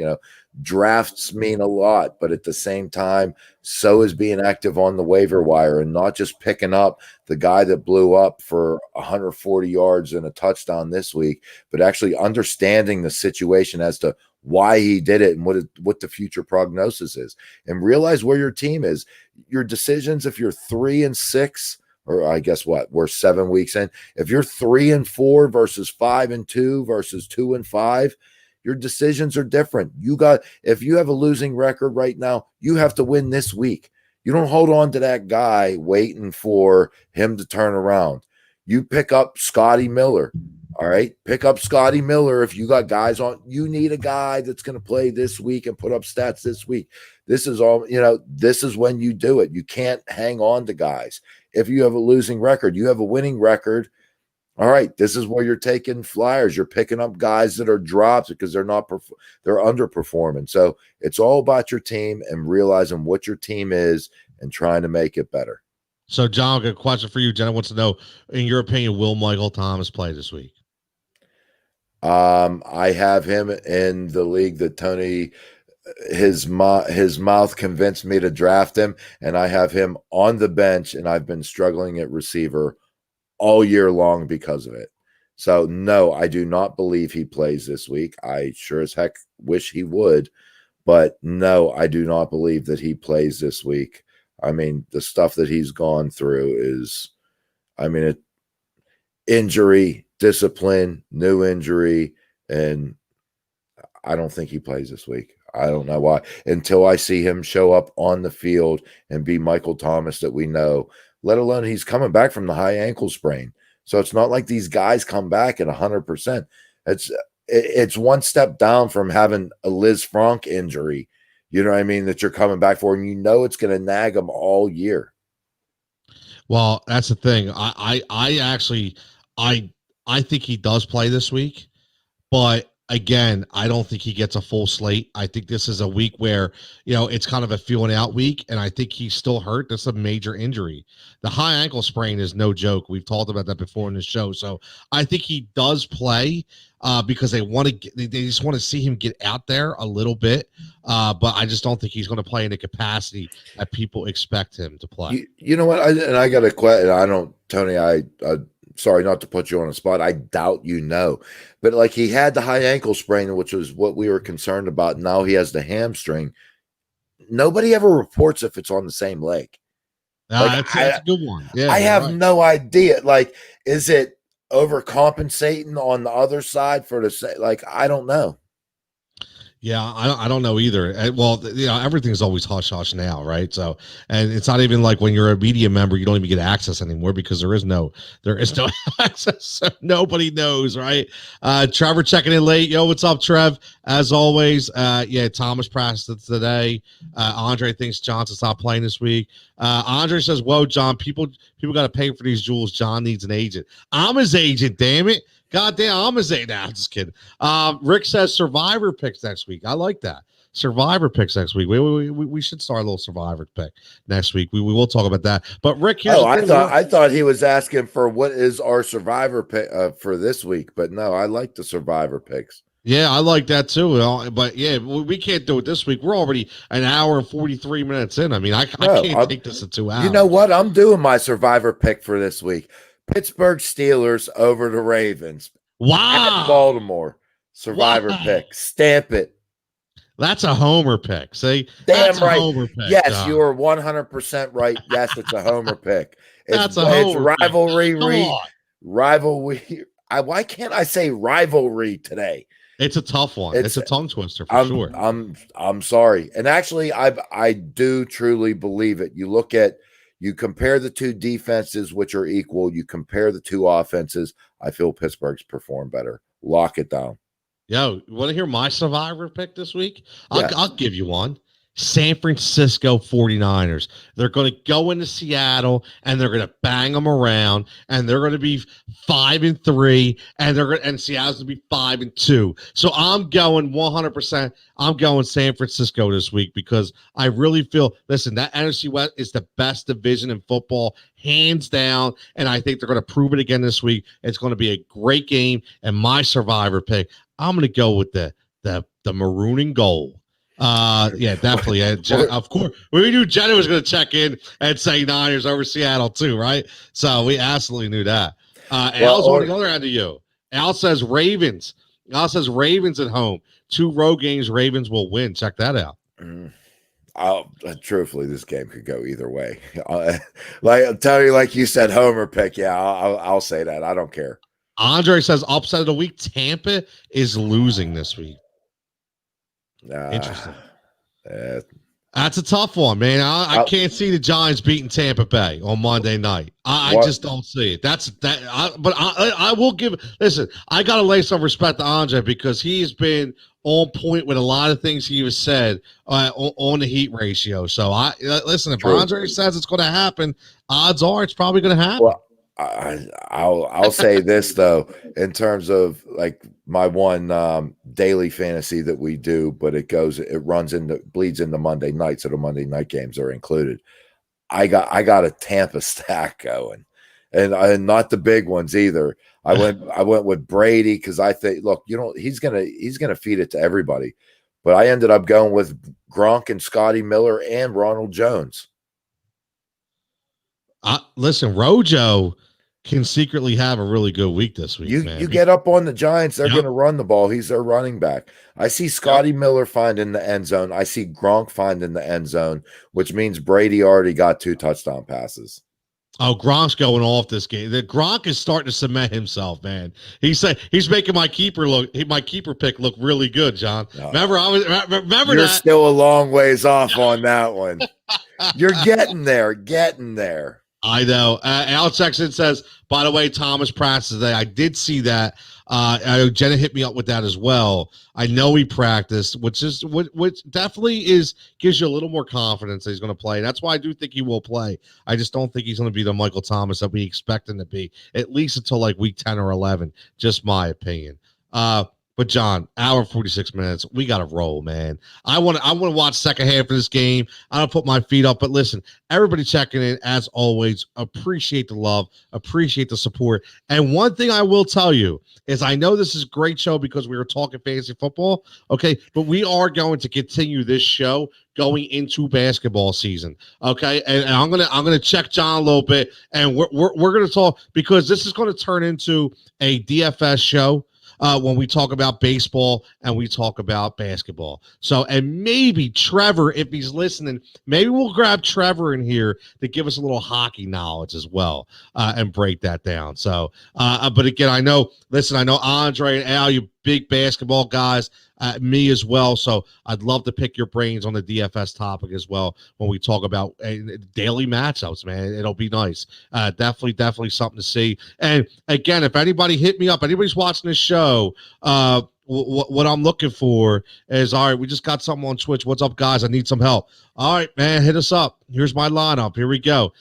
B: drafts mean a lot, but at the same time, so is being active on the waiver wire and not just picking up the guy that blew up for 140 yards and a touchdown this week, but actually understanding the situation as to why he did it and what the future prognosis is, and realize where your team is. Your decisions, if you're 3-6, or I guess we're 7 weeks in, if you're 3-4 versus 5-2 versus 2-5, your decisions are different. If you have a losing record right now, you have to win this week. You don't hold on to that guy waiting for him to turn around. You pick up Scotty Miller. All right. Pick up Scotty Miller. If you got guys on, you need a guy that's going to play this week and put up stats this week. This is all, this is when you do it. You can't hang on to guys. If you have a losing record, you have a winning record. All right, this is where you're taking flyers. You're picking up guys that are drops because they're underperforming. So it's all about your team and realizing what your team is and trying to make it better.
A: So, John, a question for you. Jenna wants to know, in your opinion, will Michael Thomas play this week?
B: I have him in the league that Tony, his mouth convinced me to draft him, and I have him on the bench, and I've been struggling at receiver all year long because of it. So, no, I do not believe he plays this week. I sure as heck wish he would, but no, I do not believe that he plays this week. I mean, the stuff that he's gone through is, injury, discipline, new injury, and I don't think he plays this week. I don't know why. Until I see him show up on the field and be Michael Thomas that we know, let alone he's coming back from the high ankle sprain. So it's not like these guys come back at 100%. It's one step down from having a Liz Frank injury, that you're coming back for, and it's going to nag them all year.
A: Well, that's the thing. I think he does play this week, but again, I don't think he gets a full slate. I think this is a week where, it's kind of a feeling out week, and I think he's still hurt. That's a major injury. The high ankle sprain is no joke. We've talked about that before in the show. So I think he does play because they just want to see him get out there a little bit. But I just don't think he's going to play in the capacity that people expect him to play.
B: You know what? I got a question. Tony, sorry not to put you on the spot. I doubt but he had the high ankle sprain, which was what we were concerned about. Now he has the hamstring. Nobody ever reports if it's on the same leg.
A: That's a good one. Yeah,
B: I have no idea. Is it overcompensating on the other side for I don't know.
A: Yeah, I don't know either. Well, everything's always hush hush now, right? So, and it's not even like when you're a media member, you don't even get access anymore because there is no access. So nobody knows, right? Trevor checking in late. Yo, what's up, Trev? As always, Thomas practiced today. Andre thinks Johnson stopped playing this week. Andre says, "Whoa, John, people got to pay for these jewels. John needs an agent. I'm his agent, damn it." God damn, I'm a Zay now. Just kidding. Rick says Survivor picks next week. I like that. Survivor picks next week. We should start a little Survivor pick next week. We will talk about that. But Rick,
B: I thought he was asking for what is our Survivor pick for this week. But no, I like the Survivor picks.
A: Yeah, I like that too. But yeah, we can't do it this week. We're already an hour and 43 minutes in. I can't take this in 2 hours.
B: You know what? I'm doing my Survivor pick for this week. Pittsburgh Steelers over the Ravens.
A: Wow.
B: At Baltimore. Survivor pick. Stamp it.
A: That's a homer pick. See?
B: Damn
A: That's
B: right.
A: A homer pick,
B: yes,
A: John.
B: you are 100% right. Yes, it's a homer pick.
A: That's a homer
B: rivalry. Rivalry. Why can't I say rivalry today?
A: It's a tough one. It's a tongue twister for sure.
B: I'm sorry. And actually, I do truly believe it. You compare the two defenses, which are equal. You compare the two offenses. I feel Pittsburgh's perform better. Lock it down.
A: Yo, you want to hear my survivor pick this week?
B: Yes.
A: I'll give you one. San Francisco 49ers. They're going to go into Seattle and they're going to bang them around, and they're going to be 5-3, and Seattle's going to be 5-2. So I'm going 100%. I'm going San Francisco this week because I really feel, listen, that NFC West is the best division in football, hands down, and I think they're going to prove it again this week. It's going to be a great game, and my survivor pick, I'm going to go with the maroon and gold. Yeah, definitely. Of course, we knew Jenna was going to check in and say Niners over Seattle too, right? So we absolutely knew that. Al's on the other end of you. Al says Ravens. Al says Ravens at home. 2 road games, Ravens will win. Check that out.
B: Truthfully, this game could go either way. Like I'm telling you, like you said, Homer pick. Yeah, I'll say that. I don't care.
A: Andre says upset of the week. Tampa is losing this week. Interesting. That's a tough one, man. I can't see the Giants beating Tampa Bay on Monday night. I just don't see it. But I will give. Listen, I got to lay some respect to Andre because he's been on point with a lot of things he has said on the heat ratio. So listen. If Andre says it's going to happen, odds are it's probably going to happen.
B: Well, I'll say this though, in terms of like my one daily fantasy that we do, but it bleeds into Monday night, so the Monday night games are included. I got a Tampa stack going, and not the big ones either. I went with Brady because I think, look, he's gonna feed it to everybody, but I ended up going with Gronk and Scotty Miller and Ronald Jones.
A: Listen, Rojo can secretly have a really good week this week, man.
B: You get up on the Giants, they're going to run the ball. He's their running back. I see Scotty Miller finding the end zone. I see Gronk finding the end zone, which means Brady already got 2 touchdown passes.
A: Oh, Gronk's going off this game. The Gronk is starting to cement himself, man. He's making my keeper pick look really good, John. No. Remember
B: You're still a long ways off on that one. You're getting there.
A: I know. Alex Jackson says, by the way, Thomas practiced today. I did see that. I know Jenna hit me up with that as well. I know he practiced, which definitely gives you a little more confidence that he's going to play. That's why I do think he will play. I just don't think he's going to be the Michael Thomas that we expect him to be, at least until like week 10 or 11. Just my opinion. But John, hour 46 minutes, we got to roll, man. I want to watch second half of this game. I don't put my feet up, but listen, everybody checking in as always. Appreciate the love, appreciate the support. And one thing I will tell you is I know this is a great show because we were talking fantasy football, okay? But we are going to continue this show going into basketball season, okay? And I'm gonna check John a little bit, and we're gonna talk because this is going to turn into a DFS show. When we talk about baseball and we talk about basketball. So, and maybe Trevor, if he's listening, maybe we'll grab Trevor in here to give us a little hockey knowledge as well and break that down. So, but again, I know Andre and Al, you big basketball guys, me as well. So I'd love to pick your brains on the DFS topic as well when we talk about daily matchups, man. It'll be nice. Definitely something to see. And again, if anybody's watching this show, what I'm looking for is, all right, we just got something on Twitch. What's up, guys? I need some help. All right, man, hit us up. Here's my lineup. Here we go.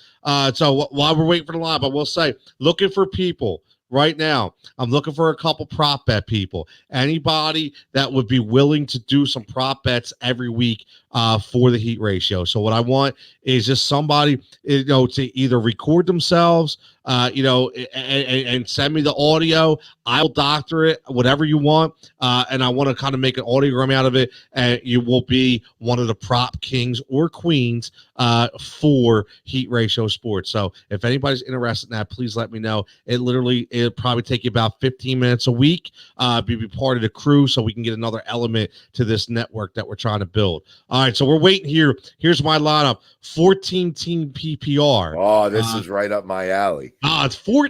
A: So while we're waiting for the lineup, I will say, looking for people. Right now, I'm looking for a couple prop bet people. Anybody that would be willing to do some prop bets every week for the heat ratio. So what I want is just somebody, to either record themselves, and send me the audio. I'll doctor it, whatever you want. And I want to kind of make an audiogram out of it. And you will be one of the prop kings or queens for heat ratio sports. So if anybody's interested in that, please let me know. It'll probably take you about 15 minutes a week. Be part of the crew so we can get another element to this network that we're trying to build. All right, so we're waiting here. Here's my lineup: 14 team PPR.
B: Oh, this is right up my alley.
A: It's 4.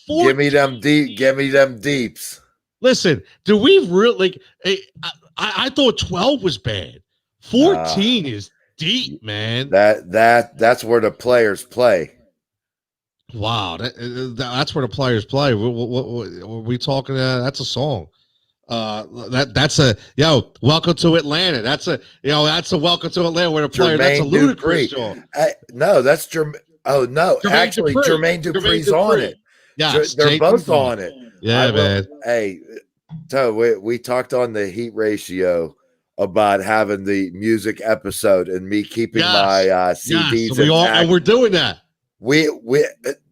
B: Give me them deep. Give me them deeps.
A: Listen, do we really? I thought 12 was bad. 14 is deep, man.
B: That's where the players play.
A: Wow, that's where the players play. What we talking? That's a song. That's a welcome to Atlanta. That's a welcome to Atlanta where the player. That's a ludicrous show.
B: No, that's Jermaine. Oh no, actually, Jermaine Dupri's on it.
A: Yes,
B: they're both on it.
A: Yeah, man.
B: Hey, so we talked on the Heat Ratio about having the music episode and me keeping my CDs.
A: And we're doing that.
B: We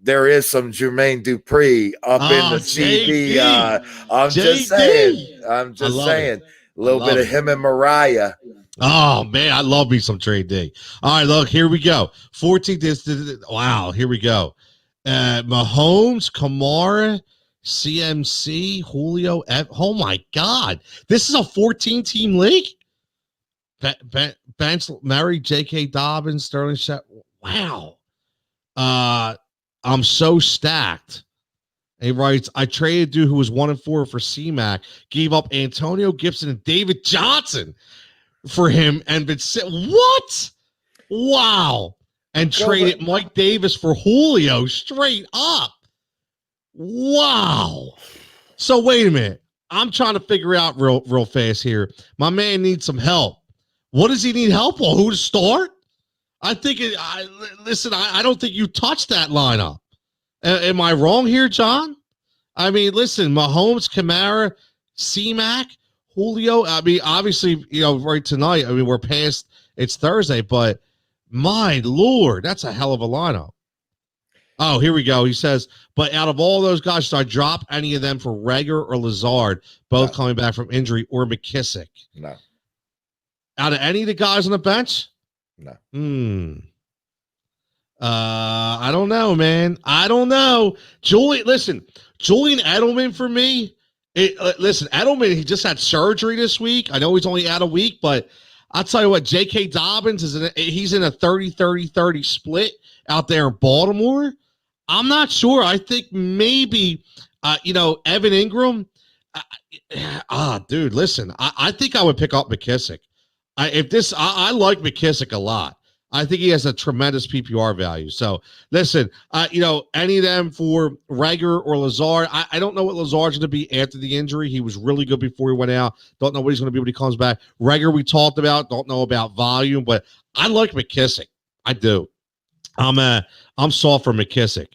B: there is some Jermaine Dupri up in the CD. I'm just saying. I'm just saying. A little bit of him and Mariah.
A: Oh man, I love me some Trey D. All right, look, here we go. 14. Wow, here we go. Mahomes, Kamara, CMC, Julio. Oh my God, this is a 14-team league. Bench, Murray, J.K. Dobbins, Sterling. Wow. I'm so stacked. He writes, I traded a dude who was 1-4 for C-Mac, gave up Antonio Gibson and David Johnson for him, and been what? Wow. And traded Mike Davis for Julio straight up. Wow. So wait a minute. I'm trying to figure out real fast here. My man needs some help. What does he need help on? Who to start? I think I don't think you touched that lineup. Am I wrong here, John? I mean, listen, Mahomes, Kamara, C-Mac, Julio. I mean, obviously, right tonight, I mean, we're past, it's Thursday, but my Lord, that's a hell of a lineup. Oh, here we go. He says, but out of all those guys, should I drop any of them for Reagor or Lazard, both coming back from injury, or McKissick?
B: No.
A: Out of any of the guys on the bench?
B: No.
A: I don't know, man. I don't know. Julian Edelman for me. Listen, Edelman, he just had surgery this week. I know he's only out a week, but I'll tell you what, J.K. Dobbins he's in a 30-30-30 split out there in Baltimore. I'm not sure. I think maybe Evan Ingram. Dude, listen, I think I would pick up McKissick. I like McKissick a lot. I think he has a tremendous PPR value. So listen, any of them for Reagor or Lazard. I don't know what Lazard's going to be after the injury. He was really good before he went out. Don't know what he's going to be when he comes back. Reagor we talked about. Don't know about volume, but I like McKissick. I do. I'm soft for McKissick.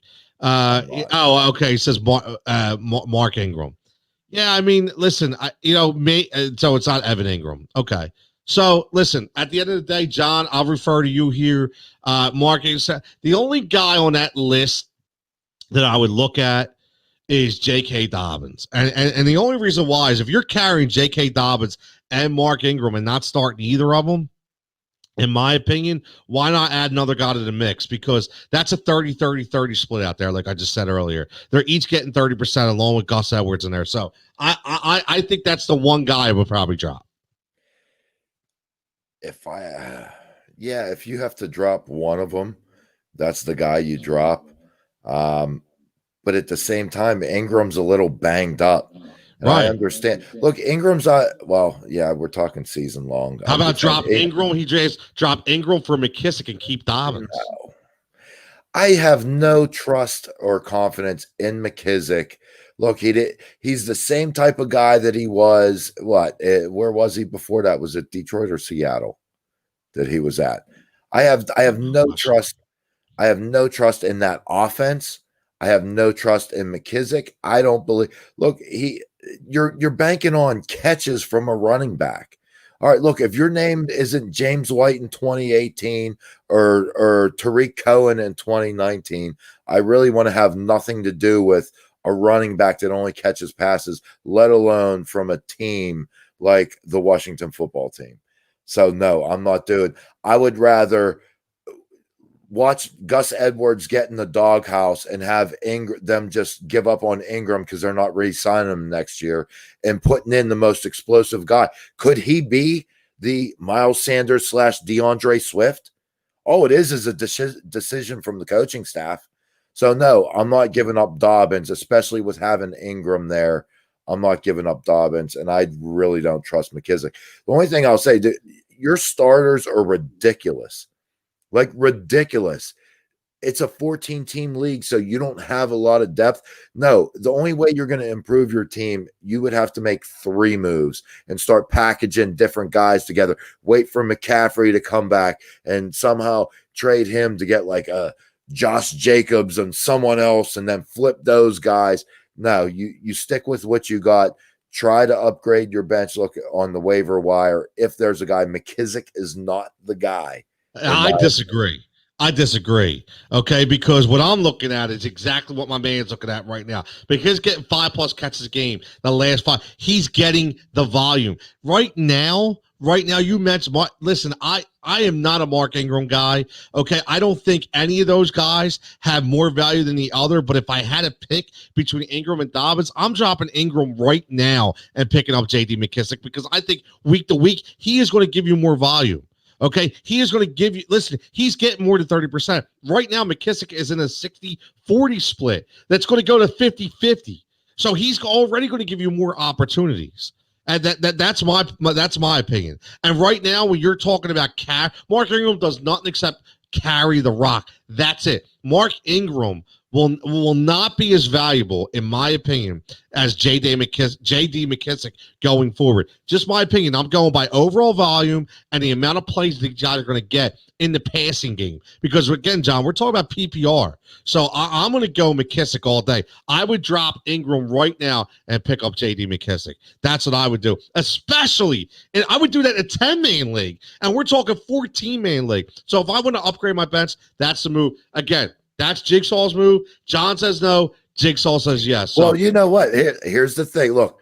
A: Okay. He says Mark Ingram. Yeah, I mean, listen, so it's not Evan Ingram. Okay. So, listen, at the end of the day, John, I'll refer to you here. Mark, the only guy on that list that I would look at is J.K. Dobbins. And the only reason why is if you're carrying J.K. Dobbins and Mark Ingram and not starting either of them, in my opinion, why not add another guy to the mix? Because that's a 30-30-30 split out there, like I just said earlier. They're each getting 30% along with Gus Edwards in there. So I think that's the one guy I would probably drop.
B: If you have to drop one of them, that's the guy you drop. But at the same time, Ingram's a little banged up. And right. I understand. Look, Ingram's we're talking season long.
A: How about drop Ingram? He just drop Ingram for McKissick and keep Dobbins.
B: No. I have no trust or confidence in McKissick. Look, he's the same type of guy that he was. Where was he before that? Was it Detroit or Seattle that he was at? I have no trust. I have no trust in that offense. I have no trust in McKissick. I don't believe. Look, you're banking on catches from a running back. All right, look, if your name isn't James White in 2018 or Tariq Cohen in 2019, I really want to have nothing to do with a running back that only catches passes, let alone from a team like the Washington football team. So, no, I'm not doing. I would rather watch Gus Edwards get in the doghouse and have them just give up on Ingram because they're not re-signing him next year and putting in the most explosive guy. Could he be the Miles Sanders / DeAndre Swift? All it is a decision from the coaching staff. So, no, I'm not giving up Dobbins, especially with having Ingram there. I'm not giving up Dobbins, and I really don't trust McKissick. The only thing I'll say, your starters are ridiculous. Like, ridiculous. it's a 14-team league, so you don't have a lot of depth. No, the only way you're going to improve your team, you would have to make 3 moves and start packaging different guys together. Wait for McCaffrey to come back and somehow trade him to get like a Josh Jacobs and someone else and then flip those guys. No, you stick with what you got. Try to upgrade your bench. Look on the waiver wire. If there's a guy, McKissick is not the guy.
A: I disagree. Okay, because what I'm looking at is exactly what my man's looking at right now. Because he's getting 5+ catches a game, the last 5. He's getting the volume. Right now, you mentioned, listen, I am not a Mark Ingram guy. Okay, I don't think any of those guys have more value than the other. But if I had to pick between Ingram and Dobbins, I'm dropping Ingram right now and picking up J.D. McKissick because I think week to week he is going to give you more volume. Okay, he is going to give you, listen, he's getting more than 30%. Right now, McKissick is in a 60-40 split. That's going to go to 50-50. So he's already going to give you more opportunities. And that's my opinion. And right now, when you're talking about Mark Ingram does nothing except carry the rock. That's it. Mark Ingram will not be as valuable, in my opinion, as J.D. McKissick going forward. Just my opinion. I'm going by overall volume and the amount of plays the guys are going to get in the passing game. Because, again, John, we're talking about PPR. So I'm going to go McKissick all day. I would drop Ingram right now and pick up J.D. McKissick. That's what I would do. Especially, and I would do that in a 10-man league. And we're talking 14-man league. So if I want to upgrade my bench, that's the move. Again, that's Jigsaw's move. John says no. Jigsaw says yes. So.
B: Well, you know what? Here's the thing. Look,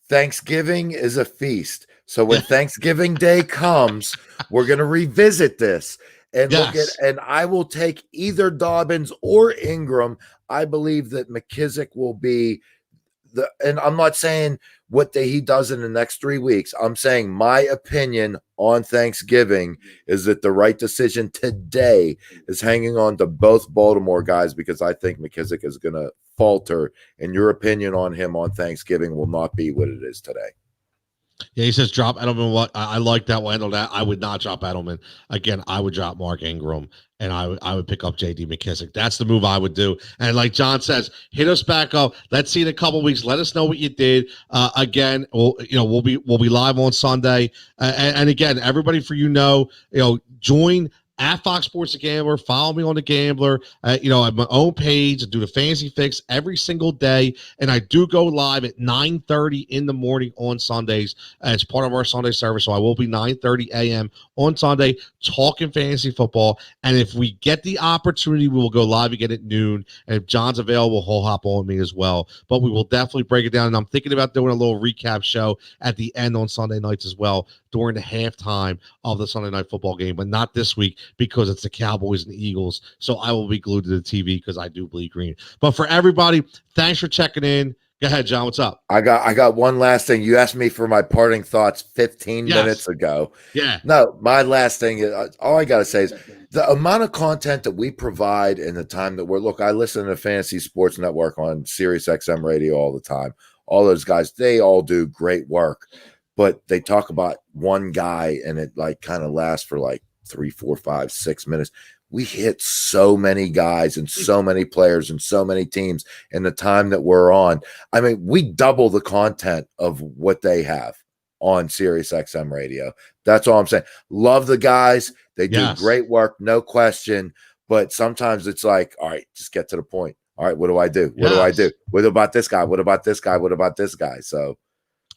B: Thanksgiving is a feast. So when Thanksgiving Day comes, we're going to revisit this and look at, and I will take either Dobbins or Ingram. I believe that McKissick will be and I'm not saying what he does in the next 3 weeks. I'm saying my opinion on Thanksgiving is that the right decision today is hanging on to both Baltimore guys because I think McKissick is going to falter, and your opinion on him on Thanksgiving will not be what it is today.
A: Yeah, he says drop Edelman. What I like that one. I would not drop Edelman. Again, I would drop Mark Ingram, and I would pick up J.D. McKissick. That's the move I would do. And like John says, hit us back up. Let's see in a couple weeks. Let us know what you did. Again, we'll be live on Sunday. And again, everybody, join at Fox Sports The Gambler. Follow me on The Gambler. I have my own page. I do the Fantasy Fix every single day, and I do go live at 9:30 in the morning on Sundays as part of our Sunday service. So I will be 9:30 a.m. on Sunday talking fantasy football. And if we get the opportunity, we will go live again at noon. And if John's available, he'll hop on me as well. But we will definitely break it down. And I'm thinking about doing a little recap show at the end on Sunday nights as well during the halftime of the Sunday night football game, but not this week because it's the Cowboys and the Eagles. So I will be glued to the TV because I do bleed green. But for everybody, thanks for checking in. Go ahead, John. What's up?
B: I got one last thing. You asked me for my parting thoughts 15 minutes ago.
A: Yeah.
B: No, my last thing, all I got to say is the amount of content that we provide in the time that I listen to Fantasy Sports Network on Sirius XM radio all the time. All those guys, they all do great work. But they talk about one guy and it kind of lasts for 3, 4, 5, 6 minutes. We hit so many guys and so many players and so many teams in the time that we're on. I mean, we double the content of what they have on Sirius XM radio. That's all I'm saying. Love the guys. They do great work, no question. But sometimes it's all right, just get to the point. All right, what do I do? What do I do? What about this guy? What about this guy? What about this guy? So.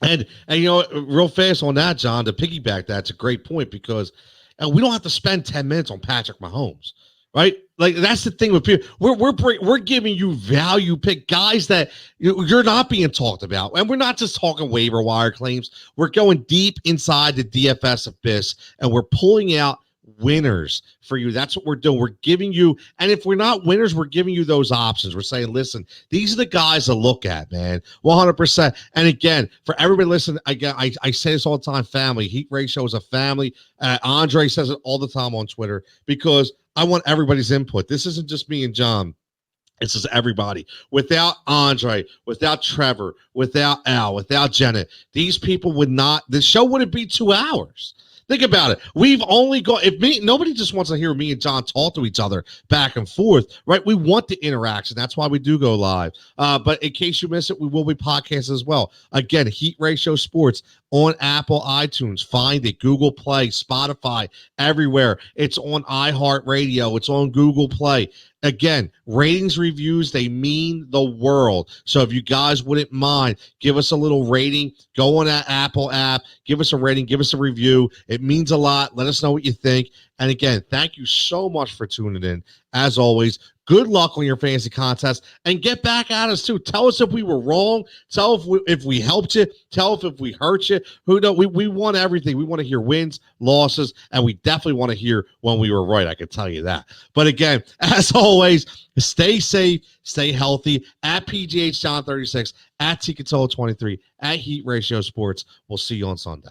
A: And real fast on that, John, to piggyback that's a great point because we don't have to spend 10 minutes on Patrick Mahomes, right? That's the thing with people. We're giving you value pick guys that you're not being talked about. And we're not just talking waiver wire claims. We're going deep inside the DFS abyss, and we're pulling out winners for you. That's what we're doing. We're giving you, and if we're not winners, we're giving you those options. We're saying, listen, these are the guys to look at, man. 100%. And again, for everybody listening, again, I say this all the time, family. Heat ratio is a family. Andre says it all the time on Twitter because I want everybody's input. This isn't just me and John. This is everybody. Without Andre, without Trevor, without Al, without Jenna, these people would not, the show wouldn't be 2 hours. Think about it. We've only got nobody just wants to hear me and John talk to each other back and forth, right? We want the interaction. That's why we do go live. But in case you miss it, we will be podcasting as well. Again, Heat Ratio Sports on Apple, iTunes. Find it. Google Play, Spotify, everywhere. It's on iHeartRadio. It's on Google Play. Again, ratings, reviews, they mean the world. So if you guys wouldn't mind, give us a little rating. Go on that Apple app. Give us a rating. Give us a review. It means a lot. Let us know what you think. And again, thank you so much for tuning in. As always, good luck on your fantasy contest. And get back at us, too. Tell us if we were wrong. Tell if we helped you. Tell if we hurt you. We want everything. We want to hear wins, losses, and we definitely want to hear when we were right. I can tell you that. But again, as always, stay safe, stay healthy. At PGH John 36, at Cutillo 23, at Heat Ratio Sports. We'll see you on Sunday.